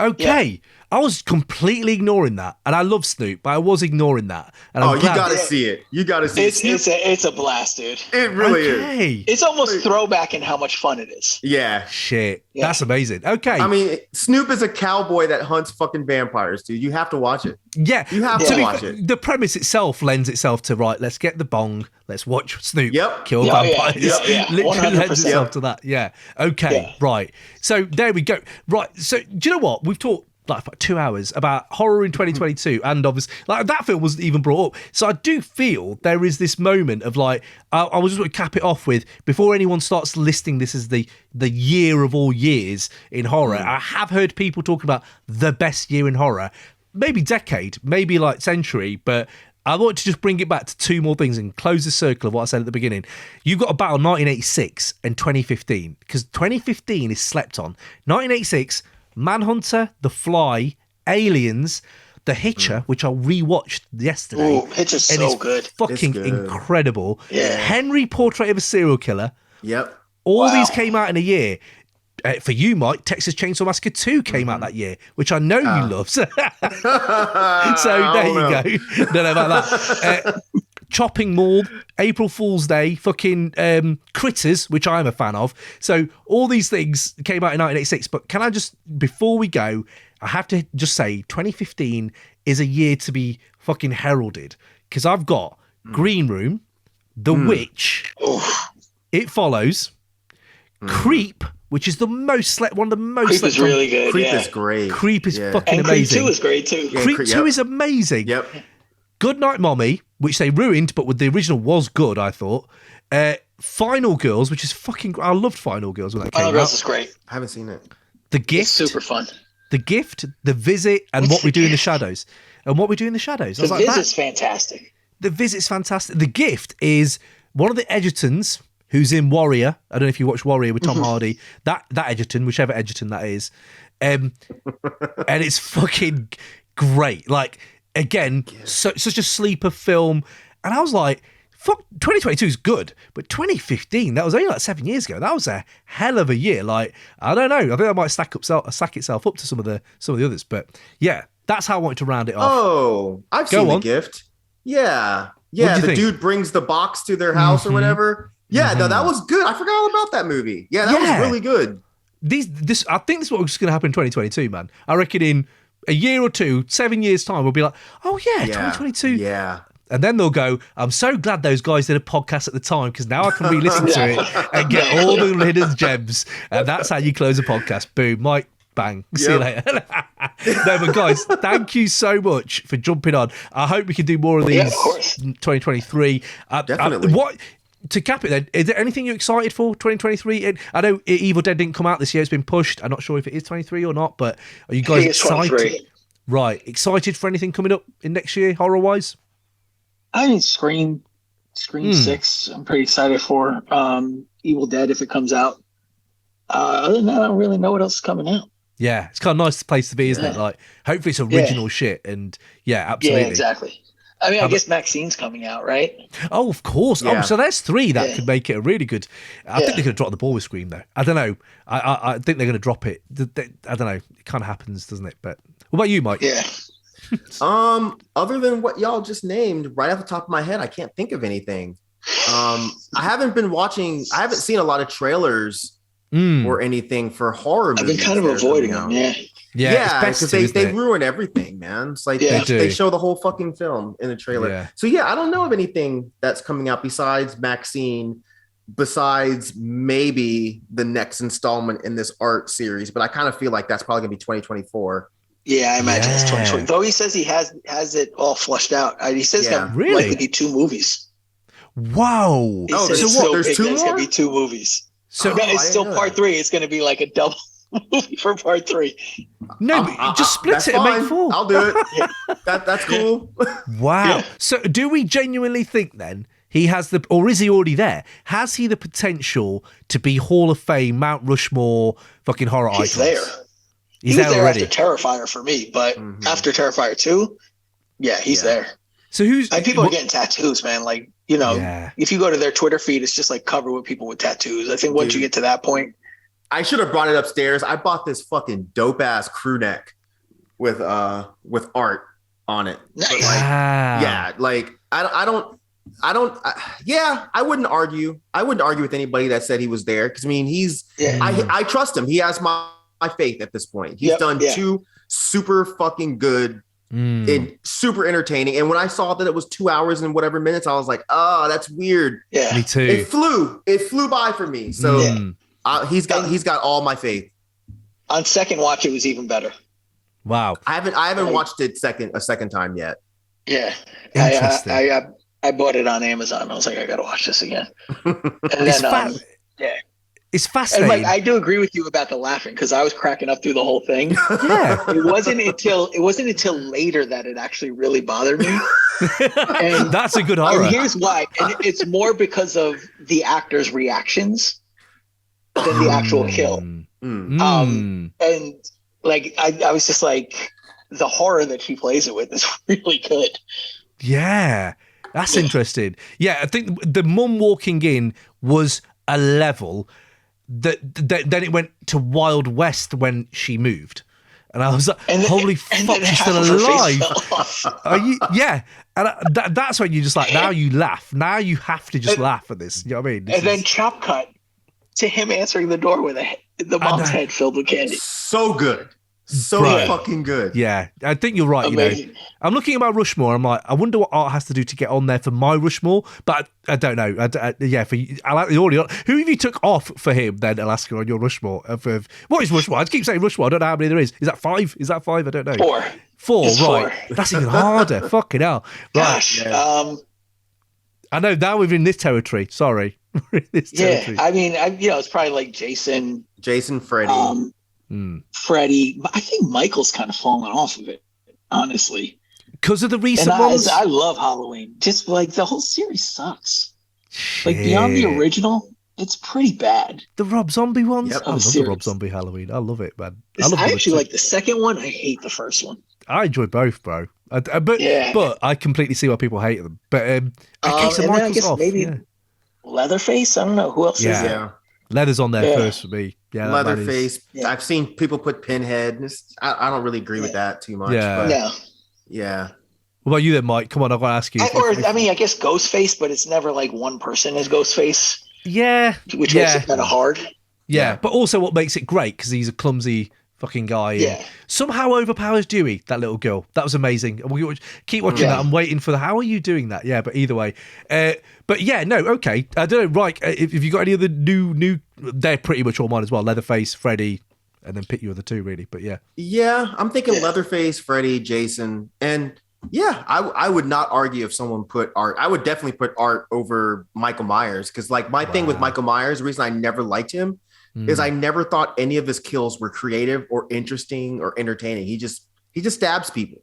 Okay. I was completely ignoring that. And I love Snoop, but I was ignoring that. And I'm You glad. gotta see it. You gotta see it. It's a blast, dude. It really is. Okay. It's almost throwback in how much fun it is. Yeah. Shit. Yeah. That's amazing. Okay. I mean, Snoop is a cowboy that hunts fucking vampires, dude. You have to watch it. yeah. You have To to be watch fair, it. the premise itself lends itself to, right, let's get the bong. Let's watch Snoop Yep. kill Yeah, yeah, vampires. yeah, yeah. Literally lends 100%. itself to that. Yeah. Okay. Yeah. Right. So there we go. Right. So do you know what? We've talked like for 2 hours about horror in 2022, and obviously like that film wasn't even brought up. So I do feel there is this moment of like I was just going to cap it off with, before anyone starts listing this as the year of all years in horror. I have heard people talking about the best year in horror, maybe decade, maybe like century, but I want to just bring it back to two more things and close the circle of what I said at the beginning. You've got to battle 1986 and 2015, because 2015 is slept on. 1986, Manhunter, The Fly, Aliens, The Hitcher, which I rewatched yesterday. Ooh, Hitcher's and so it's good. fucking It's good. incredible. Yeah. Henry, Portrait of a Serial Killer. Yep. All Wow. these came out in a year. For you, Mike, Texas Chainsaw Massacre 2 came out that year, which I know you love. So there you go. Don't know about that. Chopping Mall, April Fool's Day, fucking Critters, which I'm a fan of. So all these things came out in 1986. But can I just, before we go, I have to just say 2015 is a year to be fucking heralded, because I've got Green Room, The Witch, It Follows, Creep, which is the most one of the most Creep is slept on- really good. Creep yeah. is great. Creep is Yeah. fucking And Creep amazing. 2 is great too. Yeah, Creep Creep- 2 yep. is amazing. Yep. Good Night Mommy, which they ruined, but with the original was good, I thought. Final Girls, which is fucking... I loved Final Girls when that Final came Girls out. is great. I haven't seen it. The It's Gift, super fun. The Gift, The Visit, and What's What We The Do in the Gift? Shadows. And What We Do in the Shadows. I was The like, Visit's fantastic. The Visit's fantastic. The Gift is one of the Edgertons who's in Warrior. I don't know if you watch Warrior with Tom Hardy. That Edgerton, whichever Edgerton that is. And it's fucking great. Like, again, such a sleeper film. And I was like, fuck, 2022 is good. But 2015, that was only like 7 years ago. That was a hell of a year. Like, I don't know. I think that might stack itself up to some of the others. But yeah, that's how I wanted to round it off. Oh, I've Go seen on. The Gift. Yeah. What'd you Yeah, the think? dude brings the box to their house or whatever. Yeah, no, that was good. I forgot all about that movie. Yeah, that Yeah. was really good. I think this is what's going to happen in 2022, man. I reckon in a year or two, 7 years' time, we'll be like, oh yeah, 2022. Yeah. And then they'll go, I'm so glad those guys did a podcast at the time, because now I can re-listen to it and get all the hidden gems. And that's how you close a podcast. Boom, Mike, bang. See you later. No, but guys, thank you so much for jumping on. I hope we can do more of these Yeah, of course. in 2023. Definitely. To cap it then, is there anything you're excited for 2023? I know Evil Dead didn't come out this year. It's been pushed. I'm not sure if it is 23 or not, but are you I guys think it's excited? 23. Right. Excited for anything coming up in next year, horror-wise? I mean, Scream 6, I'm pretty excited for. Evil Dead, if it comes out. Other than that, I don't really know what else is coming out. Yeah, it's kind of nice place to be, isn't it? Like, hopefully it's original shit. And yeah, absolutely. Yeah, exactly. I mean, I guess Maxine's coming out, right? Oh, of course. Yeah. Oh, so there's three that Yeah. could make it a really good. I think they're going to drop the ball with Scream, though. I don't know. I think they're going to drop it. I don't know. It kind of happens, doesn't it? But what about you, Mike? Yeah. Other than what y'all just named, right off the top of my head, I can't think of anything. I haven't seen a lot of trailers or anything for horror I've movies. been kind of that are avoiding coming them, out. yeah. Yeah, it's best because to, they isn't it? ruin everything, man. It's like Yeah. They they do. show the whole fucking film in the trailer. Yeah. So yeah, I don't know of anything that's coming out besides Myke-C, besides maybe the next installment in this art series. But I kind of feel like that's probably gonna be 2024. Yeah, I imagine it's Yeah. 2020. Though he says he has it all flushed out. He says Yeah. that Really? likely be 2 movies. Wow. He Oh, says so it's what, still there's big 2 that It's going more? to be 2 movies. So No, I it's didn't still know part that. 3. It's going to be like a double movie for part 3. No, but just split it and make 4. I'll do it. That's cool. Wow. So do we genuinely think then he has or is he already there? Has he the potential to be Hall of Fame, Mount Rushmore, fucking horror icons? He's there. He's he was there already. after Terrifier for me, but after Terrifier 2, yeah, he's there. So who's... And people are getting tattoos, man. Like, you know, Yeah. if you go to their Twitter feed, it's just like covered with people with tattoos. I think once you get to that point... I should have brought it upstairs. I bought this fucking dope ass crew neck with art on it. Nice. But Wow. yeah, like I wouldn't argue. I wouldn't argue with anybody that said he was there because I mean I trust him. He has my faith at this point. He's done 2 super fucking good and super entertaining. And when I saw that it was 2 hours and whatever minutes, I was like, oh, that's weird. Yeah, me too. It flew by for me. So he's got all my faith. On second watch, it was even better. Wow. I haven't watched it a second time yet. Yeah, Interesting. I bought it on Amazon. I was like, I gotta watch this again. And It's then, It's and fascinating. like I do agree with you about the laughing because I was cracking up through the whole thing. Yeah. It wasn't until later that it actually really bothered me. And That's a good horror. And here's why. And it's more because of the actors' reactions than the actual kill. And like I was just like, the horror that she plays it with is really good. Yeah. That's interesting. Yeah, I think the mum walking in was a level that then it went to Wild West when she moved. And I was like, holy fuck, she's still alive. Are you? Yeah. And that's when you just like, now you laugh. Now you have to just laugh at this. You know what I mean? Then chop cut to him answering the door with the mom's head filled with candy. So good. So fucking good. Yeah, I think you're right. Amazing. You know, I'm looking at my Rushmore. I'm like, I wonder what art has to do to get on there for my Rushmore, but I don't know. For you, I like the audio. Who have you took off for him then, Alaska, on your Rushmore? What is Rushmore? I keep saying Rushmore. I don't know how many there is. Is that 5? Is that 5? I don't know. 4. 4, It's right? 4. That's even harder. Fucking hell. Right. Gosh. Yeah. I know now we're in this territory. Sorry. This territory. I mean, it's probably like Jason, Freddy. Freddy. I think Michael's kind of fallen off of it, honestly. Because of the recent And ones? I love Halloween. Just like the whole series sucks. Like beyond the original, it's pretty bad. The Rob Zombie ones? Yep. I love the serious. Rob Zombie Halloween. I love it, man. I actually like the second one. I hate the first one. I enjoy both, bro. But I completely see why people hate them. But I guess and then I Michael's guess off. maybe Leatherface. I don't know who else is there. Yeah. Leather's on there first for me. Yeah, Leatherface. Yeah. I've seen people put Pinhead. I don't really agree with that too much. Yeah. But No. yeah. What about you then, Mike? Come on, I've got to ask you. I guess Ghostface, but it's never like one person is Ghostface, Yeah. which makes it kind of hard. Yeah. But also what makes it great, because he's a clumsy fucking guy. Yeah. And somehow overpowers Dewey, that little girl. That was amazing. We keep watching that. I'm waiting for how are you doing that? Yeah, but either way. But yeah, no, okay. I don't know, right. If you got any other new, they're pretty much all mine as well. Leatherface, Freddy, and then pick you other 2, really. But yeah. Yeah, I'm thinking Leatherface, Freddy, Jason, and yeah, I would not argue if someone put Art. I would definitely put Art over Michael Myers because, like, my thing with Michael Myers, the reason I never liked him is I never thought any of his kills were creative or interesting or entertaining. He just stabs people,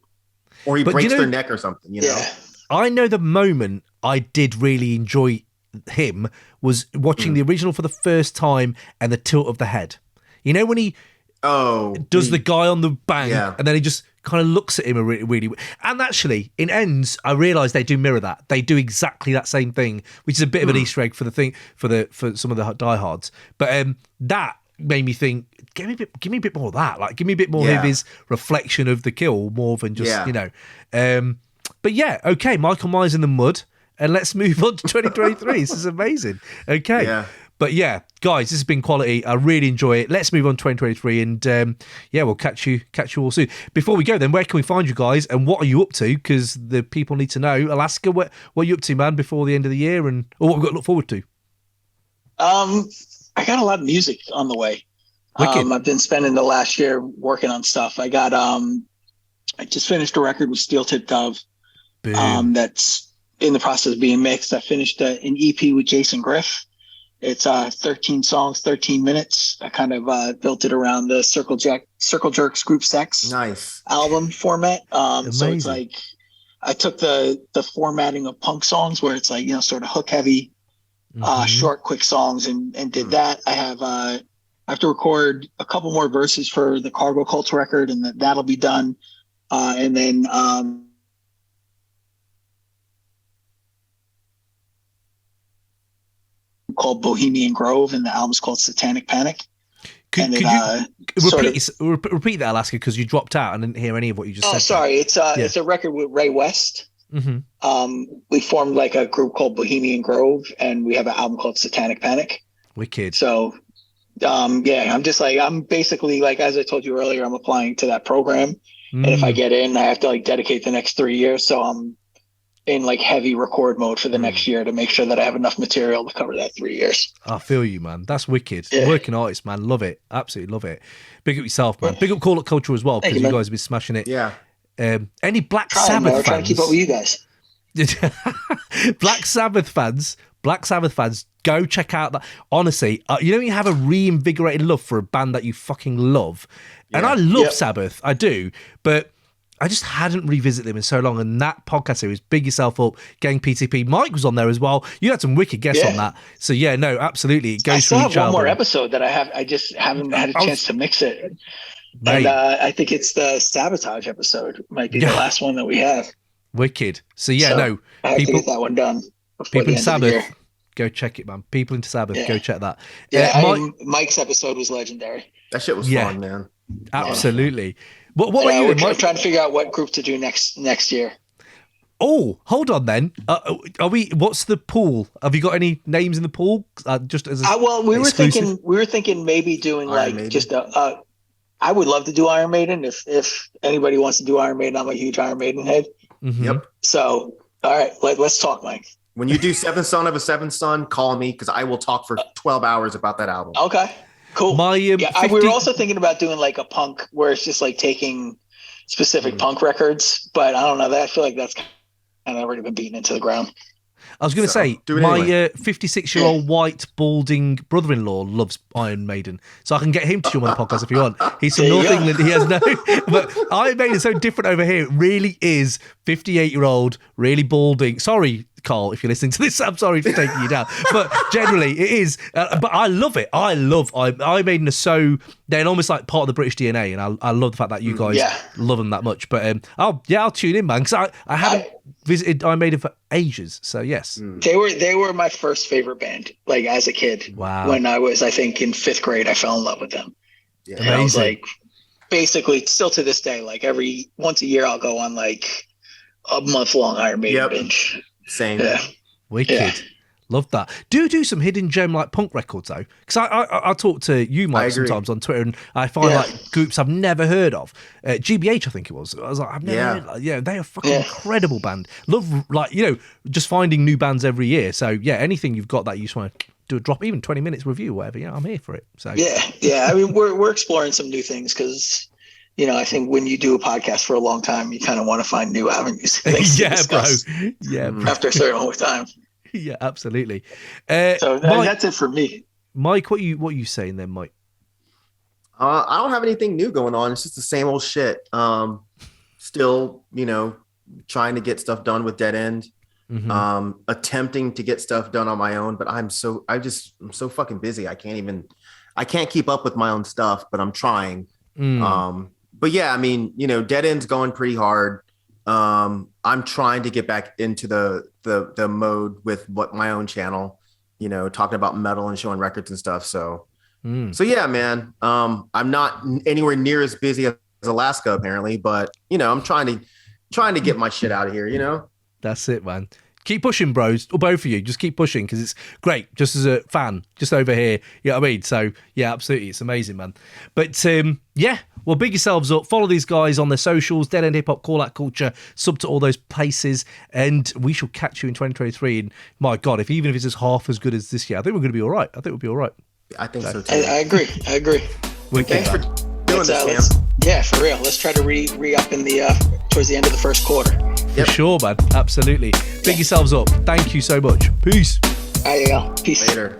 or he breaks their neck or something. You know. I know the moment I did really enjoy him was watching the original for the first time and the tilt of the head. You know when he does the guy on the bank and then he just kind of looks at him really and actually in Ends I realized they do mirror that. They do exactly that same thing, which is a bit of an Easter egg for some of the diehards. But that made me think, give me a bit more of that. Like, give me a bit more of his reflection of the kill, more than just you know. But yeah, okay, Michael Myers in the mud, and let's move on to 2023. This is amazing. Okay. Yeah. But yeah, guys, this has been quality. I really enjoy it. Let's move on to 2023, and we'll catch you all soon. Before we go, then, where can we find you guys, and what are you up to? Because the people need to know. Alaska, what are you up to, man, before the end of the year, and what we've got to look forward to? I got a lot of music on the way. I've been spending the last year working on stuff. I got I just finished a record with Steel Tip Dove. That's in the process of being mixed. I finished an EP with Jason Griff. It's 13 songs, 13 minutes. I kind of built it around the Circle Jerks Group Sex album format. So it's like I took the formatting of punk songs where it's like, you know, sort of hook heavy, short, quick songs, and did that. I have to record a couple more verses for the Cargo Cults record, and that'll be done. And then called Bohemian Grove, and the album's called Satanic Panic. Could you repeat that, Alaska, because you dropped out and didn't hear any of what you just said? Oh, sorry. It's a record with Ray West. We formed like a group called Bohemian Grove, and we have an album called Satanic Panic. Wicked. So I'm basically like, as I told you earlier, I'm applying to that program. And if I get in, I have to like dedicate the next 3 years. So I'm in like heavy record mode for the next year to make sure that I have enough material to cover that 3 years. I feel you, man. That's wicked. Yeah. Working artist, man. Love it. Absolutely love it. Big up yourself, man. Big up Call It Culture as well, because you guys have been smashing it. Yeah. Any Black Sabbath fans? Trying to keep up with you guys. Black Sabbath fans, go check out that. Honestly, you know, you have a reinvigorated love for a band that you fucking love. Yeah. And I love Sabbath, I do, but I just hadn't revisited them in so long. And that podcast series, Big Yourself Up, Gang PTP, Mike was on there as well. You had some wicked guests on that. So yeah, no, absolutely. It goes I still through have each one album. more episode that I just haven't had a chance to mix it. Mate. And I think it's the Sabotage episode. Might be the last one that we have. Wicked. So yeah, I have to get that one done. People in Sabbath, go check it, man. People into Sabbath, go check that. Mike's episode was legendary. That shit was fun, man. Absolutely. What are you? We're trying to figure out what group to do next year. Oh, hold on then. Are we? What's the pool? Have you got any names in the pool? Just as we were thinking maybe doing Iron Maiden. Just I would love to do Iron Maiden if anybody wants to do Iron Maiden. I'm a huge Iron Maiden head. Yep. So all right, let's talk, Mike. When you do Seventh Son of a Seventh Son, call me because I will talk for 12 hours about that album. Okay. Cool. We were also thinking about doing like a punk where it's just like taking specific punk records, but I don't know. I feel like that's kind of already been beaten into the ground. I was going to say, my 56-year-old white balding brother-in-law loves Iron Maiden, so I can get him to join the podcast if you want. He's from North England. He has no, but Iron Maiden is so different over here. It really is 58-year-old, really balding. Sorry, Carl, if you're listening to this, I'm sorry for taking you down. But generally, it is. But I love it. I love Iron Maiden are so, they're almost like part of the British DNA, and I love the fact that you guys love them that much. But I'll tune in, man, because I haven't visited Iron Maiden for ages. So yes, they were my first favorite band. Like as a kid, when I was, I think, in 5th grade, I fell in love with them. Yeah. And I was like, basically, still to this day, like once a year, I'll go on like a month-long Iron Maiden binge. Same. Yeah. Wicked. Yeah. Love that. Do some hidden gem like punk records though, because I talk to you, Mike, sometimes on Twitter, and I find like groups I've never heard of. GBH, I think it was. I was like, I've never heard. Yeah, they are a fucking incredible band. Love, like, you know, just finding new bands every year. So yeah, anything you've got that you just want to do a drop, even 20 minutes review, whatever. Yeah, I'm here for it. So yeah. I mean, we're exploring some new things because, you know, I think when you do a podcast for a long time, you kind of want to find new avenues. Bro. After a certain time. Yeah, absolutely. So Mike, that's it for me. Mike, what are you saying then, Mike? I don't have anything new going on. It's just the same old shit. Still, you know, trying to get stuff done with Dead End. Attempting to get stuff done on my own, but I'm so fucking busy. I can't keep up with my own stuff, but I'm trying. But yeah, I mean, you know, Dead End's going pretty hard. I'm trying to get back into the mode with my own channel, you know, talking about metal and showing records and stuff. So yeah, man, I'm not anywhere near as busy as Alaska apparently, but you know, I'm trying to get my shit out of here, you know? That's it, man. Keep pushing, bros, or both of you. Just keep pushing because it's great. Just as a fan, just over here. You know what I mean? So yeah, absolutely, it's amazing, man. But yeah, well, big yourselves up. Follow these guys on their socials. Dead End Hip Hop, Call Out Culture. Sub to all those places, and we shall catch you in 2023. And my God, even if it's just half as good as this year, I think we're going to be all right. I think we'll be all right. I think so too. I agree. Thanks for doing this, man. Yeah, for real. Let's try to re-up in towards the end of the first quarter. For sure, man. Absolutely. Big yourselves up. Thank you so much. Peace. There you go. Peace. Later.